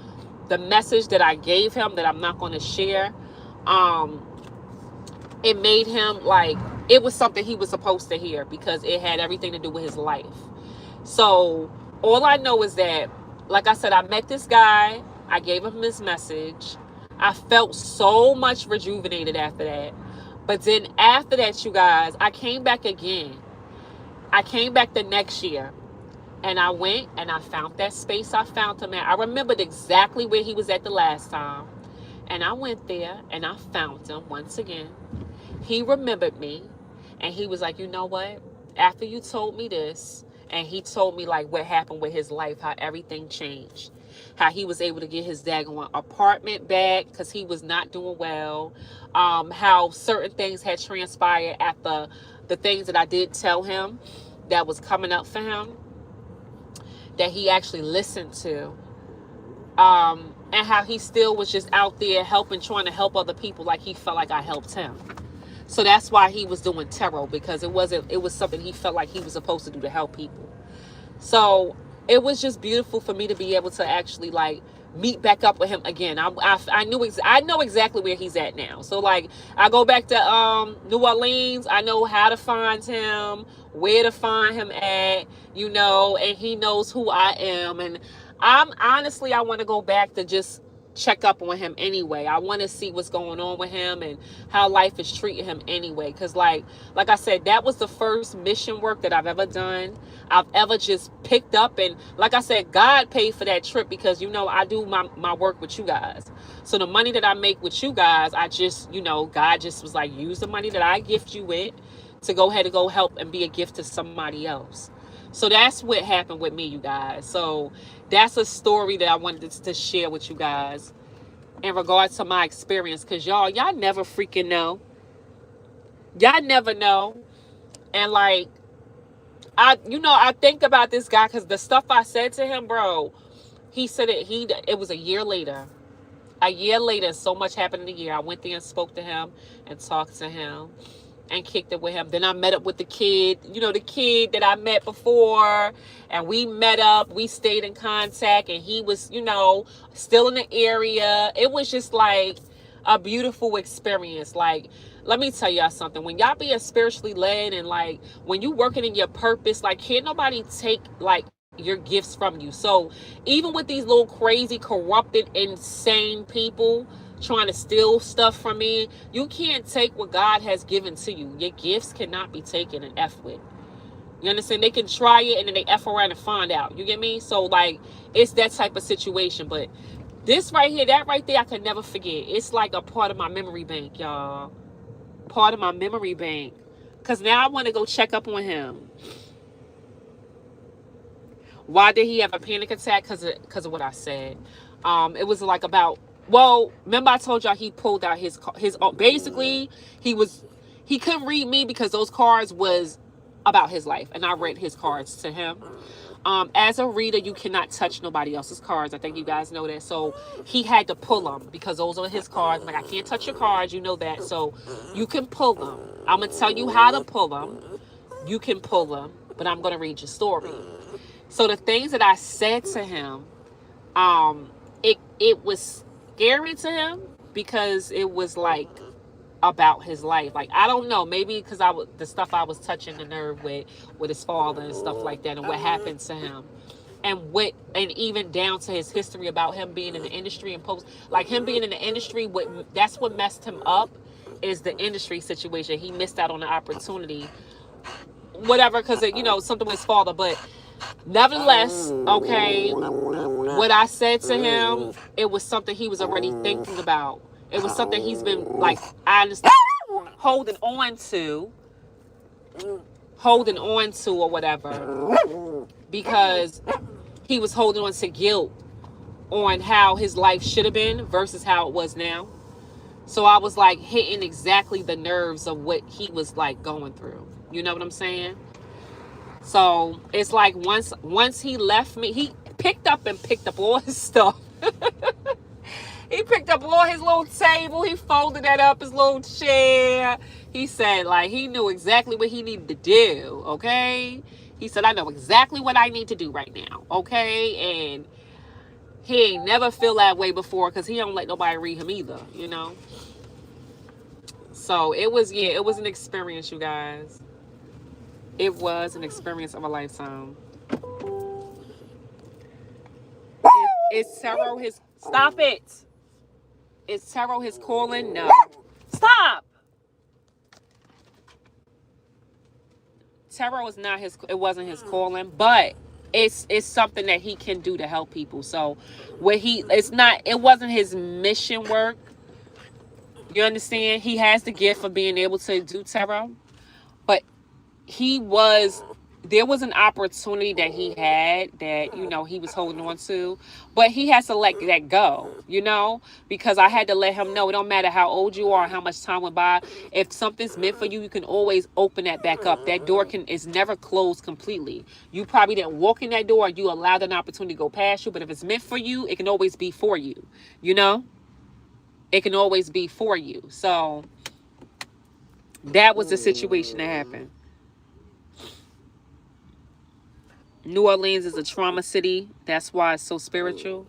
the message that I gave him that I'm not going to share, it made him like, it was something he was supposed to hear because it had everything to do with his life. So all I know is that, like I said, I met this guy. I gave him his message. I felt so much rejuvenated after that. But then after that, you guys, I came back again. I came back the next year. And I went and I found that space I found him at. I remembered exactly where he was at the last time. And I went there and I found him once again. He remembered me. And he was like, you know what? After you told me this, and he told me like what happened with his life, how everything changed. How he was able to get his daggone apartment back because he was not doing well. How certain things had transpired after the things that I did tell him that was coming up for him, that he actually listened to. And how he still was just out there helping, trying to help other people like he felt like I helped him. So that's why he was doing tarot, because it was something he felt like he was supposed to do to help people. So it was just beautiful for me to be able to actually like meet back up with him again. I know exactly where he's at now. So like I go back to New Orleans. I know how to find him, where to find him at, you know, and he knows who I am. And I want to go back to just check up on him anyway. I want to see what's going on with him and how life is treating him anyway. Because like I said, that was the first mission work that I've ever done. I've ever just picked up. And like I said, God paid for that trip because, you know, I do my work with you guys. So the money that I make with you guys, I just, you know, God just was like, use the money that I gift you with to go ahead and go help and be a gift to somebody else. So that's what happened with me, you guys. So that's a story that I wanted to share with you guys in regards to my experience. Because y'all never freaking know. Y'all never know. And like, I think about this guy because the stuff I said to him, bro, he said it was a year later. A year later, so much happened in a year. I went there and spoke to him and talked to him and kicked it with him. Then I met up with the kid, the kid that I met before, and we met up. We stayed in contact, and he was, still in the area. It was just like a beautiful experience. Like, let me tell y'all something. When y'all being spiritually led and like when you working in your purpose, like can't nobody take like your gifts from you. So even with these little crazy, corrupted, insane people trying to steal stuff from me, you can't take what God has given to you. Your gifts cannot be taken and F with. You understand? They can try it and then they F around and find out. You get me? So like it's that type of situation. But this right here, that right there, I can never forget. It's like a part of my memory bank, y'all. Part of my memory bank. Because now I want to go check up on him. Why did he have a panic attack? Because of what I said. It was like about, remember I told y'all he pulled out his basically he couldn't read me because those cards was about his life, and I read his cards to him. As a reader, you cannot touch nobody else's cards. I think you guys know that. So he had to pull them because those are his cards. Like, I can't touch your cards, you know that. So you can pull them. I'm gonna tell you how to pull them You can pull them, but I'm going to read your story. So the things that I said to him, it was scary to him because it was like about his life. Like, I don't know, maybe because the stuff I was touching the nerve with his father and stuff like that, and what happened to him, and even down to his history about him being in the industry and post, like him being in the industry. That's what messed him up, is the industry situation. He missed out on the opportunity, whatever, because something with his father. But nevertheless, okay, what I said to him, it was something he was already thinking about. It was something he's been, like, I understand, holding on to or whatever, because he was holding on to guilt on how his life should have been versus how it was now. So I was like hitting exactly the nerves of what he was like going through. You know what I'm saying? So it's like once he left me, he picked up all his stuff. He picked up all his little table. He folded that up, his little chair. He said, like, he knew exactly what he needed to do, okay? He said, I know exactly what I need to do right now, okay? And he ain't never feel that way before because he don't let nobody read him either, So it was an experience, you guys. It was an experience of a lifetime. Is tarot his... Stop it! Is tarot his calling? No. Stop! Tarot is not his... It wasn't his calling, but it's something that he can do to help people. So it wasn't his mission work. You understand? He has the gift of being able to do tarot, but there was an opportunity that he had that, he was holding on to, but he has to let that go, because I had to let him know it don't matter how old you are, how much time went by. If something's meant for you, you can always open that back up. That door is never closed completely. You probably didn't walk in that door, you allowed an opportunity to go past you, but if it's meant for you, it can always be for you, It can always be for you. So that was the situation that happened. New Orleans is a trauma city. That's why it's so spiritual.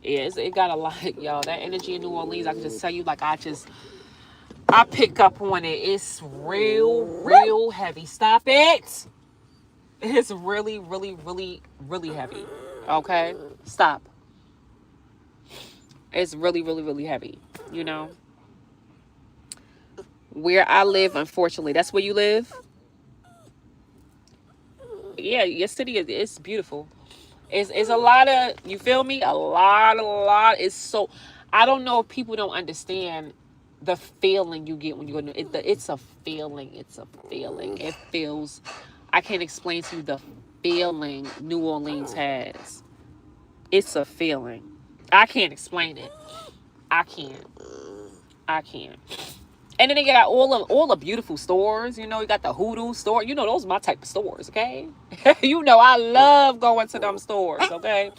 It got a lot, y'all. That energy in New Orleans, I can just tell you, like, I pick up on it. It's real heavy. Stop it. It's really, really, really, really heavy. Okay? Stop. It's really, really, really heavy. Where I live, unfortunately. That's where you live? Yeah, your city it's beautiful. It's a lot of, you feel me? A lot. It's so, I don't know if people don't understand the feeling you get when you go to it's a feeling. It's a feeling. It feels, I can't explain to you the feeling New Orleans has. It's a feeling. I can't explain it. I can't. And then they got all the beautiful stores. You got the Hoodoo store. Those are my type of stores, okay? I love going to them stores, okay?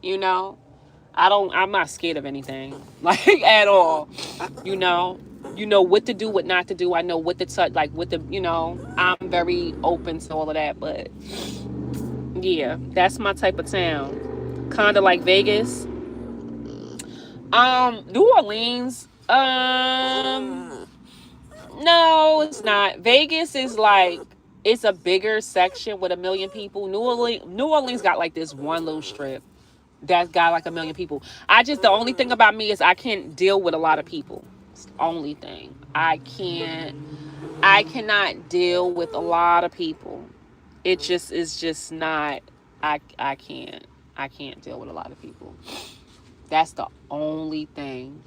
I'm not scared of anything, like, at all. You know what to do, what not to do. I know what to touch, like, I'm very open to all of that. But yeah, that's my type of town. Kind of like Vegas. New Orleans, no, it's not. Vegas is like, it's a bigger section with 1 million people. New Orleans got like this one little strip that's got like 1 million people. The only thing about me is I can't deal with a lot of people. It's the only thing. I cannot deal with a lot of people. It just is just not, I can't deal with a lot of people. That's the only thing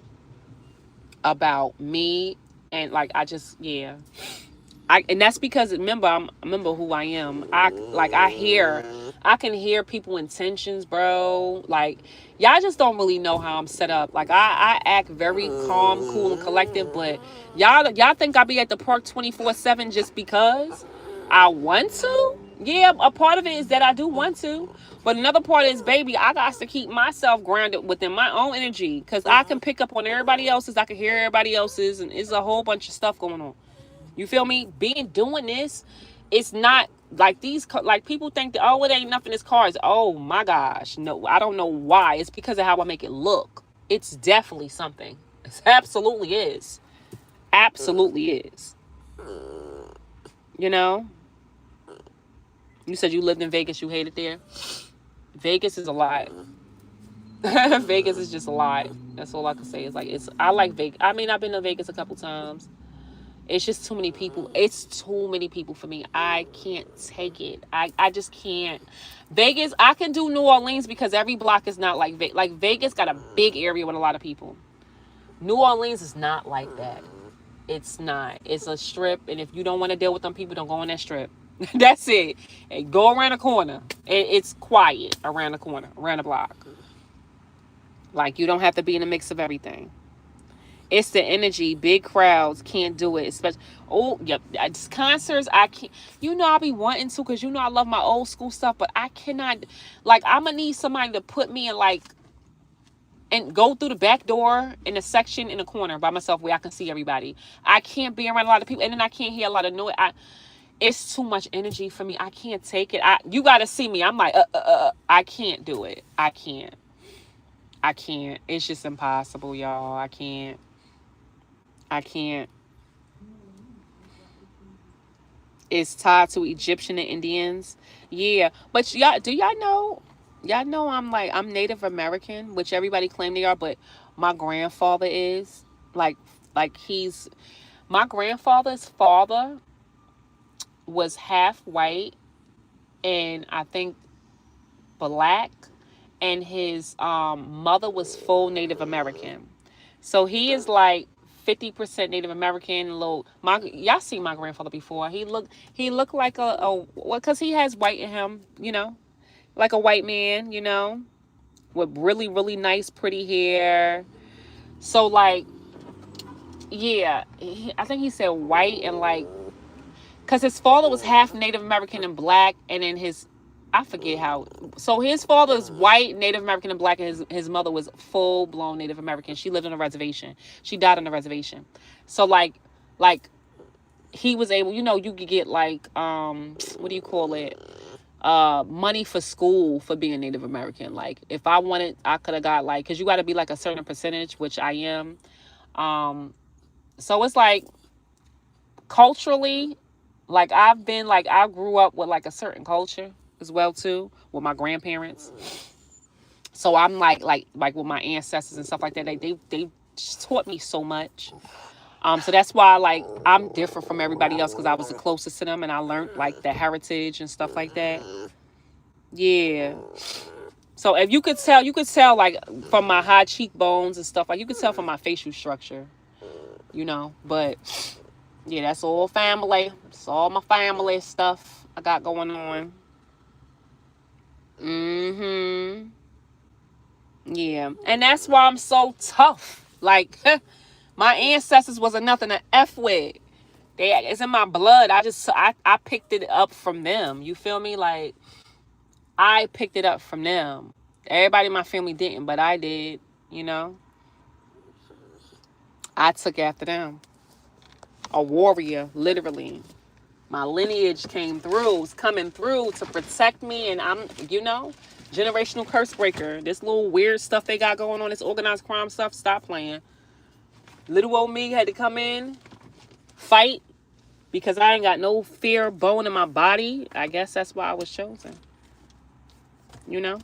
about me. And like, and that's because remember who I am. I can hear people intentions, bro. Like, y'all just don't really know how I'm set up. Like, I act very calm, cool, and collective, but y'all think I be at the park 24/7 just because I want to? Yeah, a part of it is that I do want to. But another part is, baby, I got to keep myself grounded within my own energy. Because I can pick up on everybody else's. I can hear everybody else's. And it's a whole bunch of stuff going on. You feel me? Doing this, it's not like like people think that, oh, it ain't nothing, it's cars. Oh my gosh. No, I don't know why. It's because of how I make it look. It's definitely something. It absolutely is. Absolutely is. You know? You said you lived in Vegas, you hated there. Vegas is a lot. Vegas is just a lot. That's all I can say. Is like I like Vegas. I mean, I've been to Vegas a couple times. It's just too many people. It's too many people for me. I can't take it. I just can't. Vegas, I can do New Orleans because every block is not like Vegas. Like Vegas got a big area with a lot of people. New Orleans is not like that. It's not. It's a strip, and if you don't want to deal with them people, don't go on that strip. That's it. And go around the corner. It's quiet around the corner, around the block. Like, you don't have to be in the mix of everything. It's the energy. Big crowds can't do it. Especially, oh, yep. Concerts, I can't. You know, I'll be wanting to because, you know, I love my old school stuff, but I cannot. Like, I'm going to need somebody to put me in, like, and go through the back door in a section in a corner by myself where I can see everybody. I can't be around a lot of people, and then I can't hear a lot of noise. It's too much energy for me. I can't take it. You got to see me. I'm like, I can't do it. I can't. It's just impossible, y'all. I can't. It's tied to Egyptian and Indians. Yeah. But y'all know? Y'all know I'm Native American, which everybody claim they are, but my grandfather is. Like my grandfather's father was half white and I think black, and his mother was full Native American. So he is like 50% Native American. Y'all seen my grandfather before. He looked like because he has white in him, you know, like a white man, you know, with really, really nice, pretty hair. So like, yeah, I think he said white and like, because his father was half Native American and black, and then I forget how. So his father is white, Native American, and black, and his mother was full blown Native American. She lived on a reservation. She died on a reservation. So like he was able, you know, you could get like what do you call it? Money for school for being Native American. Like if I wanted, I could have got like, because you got to be like a certain percentage, which I am. So it's like culturally, like I grew up with like a certain culture as well too with my grandparents. So I'm like with my ancestors and stuff like that. They taught me so much. So that's why like I'm different from everybody else because I was the closest to them and I learned like the heritage and stuff like that. Yeah. So if you could tell like from my high cheekbones and stuff, like you could tell from my facial structure, you know, but yeah, that's all family. It's all my family stuff I got going on. Yeah. And that's why I'm so tough. Like, my ancestors wasn't nothing to F with. It's in my blood. I picked it up from them. You feel me? Like, I picked it up from them. Everybody in my family didn't, but I did, you know? I took after them. A warrior, literally. My lineage was coming through to protect me, and I'm, you know, generational curse breaker. This little weird stuff they got going on, this organized crime stuff, stop playing. Little old me had to come in, fight, because I ain't got no fear bone in my body. I guess that's why I was chosen. You know?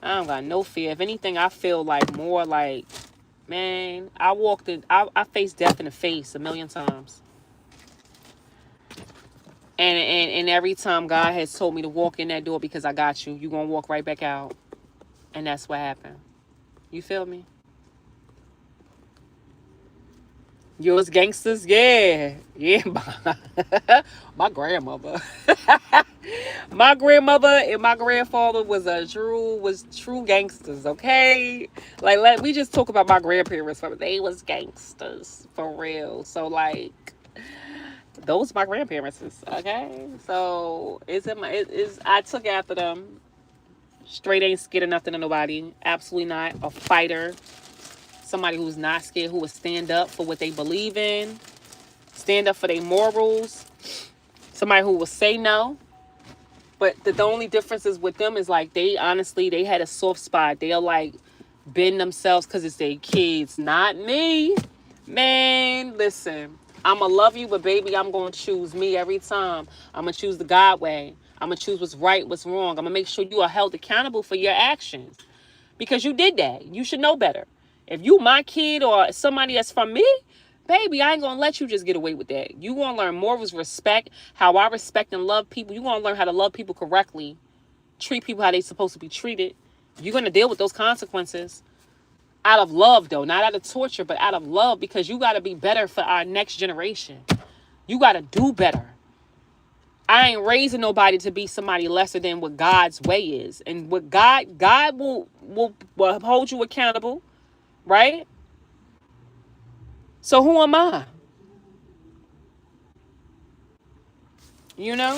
I don't got no fear. If anything, I feel like more like, man, I faced death in the face a million times. And every time God has told me to walk in that door because I got you, you're going to walk right back out. And that's what happened. You feel me? Yours gangsters? Yeah. Yeah. My grandmother. My grandmother and my grandfather was true gangsters, okay? Like, we just talk about my grandparents. They was gangsters, for real. So, like, those are my grandparents, okay? So I took after them. Straight ain't scared of nothing or nobody. Absolutely not. A fighter. somebody who's not scared, who will stand up for what they believe in, stand up for their morals, somebody who will say no. But the only difference is with them is like they honestly, they had a soft spot. They'll like bend themselves because it's their kids, not me. Man, listen, I'ma love you, but baby, I'm gonna choose me every time. I'm gonna choose the God way. I'm gonna choose what's right, what's wrong. I'm gonna make sure you are held accountable for your actions because you did that. You should know better. If you my kid or somebody that's from me, baby, I ain't gonna let you just get away with that. You gonna learn morals, respect, how I respect and love people. You gonna learn how to love people correctly, treat people how they supposed to be treated. You're gonna deal with those consequences. Out of love, though, not out of torture, but out of love, because you got to be better for our next generation. You got to do better. I ain't raising nobody to be somebody lesser than what God's way is. And what God will hold you accountable, right? So who am I? You know?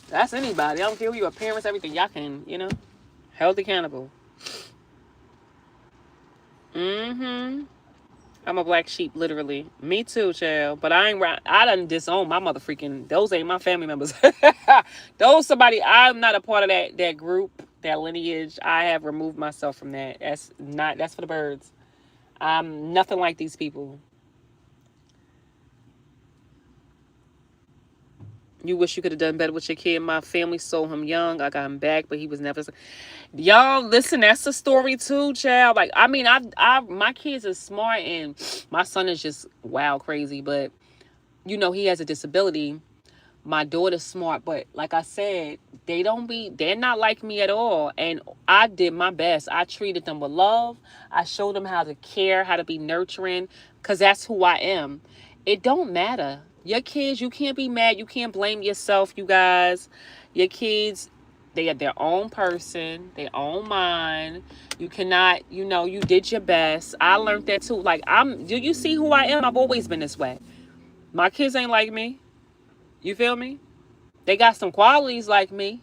That's anybody. I don't care who your parents, everything. Y'all can, held accountable. Mm-hmm. I'm a black sheep, literally. Me too, child. But I done disown my mother freaking. Those ain't my family members. Those somebody. I'm not a part of that group, that lineage. I have removed myself from that. That's for the birds. I'm nothing like these people. You wish you could have done better with your kid. My family sold him young. I got him back, but he was never. Y'all, listen, that's a story too, child. Like, I mean, my kids are smart, and my son is just wild crazy, but he has a disability. My daughter's smart, but like I said, they're not like me at all. And I did my best. I treated them with love. I showed them how to care, how to be nurturing, because that's who I am. It don't matter. Your kids, you can't be mad. You can't blame yourself, you guys. Your kids, they are their own person, their own mind. You cannot, you did your best. I learned that too. Like, do you see who I am? I've always been this way. My kids ain't like me. You feel me? They got some qualities like me,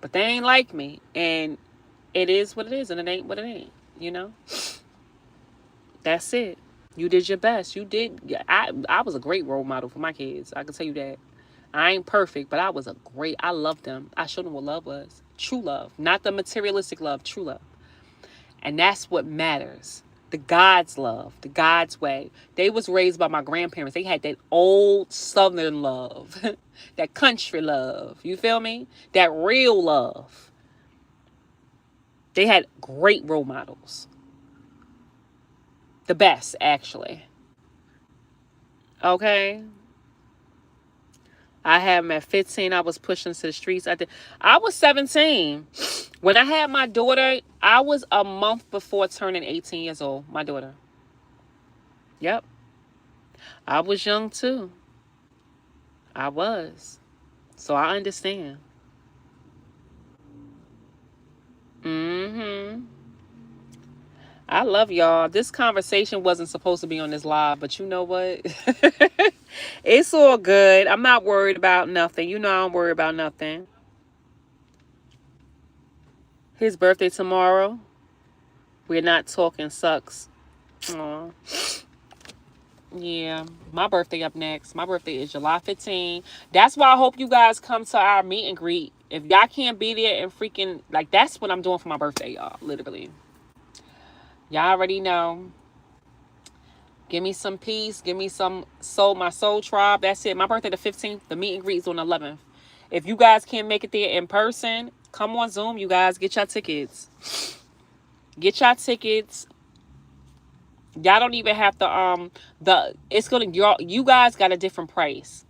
but they ain't like me. And it is what it is, and it ain't what it ain't, That's it. You did your best. You did. I was a great role model for my kids. I can tell you that. I ain't perfect, but I loved them. I showed them what love was. True love. Not the materialistic love, true love. And that's what matters. The God's love, the God's way. They was raised by my grandparents. They had that old Southern love, that country love. You feel me? That real love. They had great role models. The best, actually. Okay? I had them at 15. I was pushing to the streets. I was 17. When I had my daughter, I was a month before turning 18 years old. My daughter. Yep. I was young too. I was. So I understand. Mm-hmm. I love y'all. This conversation wasn't supposed to be on this live, but you know what? It's all good. I'm not worried about nothing. I don't worry about nothing. His birthday tomorrow. We're not talking sucks. Aw. Yeah, my birthday up next. My birthday is July 15th. That's why I hope you guys come to our meet and greet. If y'all can't be there and freaking, like, that's what I'm doing for my birthday, y'all. Literally. Y'all already know. Give me some peace. Give me my soul tribe. That's it. My birthday the 15th. The meet and greet is on the 11th. If you guys can't make it there in person, come on Zoom, you guys. Get your tickets. Get your tickets. Y'all don't even have to you guys got a different price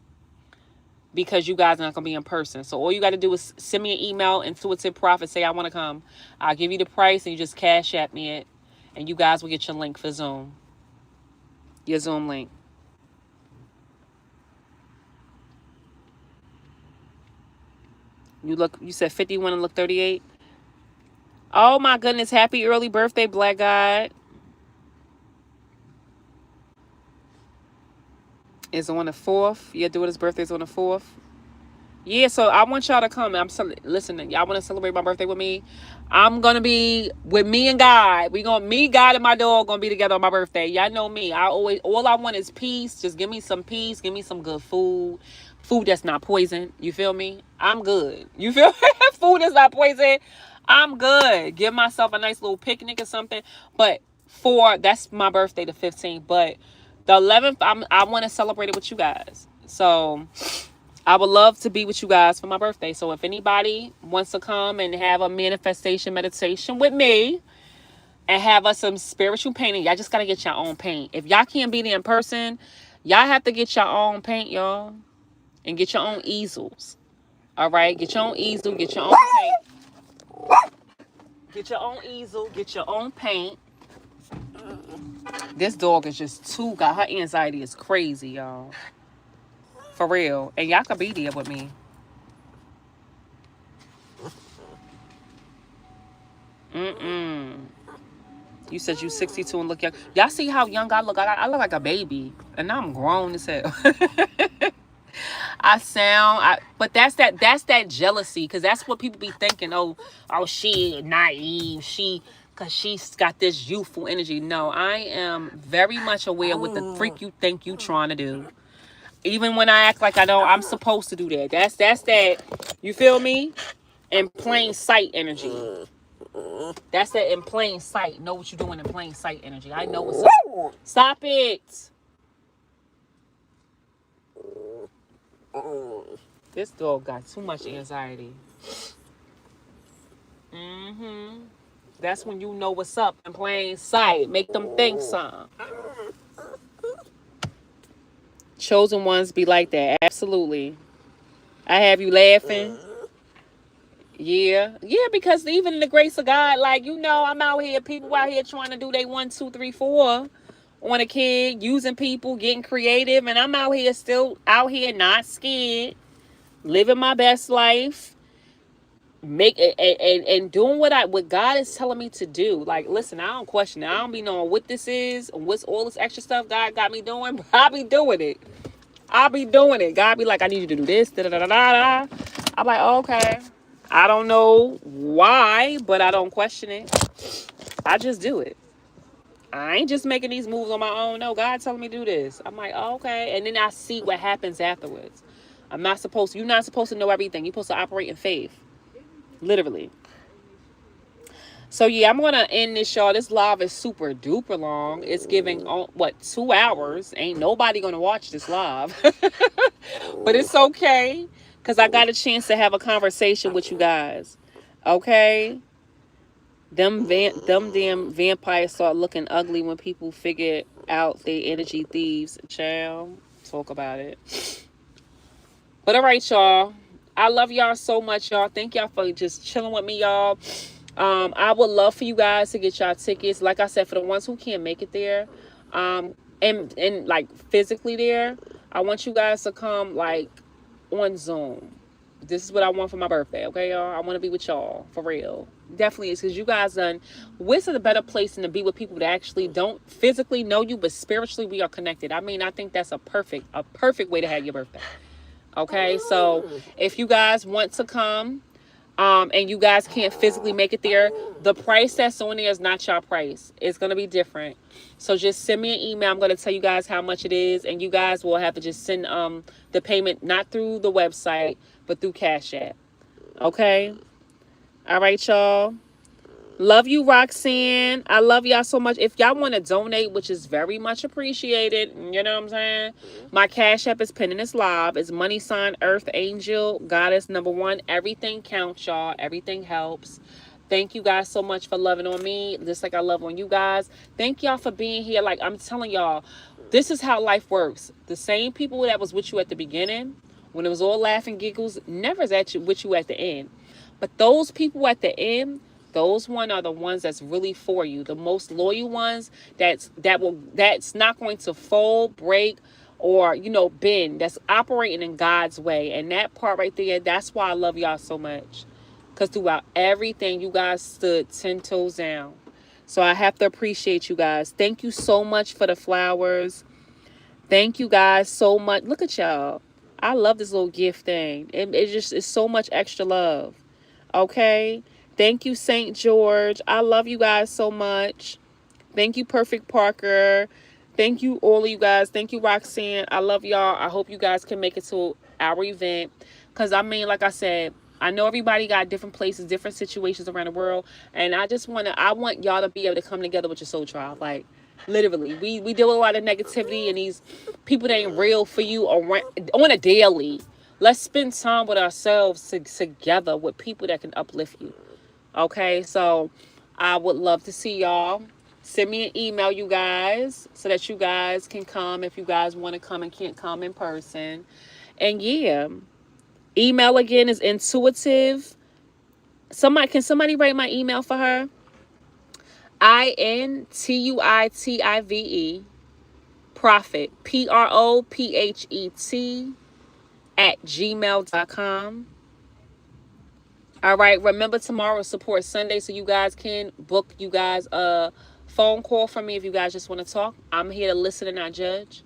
because you guys are not gonna be in person. So all you got to do is send me an email, Intuitive Profit, say I want to come. I'll give you the price and you just cash at me it, and you guys will get your link for Zoom. Your Zoom link. You said 51 and look 38. Oh my goodness, happy early birthday, Black God. Is on the 4th. Your daughter's birthday is on the 4th. Yeah, so I want y'all to come. Listen, y'all want to celebrate my birthday with me? I'm gonna be with me and God. Me, God, and my dog gonna be together on my birthday. Y'all know me. All I want is peace. Just give me some peace. Give me some good food that's not poison. You feel me? I'm good. You feel me? Food that's not poison. I'm good. Give myself a nice little picnic or something. But that's my birthday, the 15th. But the 11th, I want to celebrate it with you guys. So I would love to be with you guys for my birthday. So if anybody wants to come and have a manifestation meditation with me and have us some spiritual painting, y'all just got to get your own paint. If y'all can't be there in person, y'all have to get your own paint, y'all, and get your own easels. All right? Get your own easel, get your own paint. Get your own easel, get your own paint. This dog is just too, got her anxiety is crazy, y'all. For real. And y'all could be there with me. Mm-mm. You said you 62 and look young. Y'all see how young I look? I look like a baby, and now I'm grown as hell. But that's that jealousy, because that's what people be thinking. Oh, she naive. Cause she's got this youthful energy. No, I am very much aware what the freak you think you trying to do. Even when I act like I don't, I'm supposed to do that. That's that. You feel me? In plain sight energy. That's that in plain sight. Know what you're doing in plain sight energy. I know what's up. Stop it. This dog got too much anxiety. That's when you know what's up in plain sight. Make them think something. Chosen ones be like that. Absolutely. I have you laughing. Yeah, because even in the grace of God, like, I'm out here, people out here trying to do they 1, 2, 3, 4 on a kid, using people, getting creative, and I'm out here still not scared, living my best life, and doing what God is telling me to do. Like, listen, I don't question it. I don't be knowing what this is, what's all this extra stuff God got me doing, but I be doing it. God be like, I need you to do this, da da da da da. I'm like, okay. I don't know why, but I don't question it. I just do it. I ain't just making these moves on my own. No, God telling me to do this. I'm like, oh, okay. And then I see what happens afterwards. You're not supposed to know everything. You're supposed to operate in faith. Literally. So yeah, I'm going to end this, y'all. This live is super duper long. It's giving, 2 hours. Ain't nobody going to watch this live. But it's okay, because I got a chance to have a conversation with you guys. Okay? Them damn vampires start looking ugly when people figure out they energy thieves. Child, talk about it. But all right, y'all. I love y'all so much, y'all. Thank y'all for just chilling with me, y'all. I would love for you guys to get y'all tickets. Like I said, for the ones who can't make it there, and like physically there, I want you guys to come like on Zoom. This is what I want for my birthday, okay, y'all? I want to be with y'all, for real. Definitely is, because you guys where's a better place than to be with people that actually don't physically know you, but spiritually we are connected. I mean, I think that's a perfect way to have your birthday. Okay, so if you guys want to come, and you guys can't physically make it there, the price that's on there is not your price. It's going to be different. So just send me an email. I'm going to tell you guys how much it is, and you guys will have to just send the payment not through the website, but through Cash App. Okay? All right, y'all. Love you, Roxanne. I love y'all so much. If y'all want to donate, which is very much appreciated, you know what I'm saying? My Cash App is pinned in this live. It's # Earth Angel Goddess #1. Everything counts, y'all. Everything helps. Thank you guys so much for loving on me, just like I love on you guys. Thank y'all for being here. Like, I'm telling y'all, this is how life works. The same people that was with you at the beginning, when it was all laughing giggles, never is with you at the end. But those people at the end, those are the ones that's really for you. The most loyal ones that's not going to fold, break, or bend. That's operating in God's way. And that part right there, that's why I love y'all so much. Because throughout everything, you guys stood 10 toes down. So I have to appreciate you guys. Thank you so much for the flowers. Thank you guys so much. Look at y'all. I love this little gift thing. It just is so much extra love. Okay. Thank you, St. George. I love you guys so much. Thank you, Perfect Parker. Thank you, all of you guys. Thank you, Roxanne. I love y'all. I hope you guys can make it to our event. Because, I mean, like I said, I know everybody got different places, different situations around the world. And I want y'all to be able to come together with your soul tribe. Like, literally. We deal with a lot of negativity and these people that ain't real for you on a daily. Let's spend time with ourselves together with people that can uplift you. Okay, so I would love to see y'all. Send me an email, you guys, so that you guys can come if you guys want to come and can't come in person. And yeah, email again is intuitive. Somebody write my email for her? INTUITIVE Prophet PROPHET @gmail.com. All right. Remember, tomorrow is Support Sunday, so you guys can book you guys a phone call from me if you guys just want to talk. I'm here to listen and not judge.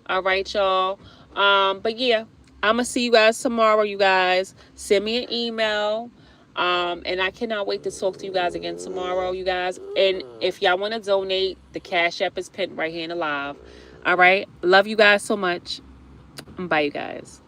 All right, y'all. But yeah, I'm gonna see you guys tomorrow. You guys send me an email. And I cannot wait to talk to you guys again tomorrow, you guys. And if y'all want to donate, the Cash App is pinned right here in the live. All right. Love you guys so much. Bye, you guys.